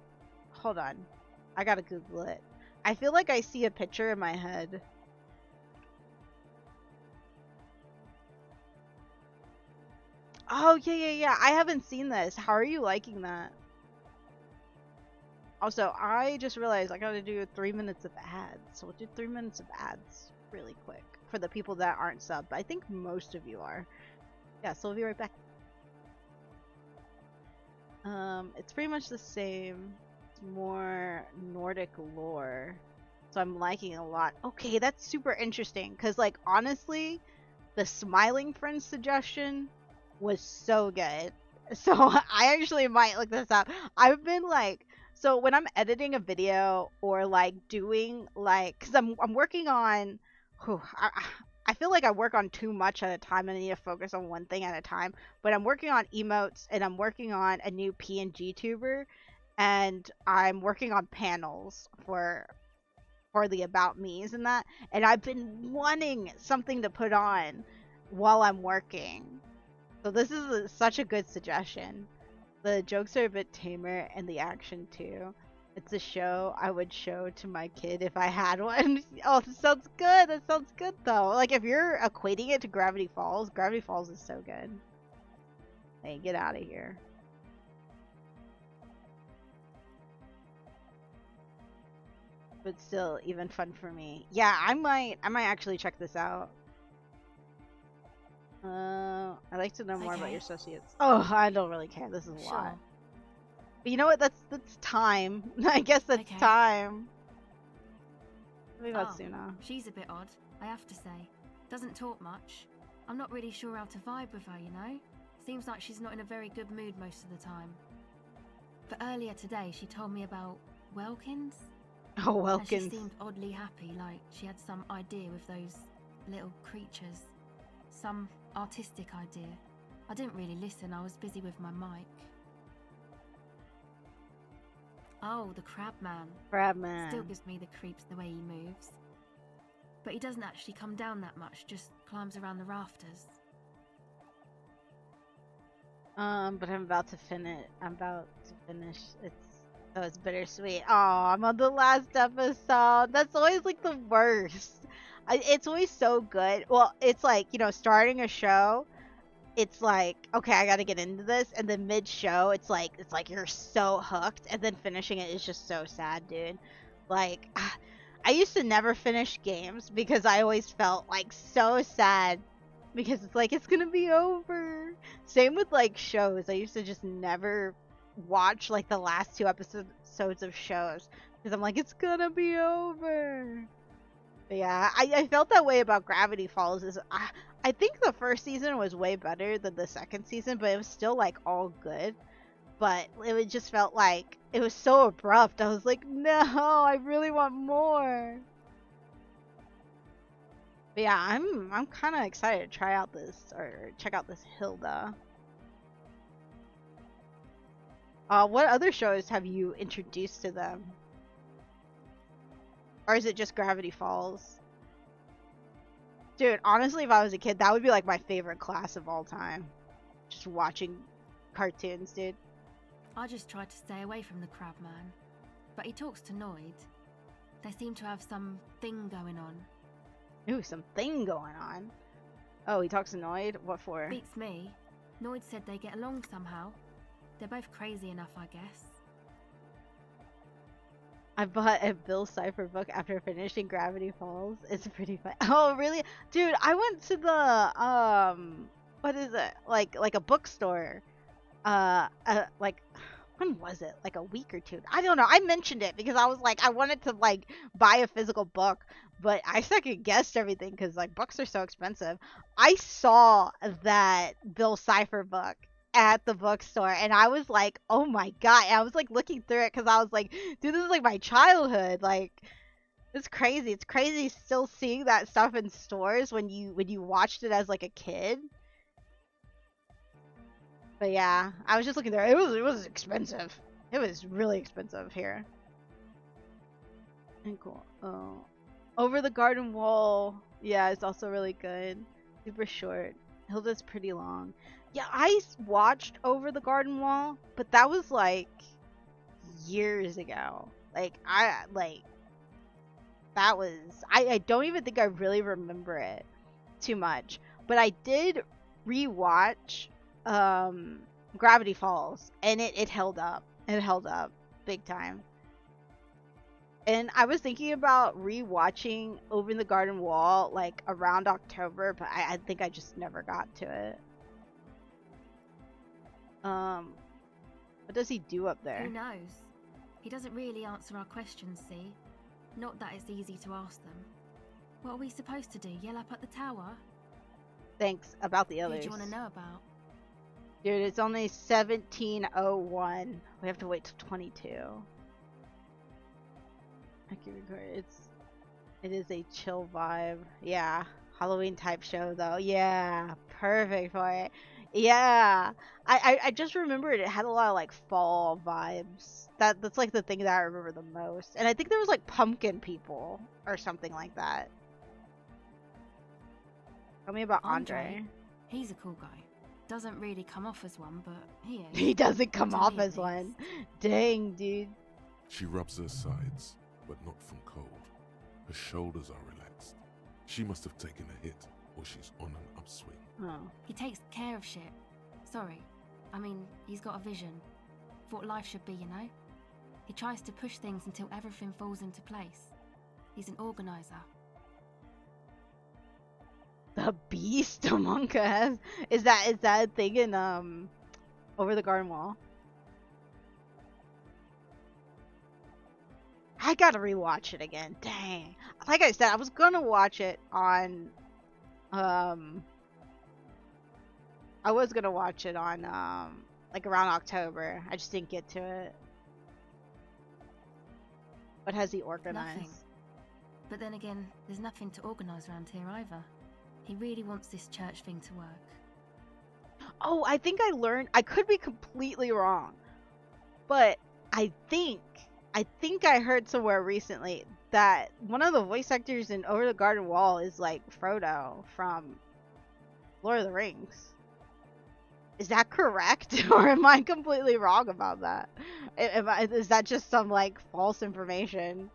Hold on. I gotta Google it. I feel like I see a picture in my head. Oh, yeah. I haven't seen this. How are you liking that? Also, I just realized I gotta do 3 minutes of ads. So we'll do 3 minutes of ads really quick for the people that aren't subbed. I think most of you are. Yeah, so we'll be right back. It's pretty much the same. It's more Nordic lore. So I'm liking it a lot. Okay, that's super interesting. Because, like, honestly, the Smiling Friends suggestion was so good. So I actually might look this up. I've been, like... So when I'm editing a video or, like, doing, like... Because I'm working on... I feel like I work on too much at a time and I need to focus on one thing at a time. But I'm working on emotes and I'm working on a new PNG tuber and I'm working on panels for the about me's and that. And I've been wanting something to put on while I'm working. So this is such a good suggestion. The jokes are a bit tamer and the action too. It's a show I would show to my kid if I had one. Oh, that sounds good. That sounds good, though. Like, if you're equating it to Gravity Falls is so good. Hey, get out of here. But still, even fun for me. Yeah, I might actually check this out. I'd like to know more about your associates. Oh, I don't really care. This is a lot. But you know what? That's time. I guess that's time. What about Suna? She's a bit odd, I have to say. Doesn't talk much. I'm not really sure how to vibe with her, you know? Seems like she's not in a very good mood most of the time. But earlier today, she told me about Welkins. Oh, Welkins. And she seemed oddly happy, like she had some idea with those little creatures. Some artistic idea. I didn't really listen, I was busy with my mic. Oh, the crab man. Crab man. Still gives me the creeps the way he moves. But he doesn't actually come down that much, just climbs around the rafters. But I'm about to finish. It's Oh, it's bittersweet. Oh, I'm on the last episode. That's always like the worst. It's always so good. Well, it's like, you know, starting a show, it's like, okay, I gotta get into this, and then mid-show, it's like you're so hooked, and then finishing it is just so sad, dude. Like, I used to never finish games because I always felt like so sad because it's like it's gonna be over. Same with like shows. I used to just never watch like the last two episodes of shows because I'm like it's gonna be over. But yeah, I felt that way about Gravity Falls. I think the first season was way better than the second season, but it was still like all good. But it just felt like it was so abrupt. I was like, no, I really want more. But yeah, I'm kind of excited to try out this or check out this Hilda. What other shows have you introduced to them? Or is it just Gravity Falls? Dude, honestly, if I was a kid, that would be like my favorite class of all time. Just watching cartoons, dude. I just tried to stay away from the crab man, but he talks to Noid. They seem to have some thing going on. Ooh, something going on. Oh, he talks annoyed? What for? Beats me. Noid said they get along somehow. They're both crazy enough, I guess. I bought a Bill Cipher book after finishing Gravity Falls. It's pretty fun. Oh, really? Dude, I went to the, what is it? Like a bookstore. Like, when was it? Like a week or two. I don't know. I mentioned it because I was like, I wanted to, like, buy a physical book. But I second guessed everything because, like, books are so expensive. I saw that Bill Cipher book at the bookstore and I was like, oh my god. And I was like looking through it because I was like, dude, this is like my childhood. Like, it's crazy. It's crazy still seeing that stuff in stores when you watched it as like a kid. But yeah, I was just looking there. It was expensive. It was really expensive here. And cool. Oh, Over the Garden Wall. Yeah, it's also really good. Super short. Hilda's pretty long. Yeah, I watched Over the Garden Wall, but that was like years ago. Like that was I don't even think I really remember it too much. But I did rewatch Gravity Falls and it held up. It held up big time. And I was thinking about rewatching Over the Garden Wall like around October, but I think I just never got to it. What does he do up there? Who knows? He doesn't really answer our questions, see? Not that it's easy to ask them. What are we supposed to do? Yell up at the tower? Thanks. About the Who others. do you want to know about? Dude, it's only 17:01. We have to wait till 22. I can record. It is a chill vibe. Yeah. Halloween type show though. Yeah. Perfect for it. Yeah. I just remembered it had a lot of like fall vibes. That's like the thing that I remember the most. And I think there was like pumpkin people or something like that. Tell me about Andre. He's a cool guy. Doesn't really come off as one, but he is. He doesn't come To off me, as at one. least. Dang, dude. She rubs her sides, but not from cold. Her shoulders are relaxed. She must have taken a hit, or she's on an upswing. Oh. He takes care of shit. Sorry. I mean, he's got a vision. For what life should be, you know? He tries to push things until everything falls into place. He's an organizer. The beast among us. Is that a thing in Over the Garden Wall? I gotta rewatch it again. Dang. Like I said, I was gonna watch it on I was gonna watch it on like around October. I just didn't get to it. What has he organized? Nothing. But then again, there's nothing to organise around here either. He really wants this church thing to work. Oh, I think I learned. I could be completely wrong, but I think I heard somewhere recently that one of the voice actors in Over the Garden Wall is like Frodo from Lord of the Rings. Is that correct? Or am I completely wrong about that? Is that just some, like, false information?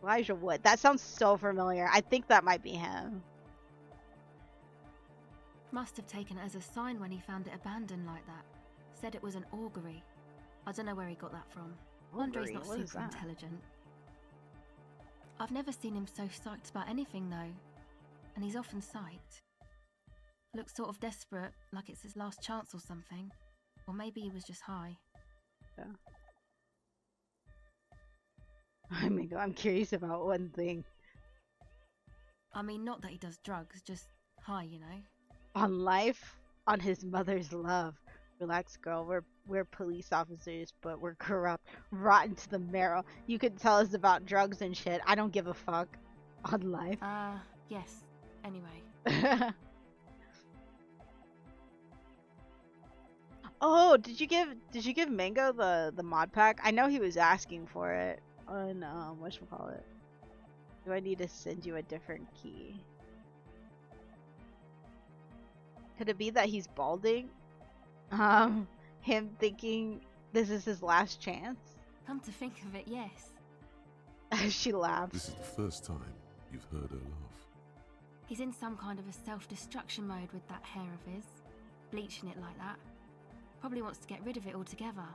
Elijah Wood. That sounds so familiar. I think that might be him. Must have taken it as a sign when he found it abandoned like that. Said it was an augury. I don't know where he got that from. Andre's not super intelligent. I've never seen him so psyched about anything, though. And he's often psyched. Looks sort of desperate, like it's his last chance or something. Or maybe he was just high. Yeah. I'm curious about one thing. I mean, not that he does drugs, just high, you know? On life, on his mother's love. Relax, girl. We're police officers, but we're corrupt, rotten to the marrow. You could tell us about drugs and shit. I don't give a fuck. On life. Yes. Anyway. Oh, did you give Mango the mod pack? I know he was asking for it on whatchamacallit. Do I need to send you a different key? Could it be that he's balding? Him thinking this is his last chance? Come to think of it, yes. She laughs. This is the first time you've heard her laugh. He's in some kind of a self-destruction mode with that hair of his. Bleaching it like that. Probably wants to get rid of it altogether.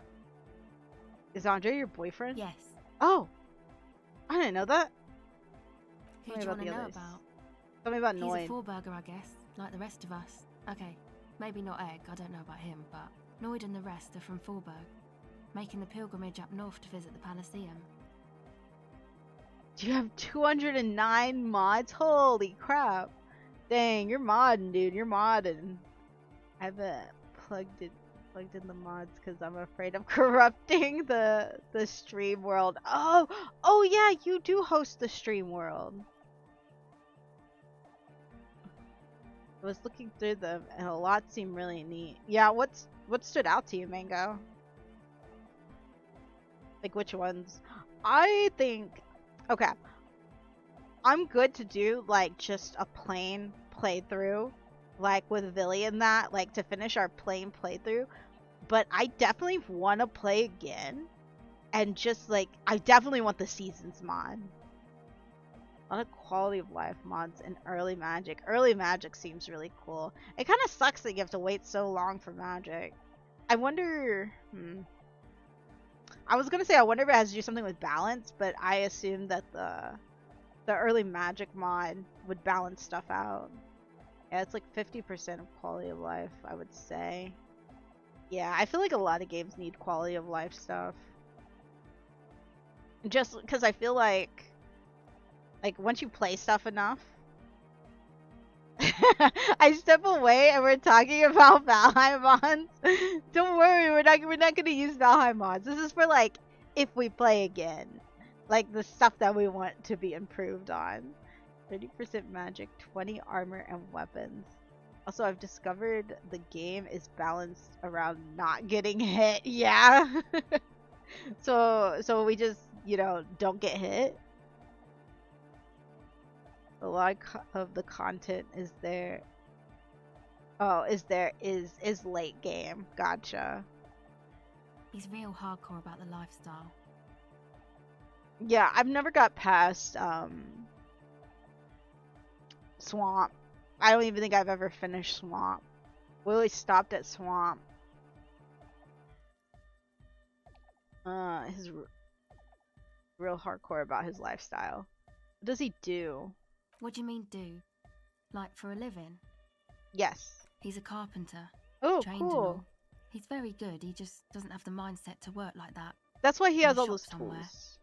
Is Andre your boyfriend? Yes. Oh! I didn't know that. Who do you want to know about? Tell me about He's Noid. a four-burger, I guess, like the rest of us. Okay, maybe not Egg, I don't know about him, but Noid and the rest are from Forberg, making the pilgrimage up north to visit the Panaceum. You have 209 mods? Holy crap. Dang, you're modding, dude. You're modding. I haven't plugged in the mods because I'm afraid of corrupting the stream world. Oh yeah, you do host the stream world. I was looking through them and a lot seemed really neat. Yeah, what stood out to you, Mango? Like which ones? I think, okay, I'm good to do like just a plain playthrough, like with Villy and that, like to finish our plain playthrough. But I definitely want to play again, and just like I definitely want the seasons mod. A lot of quality of life mods and early magic. Early magic seems really cool. It kind of sucks that you have to wait so long for magic. I wonder. I was gonna say I wonder if it has to do something with balance, but I assume that the early magic mod would balance stuff out. Yeah, it's like 50% of quality of life, I would say. Yeah, I feel like a lot of games need quality of life stuff. Just because I feel like once you play stuff enough, I step away and we're talking about Valheim mods. Don't worry, we're not gonna use Valheim mods. This is for like if we play again, like the stuff that we want to be improved on. 30% magic, 20 armor and weapons. Also, I've discovered the game is balanced around not getting hit. Yeah. So we just, you know, don't get hit. A lot of the content is there. Oh, is late game. Gotcha. He's real hardcore about the lifestyle. Yeah, I've never got past Swamp. I don't even think I've ever finished Swamp. We always stopped at Swamp. He's real hardcore about his lifestyle. What does he do? What do you mean do? Like for a living? Yes. He's a carpenter. Oh, trained and cool. all. He's very good. He just doesn't have the mindset to work like that. That's why he In has a all shop those somewhere. tools.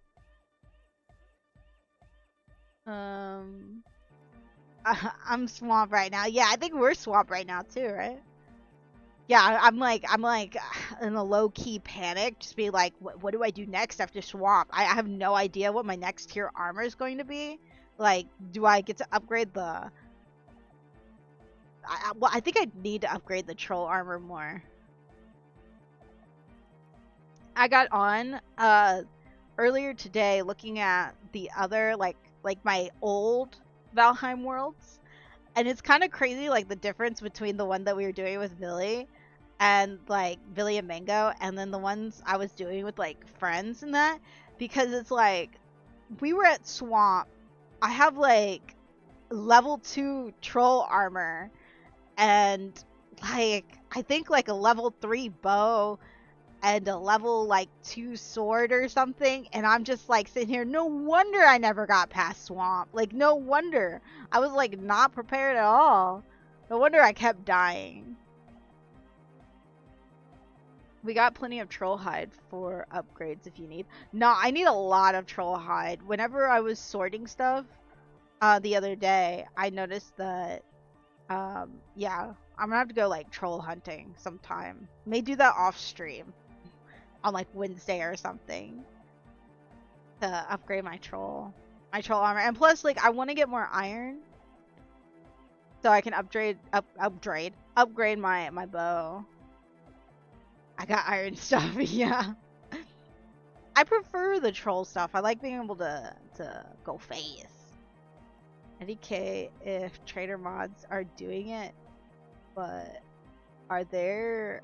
I'm Swamp right now. Yeah, I think we're Swamp right now too, right? Yeah, I'm like in a low key panic, just be like, what do I do next after Swamp? I have no idea what my next tier armor is going to be. Like, do I get to upgrade the? Well, I think I need to upgrade the troll armor more. I got on earlier today looking at the other like my old Valheim worlds, And it's kind of crazy, like the difference between the one that we were doing with Billy and like Billy and Mango, and then the ones I was doing with like friends and that, because it's like we were at Swamp. I have like level 2 troll armor and like I think like a level 3 bow and a level like 2 sword or something, and I'm just like sitting here, no wonder I never got past Swamp. Like no wonder. I was like not prepared at all. No wonder I kept dying. We got plenty of troll hide for upgrades if you need. No, I need a lot of troll hide. Whenever I was sorting stuff the other day, I noticed that yeah, I'm gonna have to go like troll hunting sometime. May do that off stream on like Wednesday or something to upgrade my troll armor. And plus, like, I want to get more iron so I can upgrade my bow. I got iron stuff. Yeah, I prefer the troll stuff. I like being able to go fast. IDK if trader mods are doing it, but are there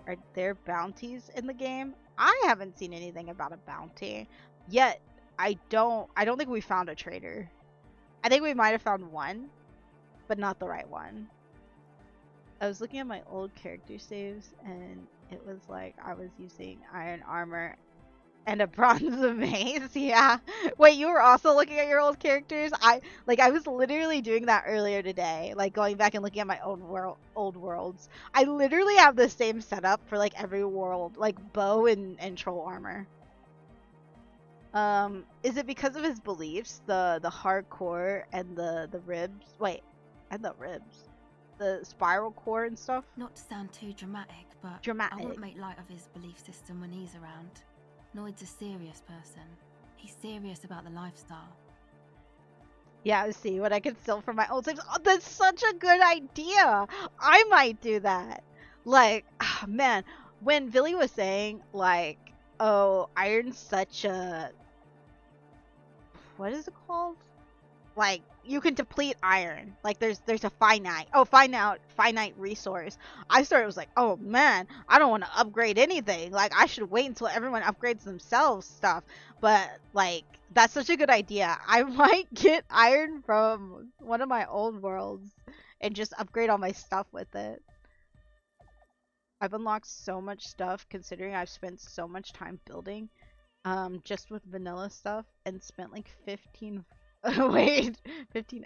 bounties in the game? I haven't seen anything about a bounty yet. I don't think we found a trader. I think we might have found one, but not the right one. I was looking at my old character saves and it was like I was using iron armor and a bronze mace. Yeah. Wait, you were also looking at your old characters? I was literally doing that earlier today, like going back and looking at my old worlds. I literally have the same setup for like every world, like bow and troll armor. Is it because of his beliefs, the hardcore and the ribs? Wait, and the ribs, the spiral core and stuff? Not to sound too dramatic, but I won't make light of his belief system when he's around. Noid's a serious person. He's serious about the lifestyle. Yeah, see what I can steal from my old saves. Oh, that's such a good idea. I might do that. Like, oh, man, when Billy was saying like, oh, iron's such a, what is it called? Like, you can deplete iron. Like, there's a finite resource. I was like, oh man, I don't want to upgrade anything. Like, I should wait until everyone upgrades themselves stuff. But like, that's such a good idea. I might get iron from one of my old worlds and just upgrade all my stuff with it. I've unlocked so much stuff considering I've spent so much time building just with vanilla stuff and spent like 15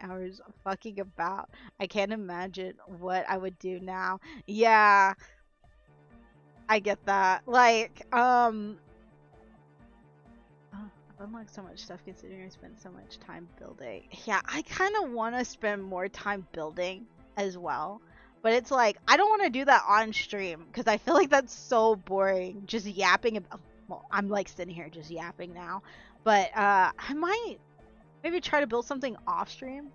hours fucking about. I can't imagine what I would do now. Yeah, I get that. Like, I've unlocked so much stuff considering I spent so much time building. Yeah, I kind of want to spend more time building as well. But it's like, I don't want to do that on stream because I feel like that's so boring. Just yapping about, well, I'm like sitting here just yapping now. But I might maybe try to build something off stream.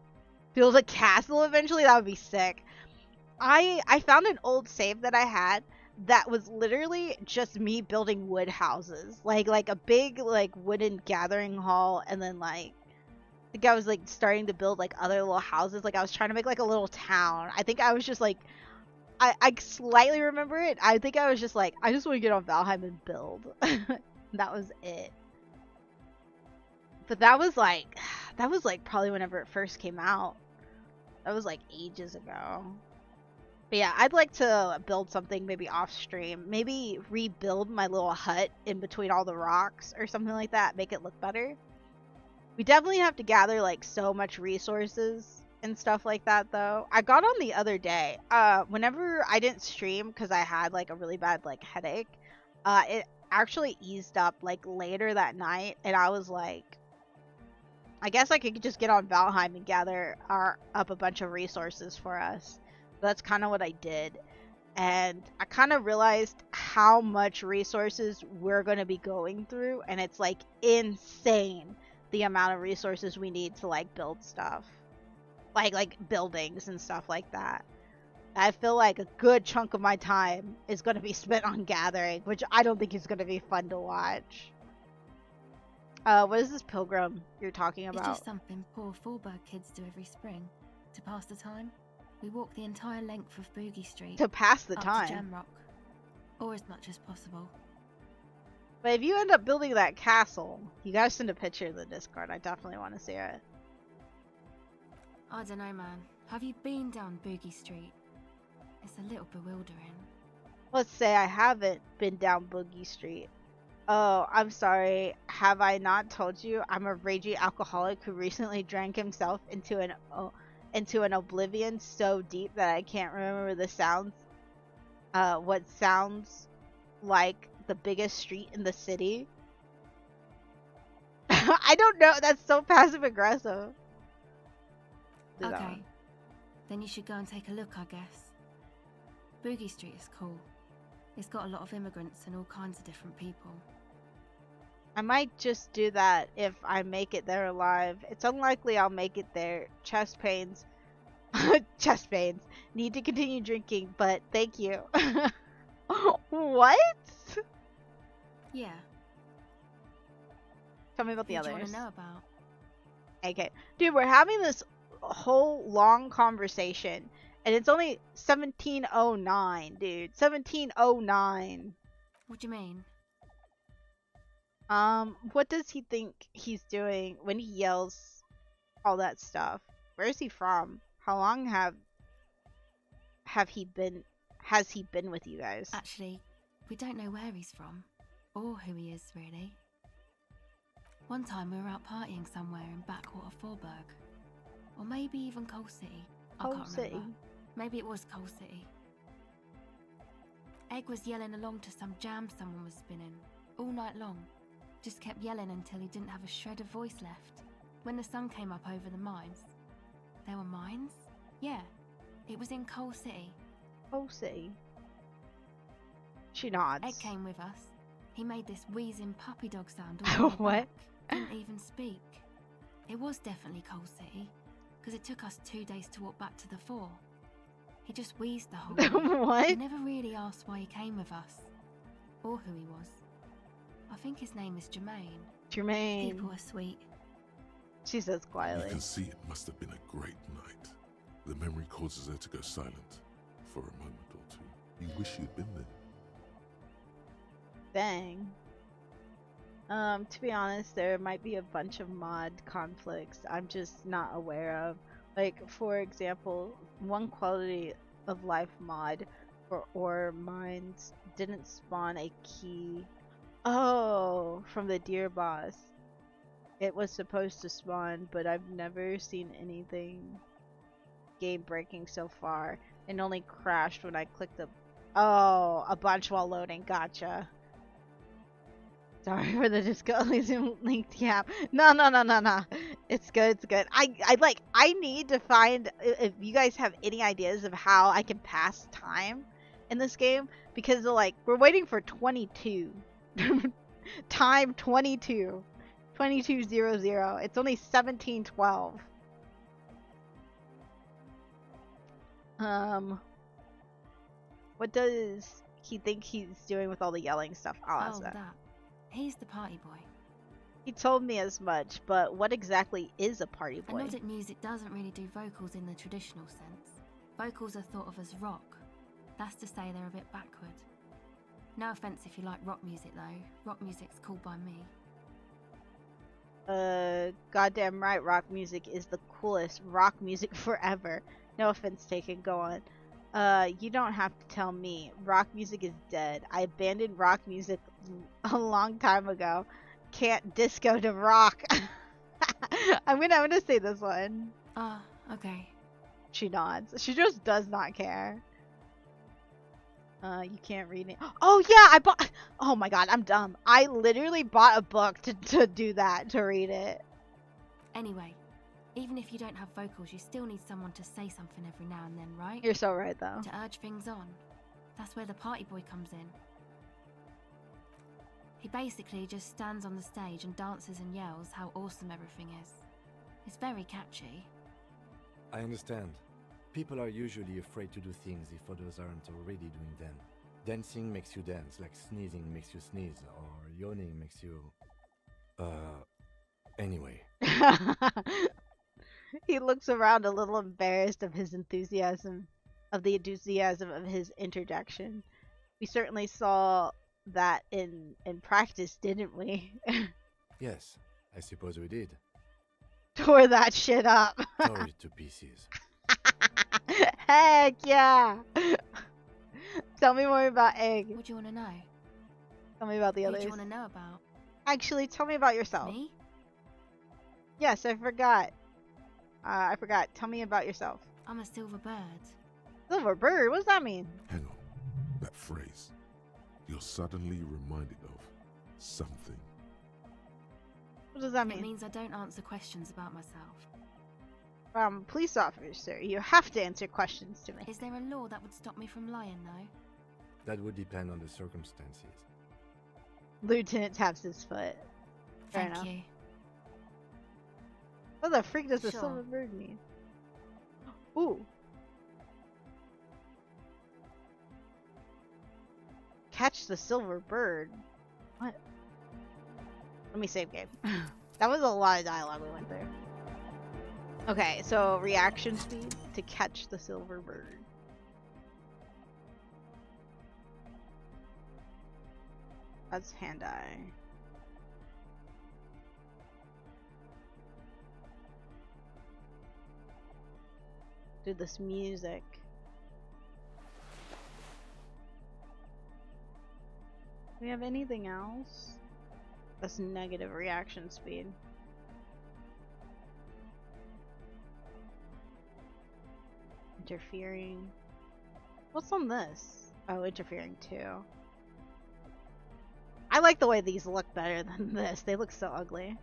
Build a castle eventually. That would be sick. I found an old save that I had that was literally just me building wood houses. Like a big like wooden gathering hall, and then like I think I was like starting to build like other little houses. Like I was trying to make like a little town. I think I was just like I slightly remember it. I think I was just like, I just want to get on Valheim and build. That was it. But that was like probably whenever it first came out. That was like ages ago. But yeah, I'd like to build something maybe off stream. Maybe rebuild my little hut in between all the rocks or something like that. Make it look better. We definitely have to gather like so much resources and stuff like that though. I got on the other day. Whenever I didn't stream because I had like a really bad like headache, it actually eased up like later that night, and I was like, I guess I could just get on Valheim and gather up a bunch of resources for us. That's kind of what I did. And I kind of realized how much resources we're going to be going through, and it's like insane the amount of resources we need to like build stuff. Like buildings and stuff like that. I feel like a good chunk of my time is going to be spent on gathering, which I don't think is going to be fun to watch. What is this pilgrim you're talking about? It's just something poor Fallberg kids do every spring to pass the time. We walk the entire length of Boogie Street To pass the up time. to Jamrock, or as much as possible. But if you end up building that castle, you gotta send a picture in the Discord. I definitely want to see it. I don't know, man. Have you been down Boogie Street? It's a little bewildering. Let's say I haven't been down Boogie Street. Oh, I'm sorry. Have I not told you I'm a raging alcoholic who recently drank himself into an oblivion so deep that I can't remember the sounds. What sounds like the biggest street in the city? I don't know. That's so passive aggressive. Okay. Then you should go and take a look, I guess. Boogie Street is cool. It's got a lot of immigrants and all kinds of different people. I might just do that if I make it there alive. It's unlikely I'll make it there. Chest pains. Chest pains. Need to continue drinking, but thank you. What? Yeah. Tell me about the Who do others. you want to know about? Okay. Dude, we're having this whole long conversation, and it's only 1709, dude. 1709. What do you mean? What does he think he's doing when he yells all that stuff? Where is he from? How long has he been with you guys? Actually, we don't know where he's from, or who he is, really. One time we were out partying somewhere in backwater Forburg. Or maybe even Coal City. I Coal can't City. remember. Maybe it was Coal City. Egg was yelling along to some jam someone was spinning, all night long. Just kept yelling until he didn't have a shred of voice left. When the sun came up over the mines. There were mines? Yeah. It was in Coal City. Coal City. She nods. Egg came with us. He made this wheezing puppy dog sound all the way What? back. Didn't even speak. It was definitely Coal City, because it took us 2 days to walk back to the fort. He just wheezed the whole way. What? He never really asked why he came with us, or who he was. I think his name is Jermaine. Jermaine. People are sweet. She says You quietly. can see it must have been a great night. The memory causes her to go silent for a moment or two. You wish you'd been there. Dang. To be honest, there might be a bunch of mod conflicts I'm just not aware of. Like, for example, one quality of life mod for ore mines didn't spawn a key. Oh, from the deer boss. It was supposed to spawn, but I've never seen anything game breaking so far. It only crashed when I clicked the... Oh, a bunch while loading. Gotcha. Sorry for the Disco Elysium linked cap. No. It's good, it's good. I need to find if you guys have any ideas of how I can pass time in this game, because like we're waiting for 22. Time 22. 2200. It's only 1712. What does he think he's doing with all the yelling stuff? I'll ask that. He's the party boy. He told me as much, but what exactly is a party boy? Melodic music doesn't really do vocals in the traditional sense. Vocals are thought of as rock. That's to say they're a bit backward. No offense if you like rock music though. Rock music's cool by me. Goddamn right, rock music is the coolest. Rock music forever. No offense taken, go on. You don't have to tell me. Rock music is dead. I abandoned rock music a long time ago. Can't disco to rock. I'm gonna say this one. Okay. She nods. She just does not care. You can't read it. Oh yeah, I bought. Oh my god, I'm dumb. I literally bought a book to do that, to read it. Anyway, even if you don't have vocals, you still need someone to say something every now and then, right? You're so right, though. To urge things on. That's where the party boy comes in. He basically just stands on the stage and dances and yells how awesome everything is. It's very catchy. I understand. People are usually afraid to do things if others aren't already doing them. Dancing makes you dance, like sneezing makes you sneeze, or yawning makes you... Anyway. He looks around a little embarrassed of his enthusiasm, of the enthusiasm of his interjection. We certainly saw that in practice, didn't we? Yes, I suppose we did. Tore that shit up. Tore it to pieces. Heck yeah. Tell me more about Egg. What do you want to know? Tell me about the Who do others. you want to know about? Actually, tell me about yourself. Me? Yes, I forgot. I forgot. Tell me about yourself. I'm a silver bird. Silver bird? What does that mean? Hang on. That phrase. You're suddenly reminded of something. What does that It mean? means I don't answer questions about myself. Police officer, you have to answer questions to me. Is there a law that would stop me from lying, though? That would depend on the circumstances. Lieutenant taps his foot. Fair Thank enough. you. What the freak does a Sure. silver bird mean? Ooh. Catch the silver bird. What? Let me save game. That was a lot of dialogue we went through. Okay, so reaction speed to catch the silver bird. That's hand-eye. Do this music. Do we have anything else? That's negative reaction speed. Interfering. What's on this? Oh, interfering too. I like the way these look better than this. They look so ugly.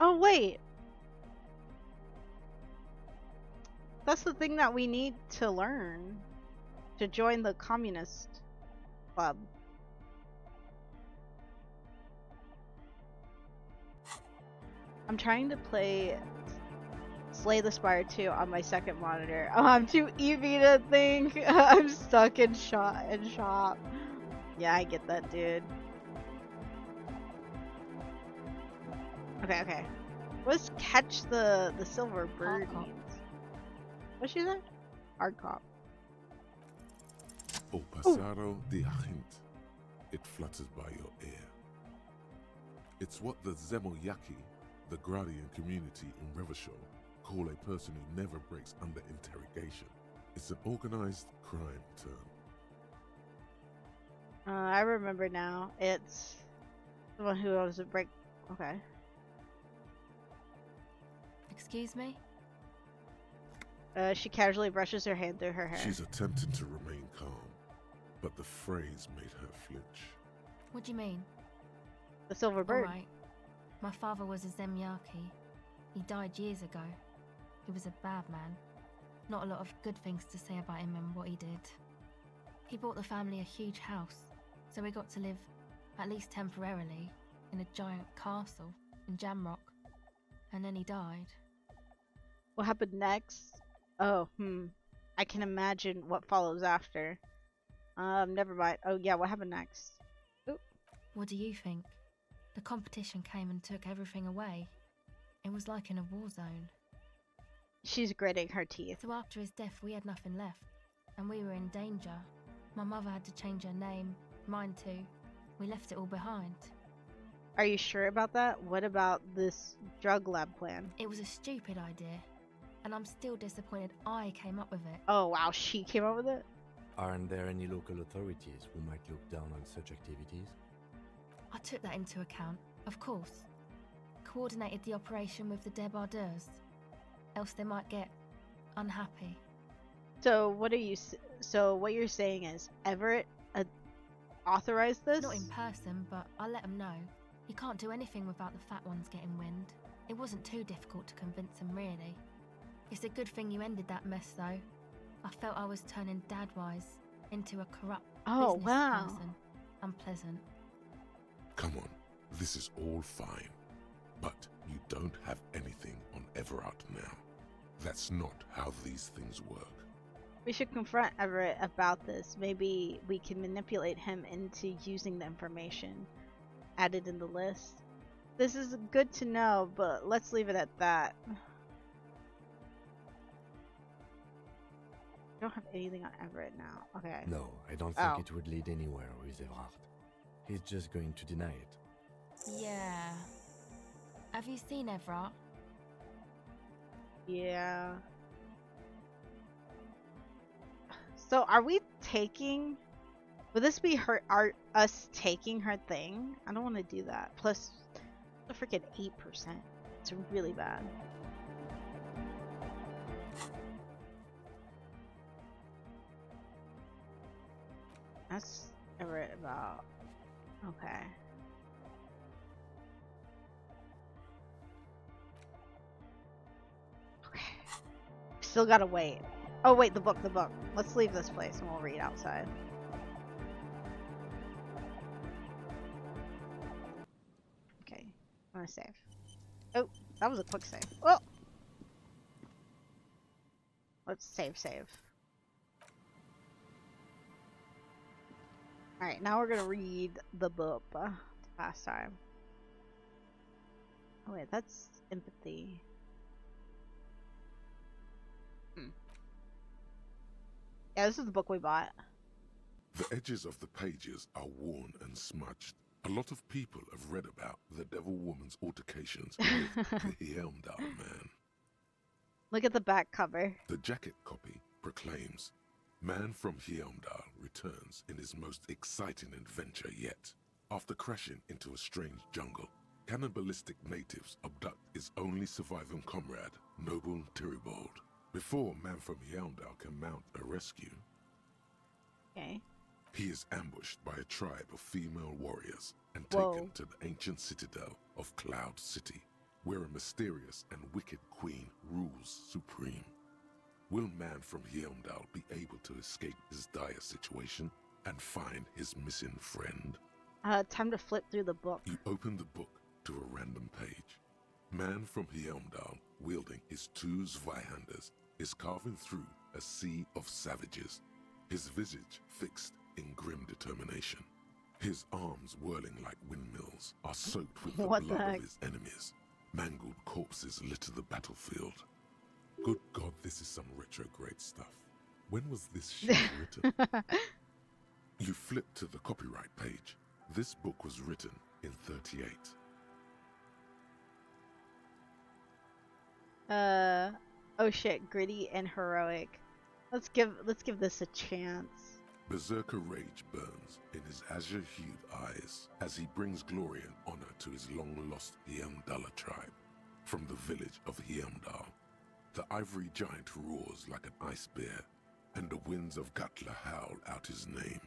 Oh, wait. That's the thing that we need to learn to join the communist club. I'm trying to play Slay the Spire 2 on my second monitor. Oh, I'm too Eevee to think. I'm stuck in shop. Yeah, I get that, dude. Okay. What's catch the silver bird Hard cop. means? What's she say? Hard cop. O pasado de agente. It flutters by your ear. It's what the Zemoyaki, the Gradian community in Revachol, call a person who never breaks under interrogation. It's an organized crime term. I remember now. It's someone who owes a break. Okay. Excuse me? She casually brushes her hand through her hair. She's attempting to remain calm, but the phrase made her flinch. What do you mean? The silver bird. Alright. My father was a Zemyaki. He died years ago. He was a bad man. Not a lot of good things to say about him and what he did. He bought the family a huge house, so we got to live, at least temporarily, in a giant castle in Jamrock. And then he died. What happened next? Oh, I can imagine what follows after. Never mind. Oh yeah, what happened next? Oop. What do you think? The competition came and took everything away. It was like in a war zone. She's gritting her teeth. So after his death, we had nothing left, and we were in danger. My mother had to change her name, mine too. We left it all behind. Are you sure about that? What about this drug lab plan? It was a stupid idea, and I'm still disappointed I came up with it. Oh wow, she came up with it? Aren't there any local authorities who might look down on such activities? I took that into account, of course. Coordinated the operation with the débardeurs, else they might get unhappy. So what are you? So what you're saying is Everett authorized this? Not in person, but I let him know. He can't do anything without the fat ones getting wind. It wasn't too difficult to convince him, really. It's a good thing you ended that mess, though. I felt I was turning Dadwise into a corrupt business person. Unpleasant. Come on, this is all fine. But you don't have anything on Everett now. That's not how these things work. We should confront Everett about this. Maybe we can manipulate him into using the information added in the list. This is good to know, but let's leave it at that. I don't have anything on Everett now. Okay. No, I don't think it would lead anywhere with Everard. He's just going to deny it. Yeah. Have you seen Everard? Yeah. So are we taking... Would this be us taking her thing? I don't want to do that. Plus, a freaking 8%. It's really bad. That's Everett about... Okay. Okay. Still gotta wait. Oh wait, the book. Let's leave this place and we'll read outside. Okay, I'm gonna save. Oh, that was a quick save. Oh! Let's save. Alright, now we're gonna read the book. Last time. Oh wait, that's empathy. Yeah, this is the book we bought. The edges of the pages are worn and smudged. A lot of people have read about the Devil Woman's altercations with the Helmdall man. Look at the back cover. The jacket copy proclaims, "Man from Helmdall returns in his most exciting adventure yet. After crashing into a strange jungle, cannibalistic natives abduct his only surviving comrade, Noble Tyribald. Before Man from Helmdall can mount a rescue, Okay. he is ambushed by a tribe of female warriors and Whoa. taken to the ancient citadel of Cloud City, where a mysterious and wicked queen rules supreme. Will Man from Helmdall be able to escape his dire situation and find his missing friend?" Time to flip through the book. You open the book to a random page. Man from Helmdall, wielding his two Zweihanders, is carving through a sea of savages, his visage fixed in grim determination. His arms whirling like windmills are soaked with the What the blood heck? of his enemies. Mangled corpses litter the battlefield. Good God, this is some retrograde stuff. When was this shit written? You flip to the copyright page. This book was written in 38. Oh shit, gritty and heroic. Let's give this a chance. Berserker rage burns in his azure-hued eyes as he brings glory and honor to his long-lost Heimdalla tribe. From the village of Heimdall, the ivory giant roars like an ice bear, and the winds of Gatla howl out his name.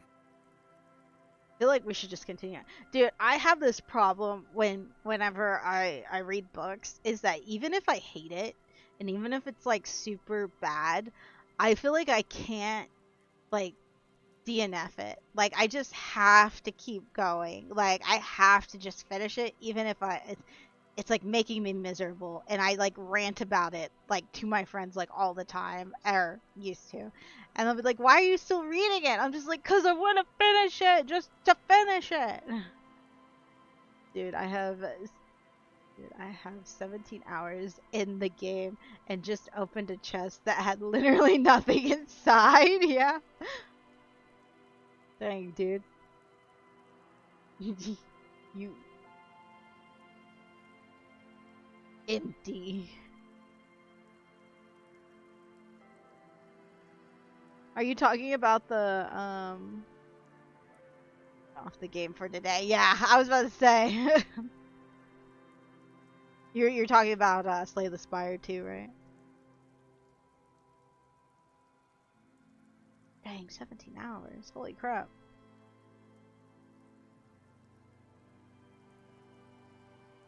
I feel like we should just continue. Dude, I have this problem whenever I read books, is that even if I hate it, and even if it's like super bad, I feel like I can't like DNF it. Like I just have to keep going. Like I have to just finish it, even if it's like making me miserable, and I like rant about it like to my friends like all the time, or used to, and they'll be like, "Why are you still reading it?" I'm just like, "Cause I want to finish it, just to finish it." Dude, I have 17 hours in the game and just opened a chest that had literally nothing inside. Yeah. Dang, dude. You empty. Are you talking about the off the game for today? Yeah, I was about to say. You're talking about Slay the Spire too, right? Dang, 17 hours. Holy crap.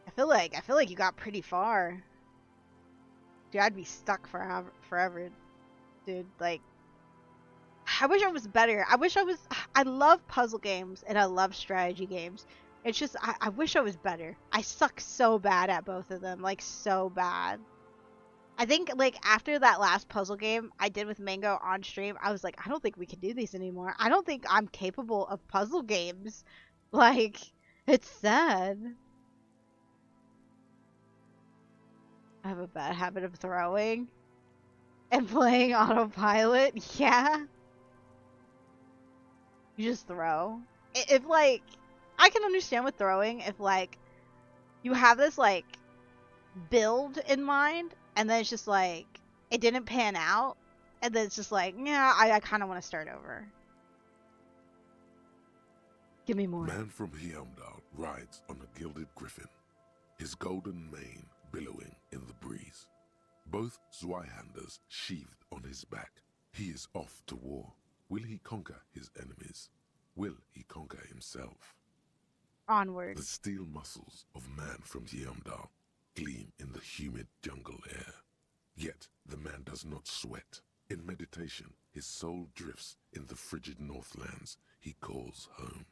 I feel like you got pretty far. Dude, I'd be stuck forever. Dude, like I wish I was better. I love puzzle games and I love strategy games. It's just I wish I was better. I suck so bad at both of them, like so bad. I think like after that last puzzle game I did with Mango on stream, I was like, I don't think we can do these anymore. I don't think I'm capable of puzzle games. Like, it's sad. I have a bad habit of throwing and playing autopilot. Yeah. You just throw. If like, I can understand with throwing if like you have this like build in mind and then it's just like it didn't pan out and then it's just like, yeah, I kind of want to start over. Give me more. Man from Heimdall rides on a gilded griffin, his golden mane billowing in the breeze. Both Zweihanders sheathed on his back. He is off to war. Will he conquer his enemies? Will he conquer himself? Onward. The steel muscles of man from Heimdall gleam in the humid jungle air. Yet the man does not sweat. In meditation, his soul drifts in the frigid northlands he calls home.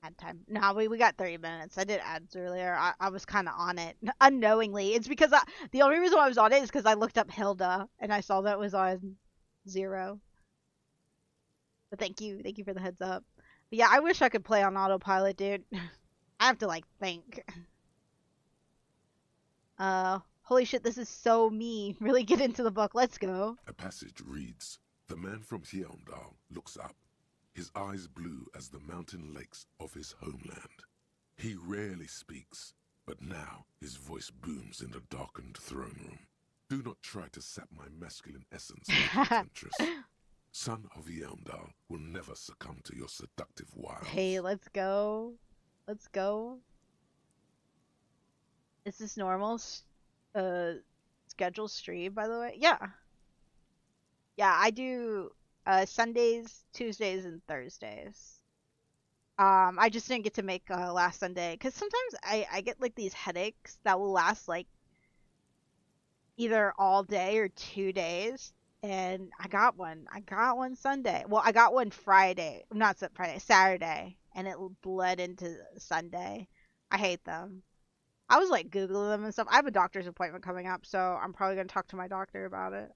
Ad time. No, we got 30 minutes. I did ads earlier. I was kind of on it unknowingly. It's because the only reason why I was on it is because I looked up Hilda and I saw that it was on 0. But thank you for the heads up. But yeah, I wish I could play on autopilot, dude. I have to like think. Holy shit, this is so me. Really get into the book. Let's go. A passage reads, "The man from Heimdall looks up, his eyes blue as the mountain lakes of his homeland. He rarely speaks, but now his voice booms in the darkened throne room. Do not try to sap my masculine essence, temptress. Son of Heimdall will never succumb to your seductive wiles." Hey, let's go. Let's go. Is this normal schedule stream, by the way? Yeah. Yeah, I do Sundays, Tuesdays, and Thursdays. I just didn't get to make last Sunday because sometimes I get like these headaches that will last like either all day or 2 days, and I got one Sunday. Well, I got one Friday, not Friday, Saturday, and it bled into Sunday. I hate them. I was like Googling them and stuff. I have a doctor's appointment coming up, so I'm probably gonna talk to my doctor about it.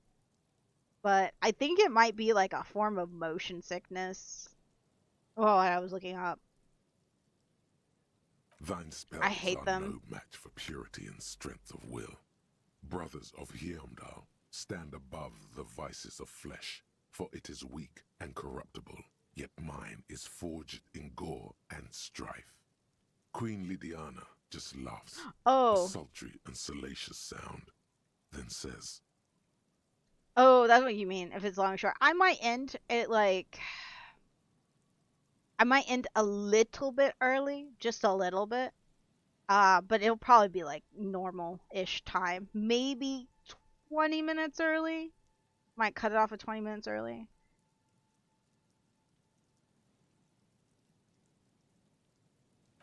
But I think it might be like a form of motion sickness. Oh, I was looking up. Thine spells I hate are them. no match for purity and strength of will. Brothers of Heimdall, stand above the vices of flesh, for it is weak and corruptible, yet mine is forged in gore and strife. Queen Lydiana just laughs, a sultry and salacious sound, then says, "Oh, that's what you mean, if it's long or short." I might end it like... I might end a little bit early, just a little bit. But it'll probably be like normal-ish time. Maybe 20 minutes early. Might cut it off at 20 minutes early.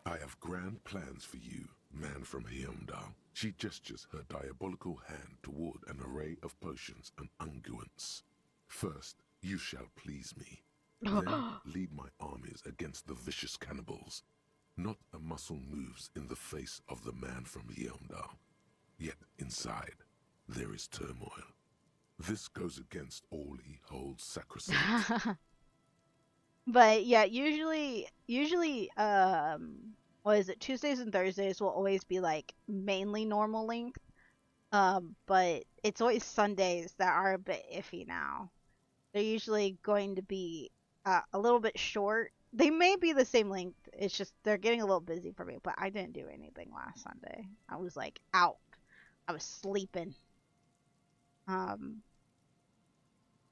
"I have grand plans for you, man from Heimdall." She gestures her diabolical hand toward an array of potions and unguents. "First, you shall please me. Then lead my armies against the vicious cannibals. Not a muscle moves in the face of the man from Heimdall. Yet inside, there is turmoil. This goes against all he holds sacrosanct." But yeah, usually, what is it? Tuesdays and Thursdays will always be like mainly normal length. But it's always Sundays that are a bit iffy now. They're usually going to be a little bit short. They may be the same length. It's just they're getting a little busy for me. But I didn't do anything last Sunday. I was like out. I was sleeping.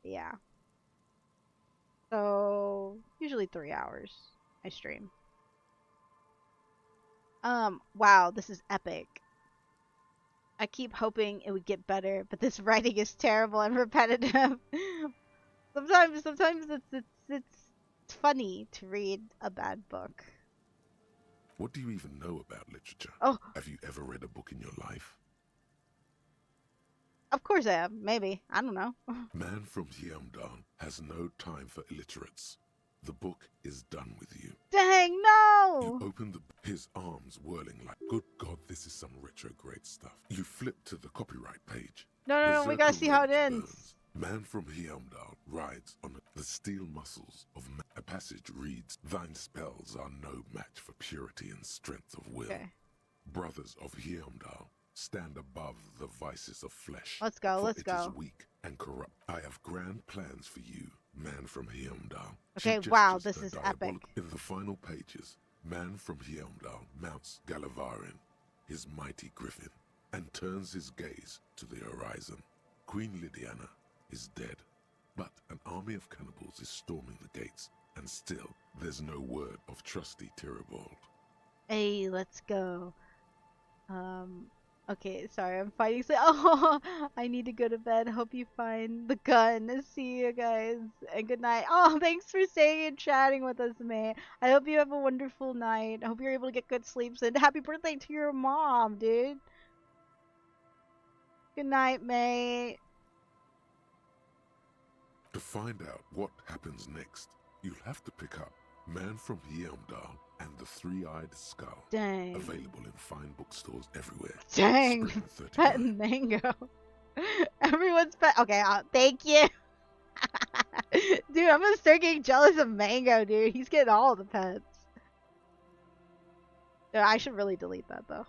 Yeah. So usually 3 hours I stream. Wow, this is epic. I keep hoping it would get better, but this writing is terrible and repetitive. Sometimes it's funny to read a bad book. What do you even know about literature? Oh. Have you ever read a book in your life? Of course I have. Maybe. I don't know. Man from Heimdall has no time for illiterates. The book is done with you. Dang, no! You open his arms whirling like, good God, this is some retrograde stuff. You flip to the copyright page. No, we gotta see how it ends. Burns. Man from Heimdall rides on the steel muscles of man. A passage reads, "Thine spells are no match for purity and strength of will." Okay. Brothers of Heimdall, stand above the vices of flesh. Let's go, for let's it go. is weak and corrupt. I have grand plans for you, man from Heimdall. Okay, She wow, gestures this her is diabolic- epic. In the final pages, man from Heimdall mounts Galavarin, his mighty griffin, and turns his gaze to the horizon. Queen Lydiana is dead, but an army of cannibals is storming the gates, and still there's no word of trusty Tyribald. Hey, let's go. Okay, sorry, I'm fighting. Oh, I need to go to bed. Hope you find the gun. See you guys, and good night. Oh, thanks for staying and chatting with us, man. I hope you have a wonderful night. I hope you're able to get good sleeps, and happy birthday to your mom, dude. Good night, mate. To find out what happens next, you'll have to pick up Man from Heimdall and the Three-Eyed Skull. Dang. Available in fine bookstores everywhere. Dang. Spring Pet 39. and mango. Everyone's pet. Okay, thank you. Dude, I'm gonna start getting jealous of Mango, dude. He's getting all the pets. Yeah, I should really delete that, though.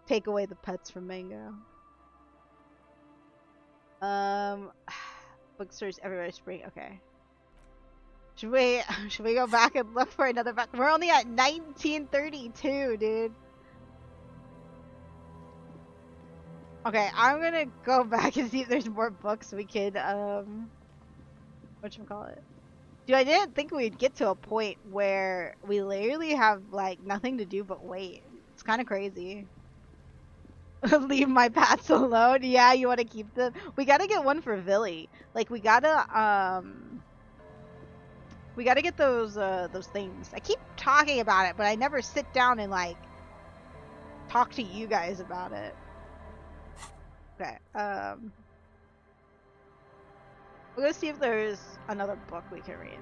Take away the pets from Mango. Bookstores everywhere, spring. Okay. Should we go back and look for another book? We're only at 1932, dude. Okay, I'm gonna go back and see if there's more books we could, whatchamacallit? Dude, I didn't think we'd get to a point where we literally have, like, nothing to do but wait. It's kind of crazy. Leave my pets alone? Yeah, you want to keep them? We gotta get one for Villy. Like, we gotta get those things. I keep talking about it, but I never sit down and, like, talk to you guys about it. Okay, we'll go see if there's another book we can read.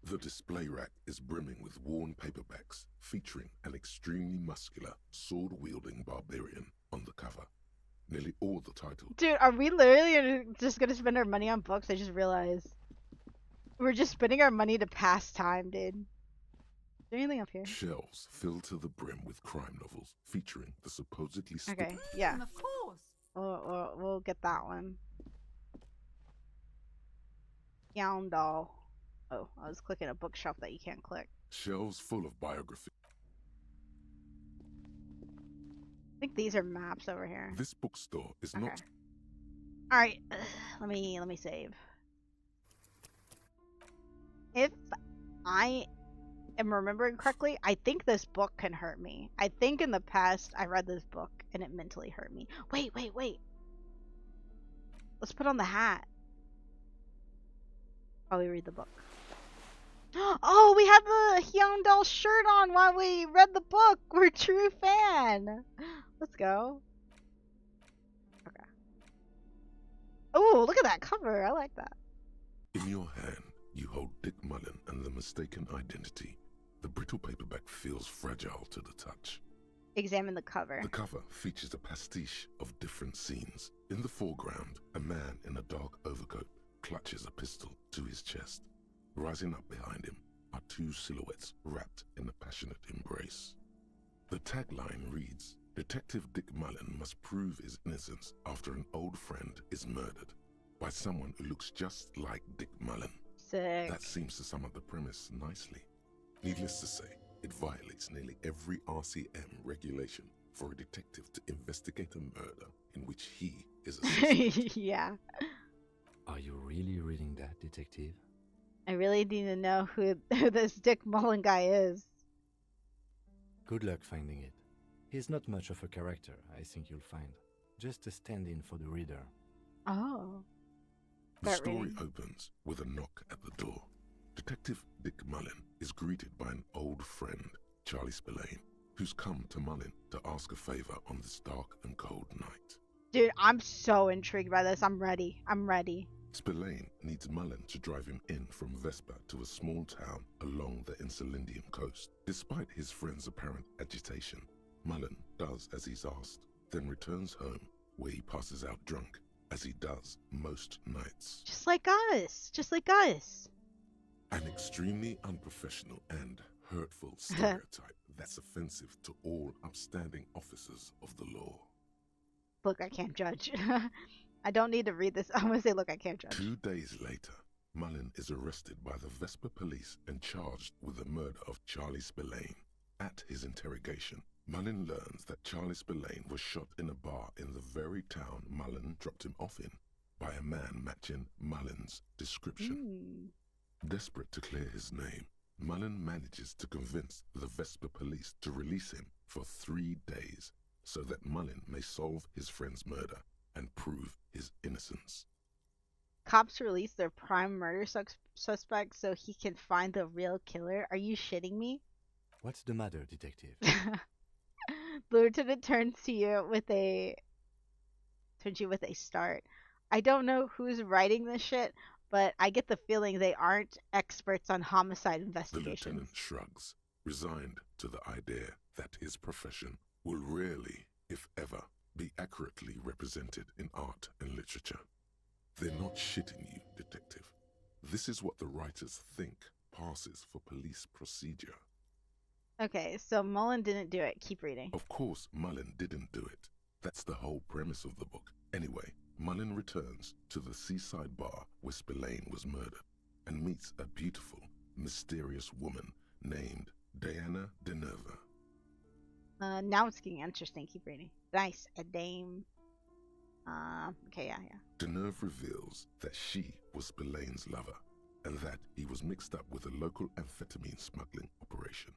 The display rack is brimming with worn paperbacks featuring an extremely muscular, sword-wielding barbarian on the cover. Nearly all the titles. Dude, are we literally just gonna spend our money on books? I just realized. We're just spending our money to pass time, dude. Is there anything up here? Shelves filled to the brim with crime novels featuring the supposedly Okay, yeah. Of course. We'll get that one. Doll. Oh, I was clicking a bookshelf that you can't click. Shelves full of biography. I think these are maps over here. This bookstore is Okay. not. All right, let me save. If I am remembering correctly, I think this book can hurt me. I think in the past I read this book and it mentally hurt me. Wait. Let's put on the hat. While we read the book. Oh, we had the Hyundai shirt on while we read the book. We're a true fan. Let's go. Okay. Oh, look at that cover. I like that. In your hand, you hold Dick Mullen and the Mistaken Identity. The brittle paperback feels fragile to the touch. Examine the cover. The cover features a pastiche of different scenes. In the foreground, a man in a dark overcoat clutches a pistol to his chest. Rising up behind him are two silhouettes wrapped in a passionate embrace. The tagline reads, Detective Dick Mullen must prove his innocence after an old friend is murdered by someone who looks just like Dick Mullen. Sick. That seems to sum up the premise nicely. Needless to say, it violates nearly every RCM regulation for a detective to investigate a murder in which he is a suspect. Yeah. Are you really reading that, detective? I really need to know who this Dick Mullen guy is. Good luck finding it. He's not much of a character, I think you'll find. Just a stand-in for the reader. Oh. The Start story reading. opens with a knock at the door. Detective Dick Mullen is greeted by an old friend, Charlie Spillane, who's come to Mullen to ask a favor on this dark and cold night. Dude, I'm so intrigued by this. I'm ready. Spillane needs Mullen to drive him in from Vespa to a small town along the Insulindian coast. Despite his friend's apparent agitation, Mullen does as he's asked, then returns home where he passes out drunk, as he does most nights. Just like us. Just like us. An extremely unprofessional and hurtful stereotype that's offensive to all upstanding officers of the law. Look, I can't judge. I don't need to read this. I'm going to say, look, I can't judge. 2 days later, Mullen is arrested by the Vesper police and charged with the murder of Charlie Spillane. At his interrogation, Mullen learns that Charlie Spillane was shot in a bar in the very town Mullen dropped him off in by a man matching Mullen's description. Desperate to clear his name, Mullen manages to convince the Vesper police to release him for 3 days so that Mullen may solve his friend's murder and prove his innocence. Cops release their prime murder suspect so he can find the real killer? Are you shitting me? What's the matter, detective? The lieutenant turns you with a start. I don't know who's writing this shit, but I get the feeling they aren't experts on homicide The investigations. lieutenant shrugs, resigned to the idea that his profession will rarely, if ever, be accurately represented in art and literature. They're not shitting you, detective. This is what the writers think passes for police procedure. Okay, so Mullen didn't do it. Keep reading. Of course, Mullen didn't do it. That's the whole premise of the book. Anyway, Mullen returns to the seaside bar where Spillane was murdered and meets a beautiful, mysterious woman named Diana Deneva. Now it's getting interesting. Keep reading. Nice. A dame. Okay, yeah. Deneuve reveals that she was Spillane's lover and that he was mixed up with a local amphetamine smuggling operation.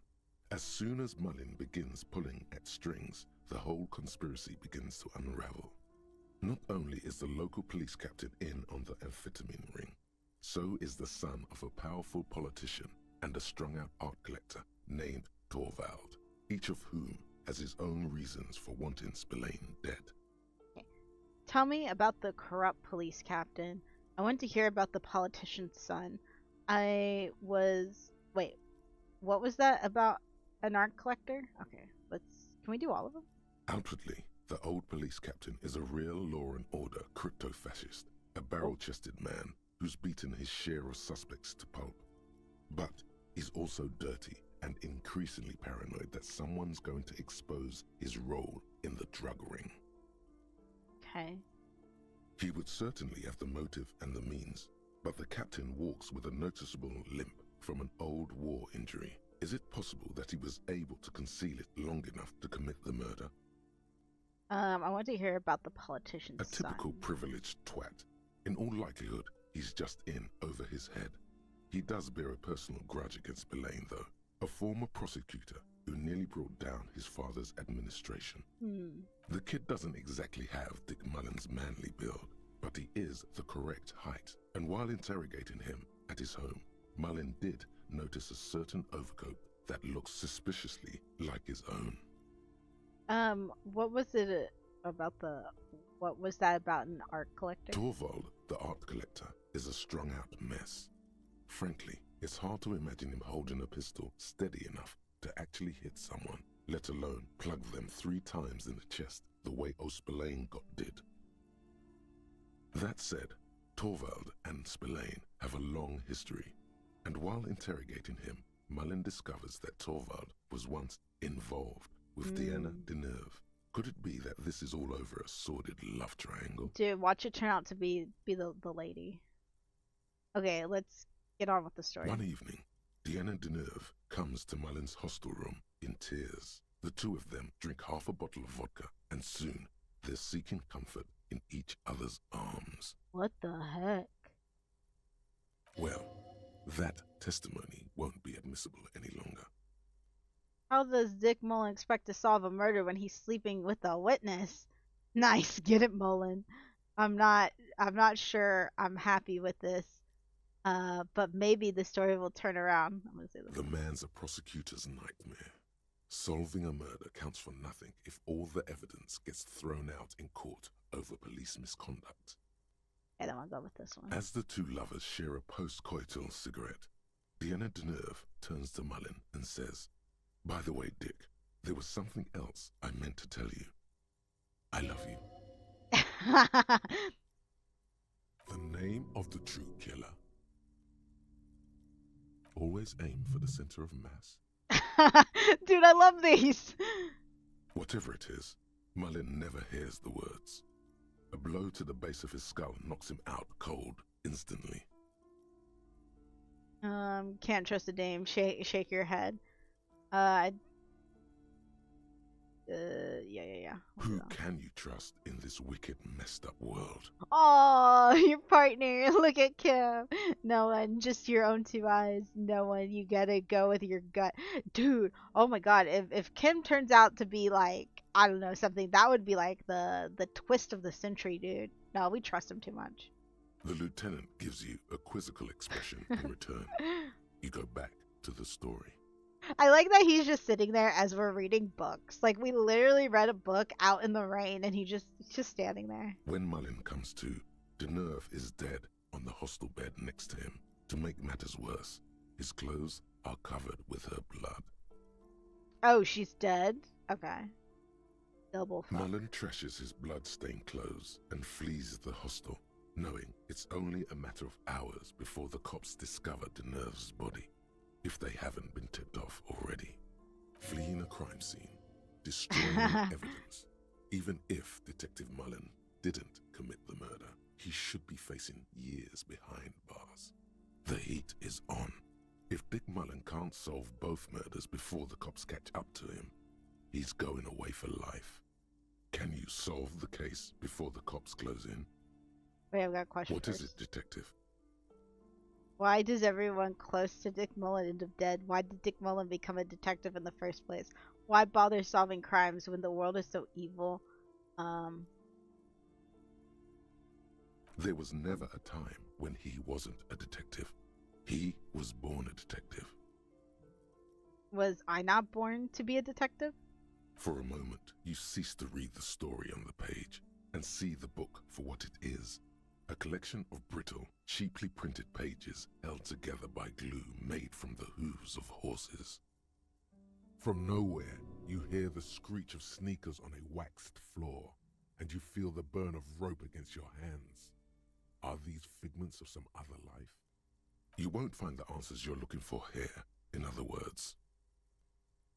As soon as Mullen begins pulling at strings, the whole conspiracy begins to unravel. Not only is the local police captain in on the amphetamine ring, so is the son of a powerful politician and a strung-out art collector named Torvald, each of whom has his own reasons for wanting Spillane dead. Tell me about the corrupt police captain. I want to hear about the politician's son. Wait, what was that about an art collector? Okay, can we do all of them? Outwardly, the old police captain is a real law and order crypto-fascist, a barrel-chested man who's beaten his share of suspects to pulp. But he's also dirty and increasingly paranoid that someone's going to expose his role in the drug ring. Okay. He would certainly have the motive and the means, but the captain walks with a noticeable limp from an old war injury. Is it possible that he was able to conceal it long enough to commit the murder? I want to hear about the politician's A typical son. privileged twat. In all likelihood, he's just in over his head. He does bear a personal grudge against Spillane, though, a former prosecutor who nearly brought down his father's administration. The kid doesn't exactly have Dick Mullen's manly build, but he is the correct height. And while interrogating him at his home, Mullen did notice a certain overcoat that looks suspiciously like his own. What was it about what was that about an art collector? Torvald, the art collector, is a strung-out mess. Frankly, it's hard to imagine him holding a pistol steady enough to actually hit someone, let alone plug them 3 times in the chest the way Spillane got did. That said, Torvald and Spillane have a long history, and while interrogating him, Mullen discovers that Torvald was once involved with Diana Deneuve. Could it be that this is all over a sordid love triangle? Dude, watch it turn out to be the lady. Okay, let's get on with the story. One evening, Diana Deneuve comes to Mullen's hostel room in tears. The two of them drink half a bottle of vodka, and soon they're seeking comfort in each other's arms. What the heck? Well, that testimony won't be admissible any longer. How does Dick Mullen expect to solve a murder when he's sleeping with a witness? Nice, get it, Mullen. I'm not sure I'm happy with this. But maybe the story will turn around. I'm gonna say that. The man's a prosecutor's nightmare. Solving a murder counts for nothing if all the evidence gets thrown out in court over police misconduct. I don't want to go with this one. As the two lovers share a post-coital cigarette, Diana Deneuve turns to Mullen and says, "By the way, Dick, there was something else I meant to tell you. I love you." The name of the true killer. Always aim for the center of mass. Dude, I love these. Whatever it is, Mullen never hears the words. A blow to the base of his skull knocks him out cold instantly. Can't trust a dame. Shake your head. Yeah. Who can you trust in this wicked, messed up world? Oh, your partner. Look at Kim. No one. Just your own two eyes. No one. You gotta go with your gut. Dude, oh my god. If Kim turns out to be like, I don't know, something, that would be like the twist of the century, dude. No, we trust him too much. The lieutenant gives you a quizzical expression in return. You go back to the story. I like that he's just sitting there as we're reading books. Like, we literally read a book out in the rain and he's just standing there. When Mullen comes to, Deneuve is dead on the hostel bed next to him. To make matters worse, his clothes are covered with her blood. Oh, she's dead? Okay. Double fuck. Mullen trashes his blood-stained clothes and flees the hostel, knowing it's only a matter of hours before the cops discover Deneuve's body. If they haven't been tipped off already. Fleeing a crime scene, destroying evidence. Even if Detective Mullen didn't commit the murder, he should be facing years behind bars. The heat is on. If Dick Mullen can't solve both murders before the cops catch up to him, he's going away for life. Can you solve the case before the cops close in? Wait, I've got a question. What first. is it, Detective? Why does everyone close to Dick Mullen end up dead? Why did Dick Mullen become a detective in the first place? Why bother solving crimes when the world is so evil? There was never a time when he wasn't a detective. He was born a detective. Was I not born to be a detective? For a moment, you cease to read the story on the page and see the book for what it is. A collection of brittle, cheaply printed pages held together by glue made from the hooves of horses. From nowhere, you hear the screech of sneakers on a waxed floor, and you feel the burn of rope against your hands. Are these figments of some other life? You won't find the answers you're looking for here, in other words.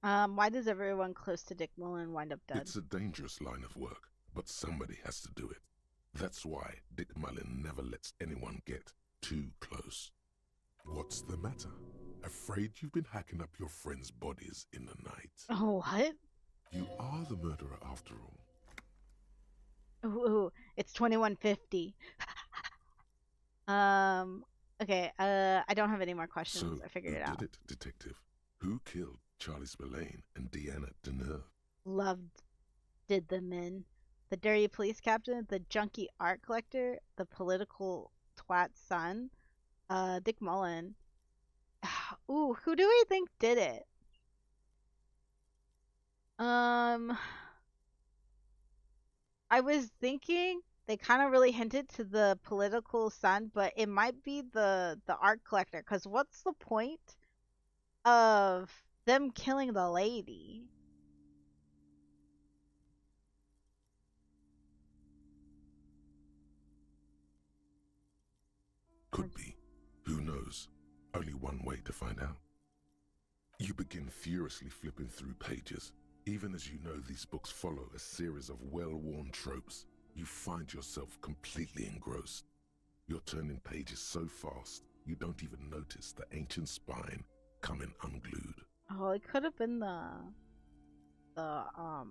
Why does everyone close to Dick Mullen wind up dead? It's a dangerous line of work, but somebody has to do it. That's why Dick Mullen never lets anyone get too close. What's the matter? Afraid you've been hacking up your friends' bodies in the night? Oh, what? You are the murderer after all. Ooh, it's 2150. Okay, I don't have any more questions. So, I figured it who out. did it, Detective? Who killed Charlie Spillane and Deanna Deneuve? Did the men. The dirty police captain, the junkie art collector, the political twat's son, Dick Mullen. Ooh, who do we think did it? I was thinking they kind of really hinted to the political son, but it might be the art collector, because what's the point of them killing the lady? Could be. Who knows? Only one way to find out. You begin furiously flipping through pages. Even as you know these books follow a series of well-worn tropes, you find yourself completely engrossed. You're turning pages so fast, you don't even notice the ancient spine coming unglued. Oh, it could have been the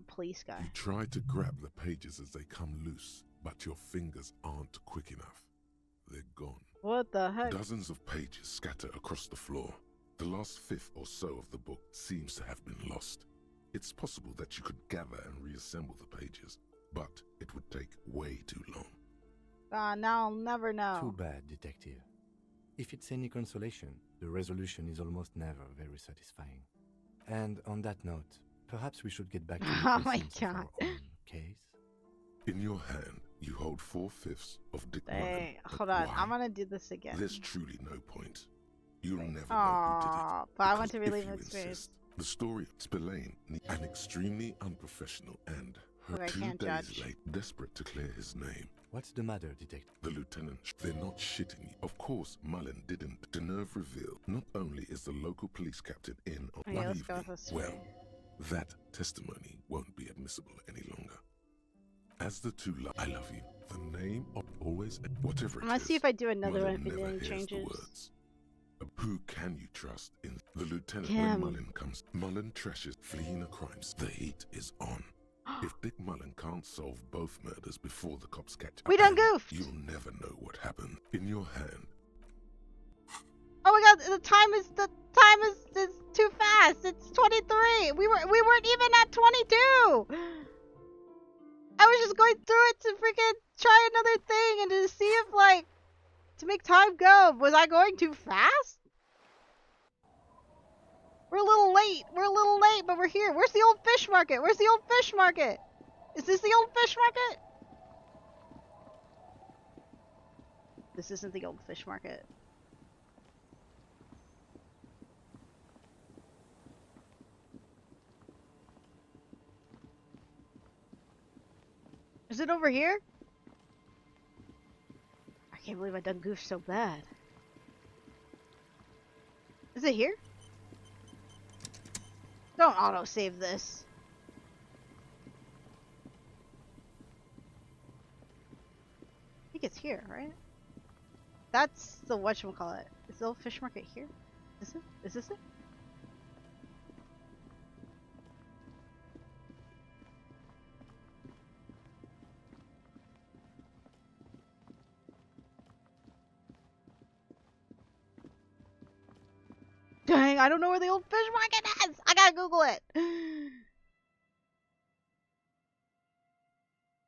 police guy. You try to grab the pages as they come loose, but your fingers aren't quick enough. They're gone. What the heck? Dozens of pages scatter across the floor. The last fifth or so of the book seems to have been lost. It's possible that you could gather and reassemble the pages, but it would take way too long. Now I'll never know. Too bad, Detective. If it's any consolation, the resolution is almost never very satisfying. And on that note, perhaps we should get back to the Oh my essence of our God. own case. In your hand, you hold 4/5 of Dick Mullen. Hey, but hold on. why? I'm gonna do this again. There's truly no point. You'll never know who did Aww, it. but I want because to if relive you the experience. insist, the story of Spillane, an extremely unprofessional and Look, I 2 can't days judge. late, desperate to clear his name. What's the matter, detective? The lieutenant, they're not shitting you. Of course, Mullen didn't. Denerve revealed, not only is the local police captain in on Okay, one let's go evening, with this way. well, that testimony won't be admissible any longer. As the two I love you, the name of always, whatever it I'm gonna is, see if I do another Mullen one if it never any hears changes. the words. Who can you trust in the lieutenant Kim. when Mullen comes? Mullen trashes fleeing a crime. The heat is on. If Dick Mullen can't solve both murders before the cops catch up, We done goofed! you'll never know what happened. In your hand, Oh my god, the time is too fast. It's 23. We weren't even at 22. I was just going through it to freaking try another thing and to see if like to make time go. Was I going too fast? We're a little late. We're a little late, but we're here. Where's the old fish market? Where's the old fish market? Is this the old fish market? This isn't the old fish market. Is it over here? I can't believe I done goofed so bad. Is it here? Don't auto-save this. I think it's here, right? That's the whatchamacallit. Is the old fish market here? Is it? Is this it? Dang, I don't know where the old fish market is! I gotta Google it!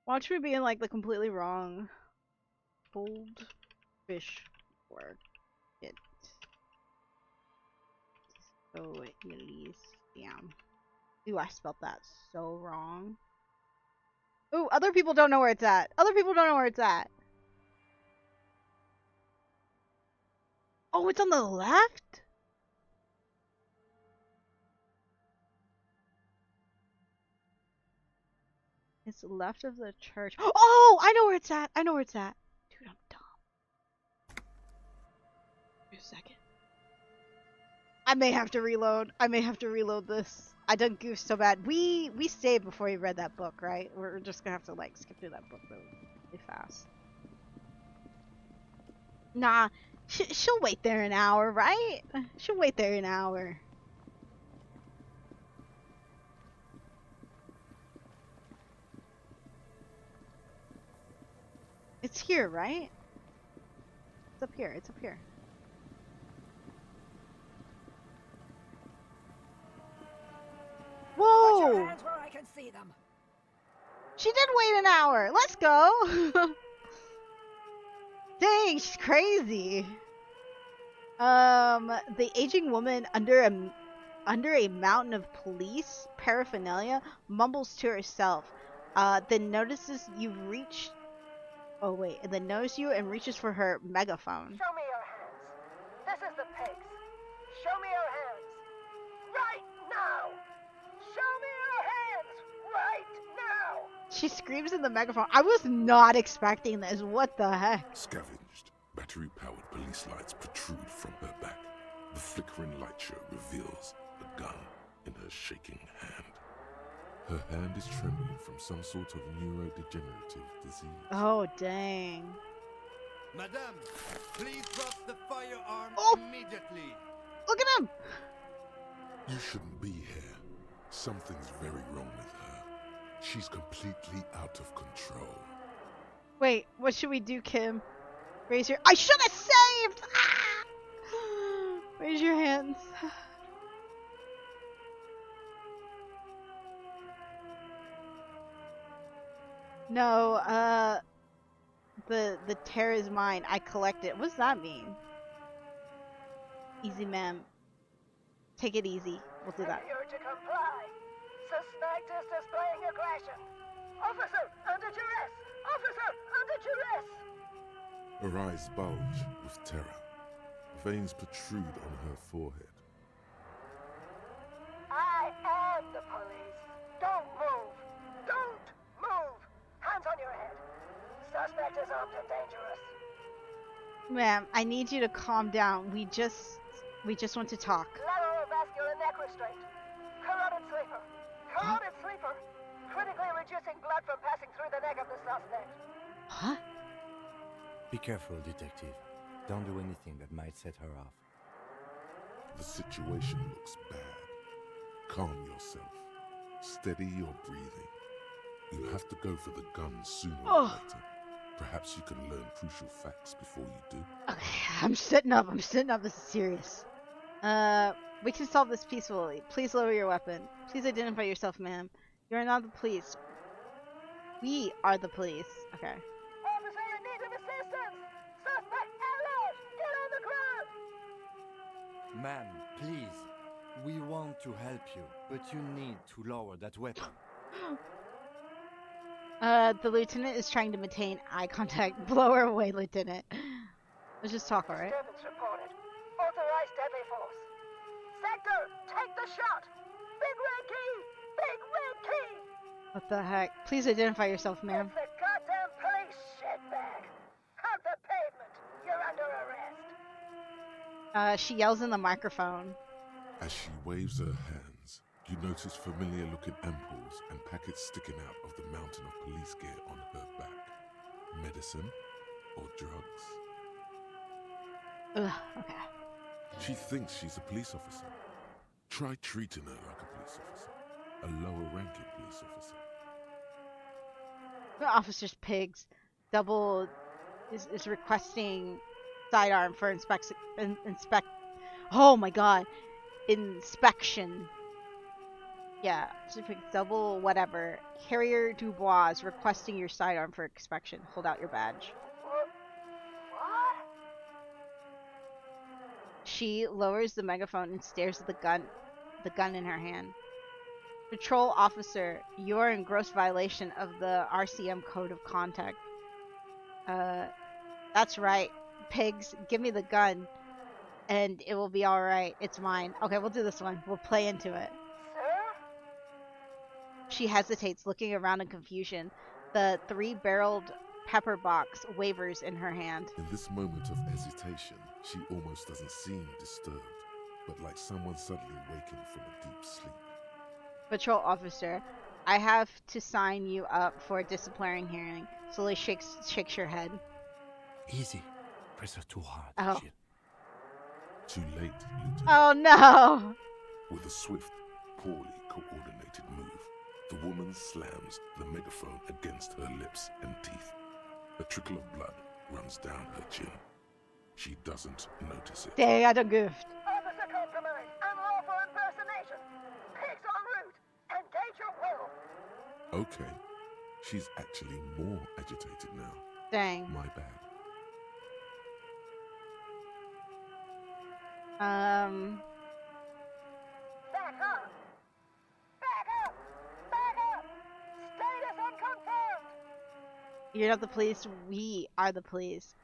Watch me being like the completely wrong. Old fish market. Disco Elysium. Ooh, I spelled that so wrong. Ooh, other people don't know where it's at. Other people don't know where it's at. Oh, it's on the left? It's left of the church. Oh, I know where it's at. I know where it's at. Dude, I'm dumb. Wait a second. I may have to reload. I may have to reload this. I done goofed so bad. We saved before we read that book, right? We're just gonna have to like skip through that book really fast. Nah, she'll wait there an hour, right? She'll wait there an hour. It's here, right? It's up here. It's up here. Whoa! Put your hands where I can see them. She did wait an hour. Let's go. Dang, she's crazy. The aging woman under a mountain of police paraphernalia mumbles to herself. Then notices you've reached. Oh wait, and then knows you and reaches for her megaphone. Show me your hands. This is the pigs. Show me your hands. Right now. Show me your hands. Right now. She screams in the megaphone. I was not expecting this. What the heck? scavenged, battery-powered police lights protrude from her back. The flickering light show reveals a gun in her shaking hand. Her hand is trembling from some sort of neurodegenerative disease. Oh, dang. Madame, please drop the firearm immediately. Look at him! You shouldn't be here. Something's very wrong with her. She's completely out of control. Wait, what should we do, Kim? Raise your— I should have saved! Ah! Raise your hands. No, the tear is mine. I collect it. What does that mean? Easy, ma'am. Take it easy. We'll do that. Failure to comply. Suspect is displaying aggression. Officer, under duress! Officer, under duress! Her eyes bulge with terror. Veins protrude on her forehead. I am the police. Don't move. Don't quite as armed and dangerous. Ma'am, I need you to calm down. We just want to talk. Lateral vascular neck restraint. Carotid sleeper. Carotid sleeper. Critically reducing blood from passing through the neck of the suspect. Huh? Be careful, detective. Don't do anything that might set her off. The situation looks bad. Calm yourself. Steady your breathing. You'll have to go for the gun sooner or later. Perhaps you can learn crucial facts before you do. Okay, I'm sitting up. This is serious. We can solve this peacefully. Please lower your weapon. Please identify yourself, ma'am. You're not the police. We are the police. Okay. Officer in need of assistance! Suspect alert! Get on the ground! Ma'am, please. We want to help you, but you need to lower that weapon. The lieutenant is trying to maintain eye contact. Blow her away, lieutenant. Let's just talk, alright? Disturbance reported. Authorized deadly force. Sector, take the shot! Big red key! Big red key! What the heck? Please identify yourself, ma'am. It's the goddamn police shitbag! Hug the pavement! You're under arrest! She yells in the microphone. As she waves her hands, you notice familiar-looking ampoules and packets sticking out of the mountain of police gear on her back. Medicine or drugs? Ugh, okay. She thinks she's a police officer. Try treating her like a police officer. A lower-ranking police officer. The officer's pigs. Double is requesting sidearm for inspect. Oh my god. Inspection. Yeah, double whatever. Harrier Dubois is requesting your sidearm for inspection. Hold out your badge. What? She lowers the megaphone and stares at the gun in her hand. Patrol officer, you are in gross violation of the RCM code of conduct. That's right. Pigs, give me the gun. And it will be alright. It's mine. Okay, we'll do this one. We'll play into it. Sir? She hesitates, looking around in confusion. The 3-barreled pepper box wavers in her hand. In this moment of hesitation, she almost doesn't seem disturbed, but like someone suddenly waking from a deep sleep. Patrol officer, I have to sign you up for a disciplinary hearing. Slowly shakes your head. Easy. Press her too hard. Oh. Shit. Too late, Lieutenant. Oh no! With a swift, poorly coordinated move, the woman slams the megaphone against her lips and teeth. A trickle of blood runs down her chin. She doesn't notice it. Dang, I done goofed. Officer compromise! Unlawful impersonation! Pigs en route! Engage your will! Okay, she's actually more agitated now. Dang. My bad. Back up! Back up! Back up! Status unconfirmed! You're not the police. We are the police.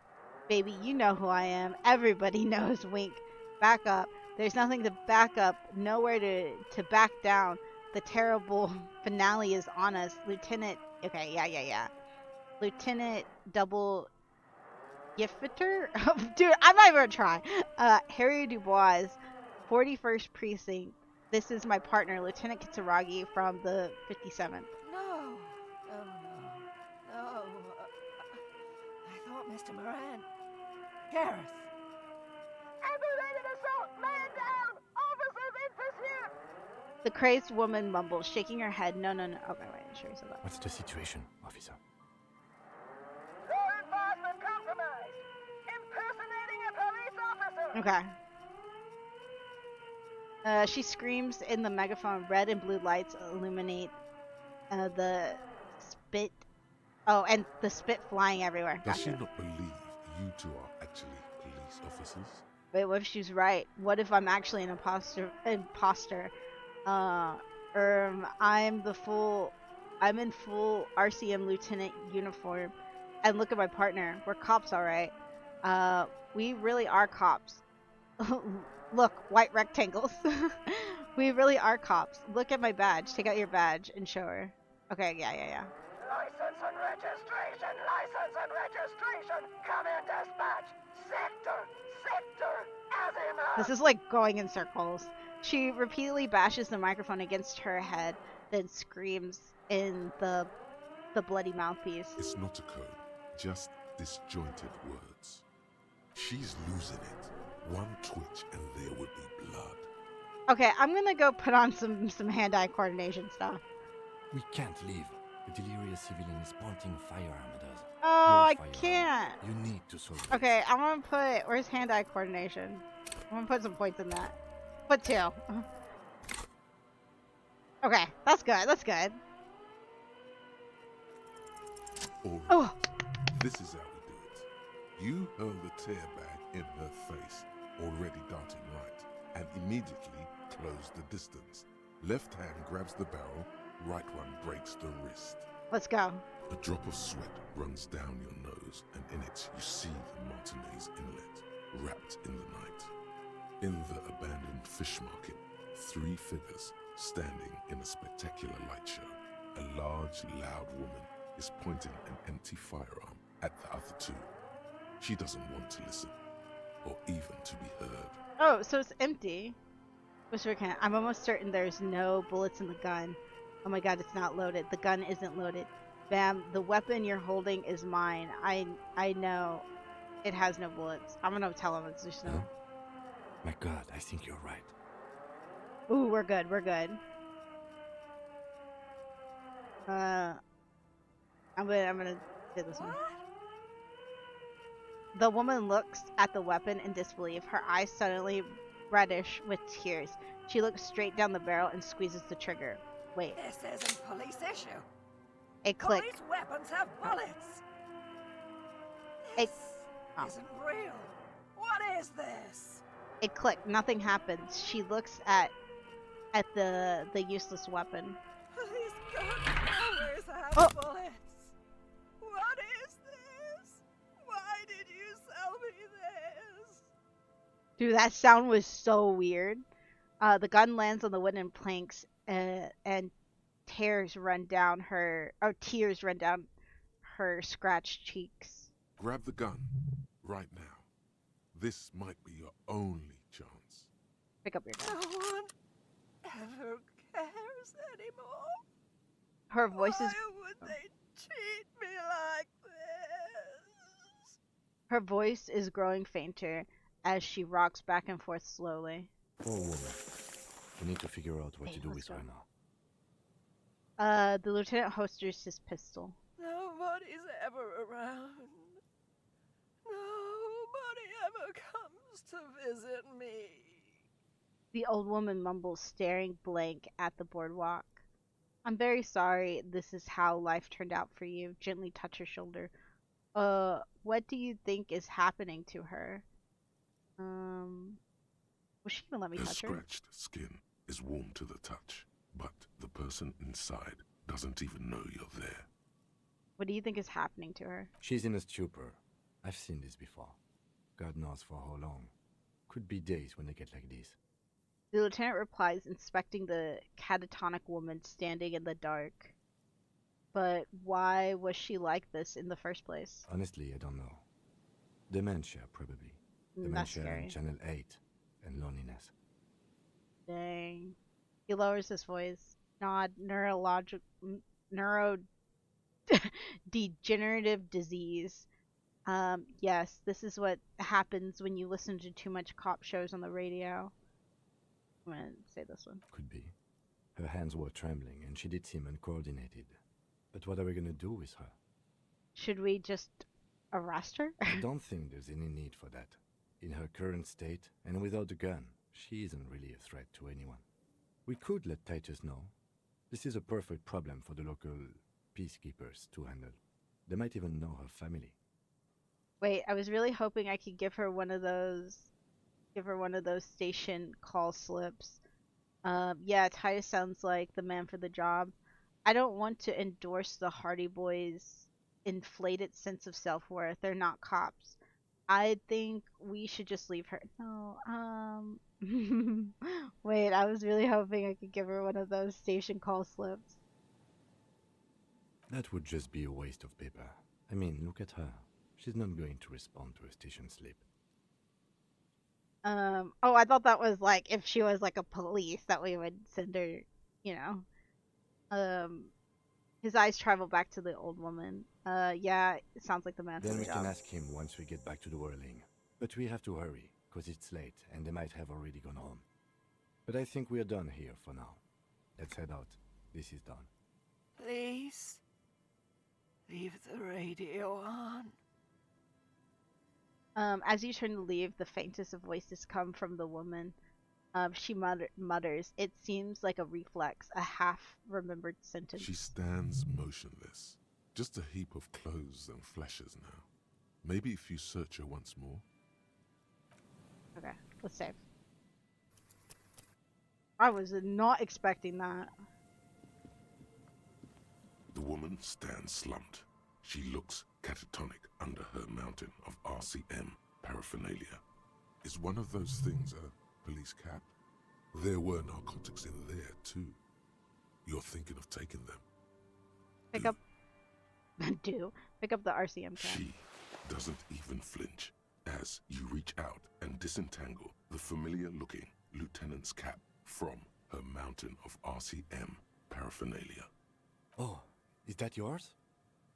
Baby, you know who I am. Everybody knows. Wink. Back up. There's nothing to back up. Nowhere to back down. The terrible finale is on us. Lieutenant... Okay, yeah. Lieutenant Double... Gifter? Dude, I'm not even gonna try. Harry Dubois, 41st Precinct. This is my partner, Lieutenant Kitsuragi from the 57th. No. Oh, no. I thought Mr. Moran. Gareth. Aggravated assault! Man down! Officers in pursuit! The crazed woman mumbles, shaking her head. No. Okay, wait, I'm sure you said that. What's the situation, officer? Law enforcement compromised! Impersonating a police officer! Okay. She screams in the megaphone. Red and blue lights illuminate the spit. Oh, and the spit flying everywhere. Does she Gotcha. not believe you two are actually police officers? Wait, what if she's right? What if I'm actually an imposter? I'm in full RCM lieutenant uniform. And look at my partner. We're cops, alright. We really are cops. Look, white rectangles. We really are cops. Look at my badge. Take out your badge and show her. Okay, yeah. License and registration! License and registration! Station, come in dispatch. Sector, as in This is like going in circles. She repeatedly bashes the microphone against her head, then screams in the bloody mouthpiece. It's not a code, just disjointed words. She's losing it. One twitch and there would be blood. Okay, I'm gonna go put on some hand-eye coordination stuff. We can't leave. The delirious civilian is pointing firearm at us. Oh, I Your firearm. can't. You need to solve Okay, I'm gonna put, where's hand-eye coordination? I'm gonna put some points in that. Put 2. Okay, that's good, that's good. Alright, Oh, this is how we do it. You hurl the tear bag in her face, already darting right, and immediately close the distance. Left hand grabs the barrel, right one breaks the wrist. let's go. A drop of sweat runs down your nose, and in it you see the Martinez Inlet, wrapped in the night. In the abandoned fish market, 3 figures standing in a spectacular light show. A large, loud woman is pointing an empty firearm at the other 2. She doesn't want to listen, or even to be heard. Oh, so it's empty. Whisper can. I'm almost certain there's no bullets in the gun. Oh my god, it's not loaded. The gun isn't loaded. Bam, the weapon you're holding is mine. I know. It has no bullets. I'm gonna tell him it's just no. Huh? My god, I think you're right. Ooh, we're good, we're good. I'm gonna do this one. The woman looks at the weapon in disbelief, her eyes suddenly reddish with tears. She looks straight down the barrel and squeezes the trigger. Wait. This isn't police issue. A click. Police weapons have bullets. This isn't real. What is this? A click. Nothing happens. She looks at the useless weapon. These guns always have bullets. What is this? Why did you sell me this? Dude, that sound was so weird. The gun lands on the wooden planks and tears run down her scratched cheeks. Grab the gun, right now. This might be your only chance. Pick up your gun. No one ever cares anymore. Her voice is... Why would they cheat me like this? Her voice is growing fainter as she rocks back and forth slowly. Poor woman. We need to figure out what to do with her now. The lieutenant holsters his pistol. Nobody's ever around. Nobody ever comes to visit me. The old woman mumbles, staring blank at the boardwalk. I'm very sorry this is how life turned out for you. Gently touch her shoulder. What do you think is happening to her? Was she gonna let me Her touch her? scratched skin is warm to the touch, but the person inside doesn't even know you're there. What do you think is happening to her? She's in a stupor. I've seen this before. God knows for how long. Could be days when they get like this. The lieutenant replies, inspecting the catatonic woman standing in the dark. But why was she like this in the first place? Honestly, I don't know. Dementia, probably. That's Dementia scary. and Channel 8 and loneliness. Dang. He lowers his voice. Neurodegenerative disease. Yes, this is what happens when you listen to too much cop shows on the radio. I'm gonna say this one. Could be. Her hands were trembling and she did seem uncoordinated. But what are we gonna do with her? Should we just arrest her? I don't think there's any need for that. In her current state, and without a gun, she isn't really a threat to anyone. We could let Titus know. This is a perfect problem for the local peacekeepers to handle. They might even know her family. Wait, I was really hoping I could give her one of those station call slips. Yeah, Titus sounds like the man for the job. I don't want to endorse the Hardy Boys' inflated sense of self-worth. They're not cops. I think we should just leave her. No, wait, I was really hoping I could give her one of those station call slips. That would just be a waste of paper. I mean, look at her. She's not going to respond to a station slip. Oh, I thought that was like if she was like a police that we would send her, you know. His eyes travel back to the old woman. Yeah, it sounds like the man for Then the we job. can ask him once we get back to the whirling. But we have to hurry, because it's late and they might have already gone home. But I think we're done here for now. Let's head out. This is done. Please, leave the radio on. As you turn to leave, the faintest of voices come from the woman. She mutters. It seems like a reflex, a half-remembered sentence. She stands motionless, just a heap of clothes and fleshes now. Maybe if you search her once more. Okay, let's save. I was not expecting that. The woman stands slumped. She looks catatonic under her mountain of RCM paraphernalia. Is one of those things a police cap? There were narcotics in there too. You're thinking of taking them? Pick up the RCM cap. She doesn't even flinch as you reach out and disentangle the familiar-looking lieutenant's cap from her mountain of RCM paraphernalia. Oh, is that yours?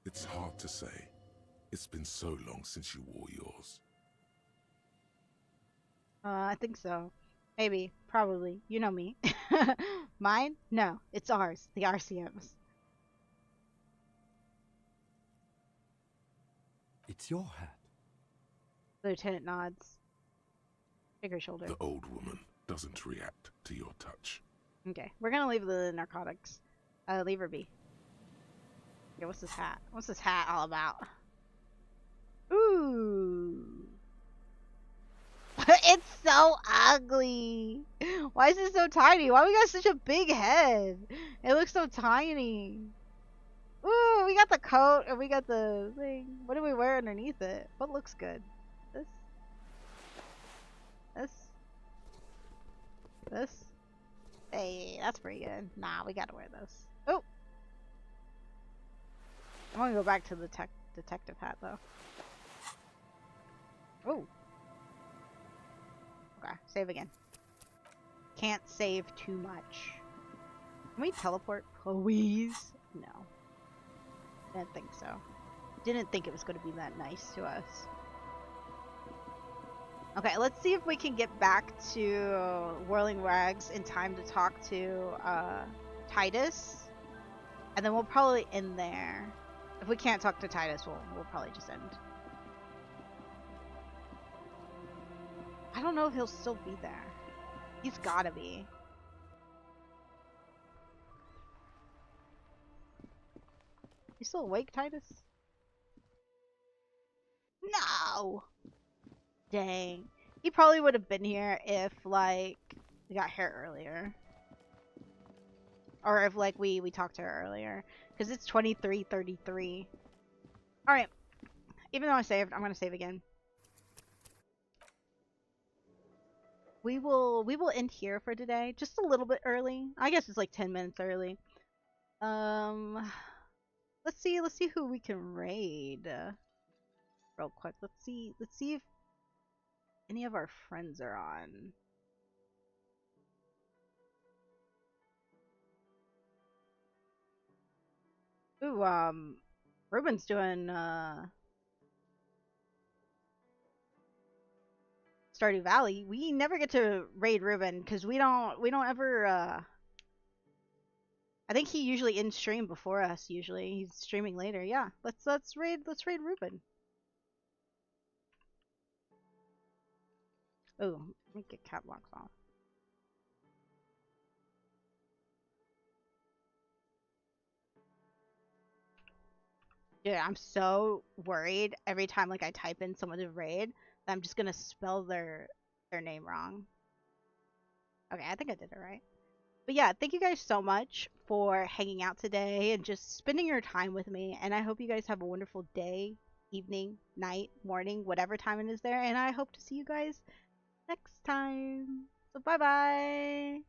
It's hard to say. It's been so long since you wore yours. I think so. Maybe. Probably. You know me. Mine? No. It's ours. The RCM's. It's your hat. The lieutenant nods. Shake her shoulder. The old woman doesn't react to your touch. Okay. We're gonna leave the narcotics. Leave her be. Okay, what's this hat? What's this hat all about? Ooh. It's so ugly. Why is it so tiny? Why we got such a big head? It looks so tiny. Ooh, we got the coat and we got the thing. What do we wear underneath it? What looks good? This? This? This? Hey, that's pretty good. Nah, we gotta wear this. Oh! I'm gonna go back to the detective hat though. Oh! Okay, save again. Can't save too much. Can we teleport, please? No. Didn't think so. Didn't think it was going to be that nice to us. Okay, let's see if we can get back to Whirling Rags in time to talk to Titus. And then we'll probably end there. If we can't talk to Titus, we'll probably just end. I don't know if he'll still be there. He's gotta be. You still awake, Titus? No! Dang. He probably would have been here if, like, we got here earlier. Or if, like, we talked to her earlier. Because it's 23:33. Alright. Even though I saved, I'm gonna save again. We will end here for today. Just a little bit early. I guess it's like 10 minutes early. Let's see who we can raid. Real quick. Let's see if any of our friends are on. Ooh, Ruben's doing Stardew Valley. We never get to raid Ruben because we don't ever I think he usually ends stream before us usually. He's streaming later. Yeah. Let's raid Ruben. Oh, let me get cat locks off. Yeah, I'm so worried every time like I type in someone to raid that I'm just gonna spell their name wrong. Okay, I think I did it right. But yeah, thank you guys so much for hanging out today and just spending your time with me. And I hope you guys have a wonderful day, evening, night, morning, whatever time it is there. And I hope to see you guys next time. So bye-bye.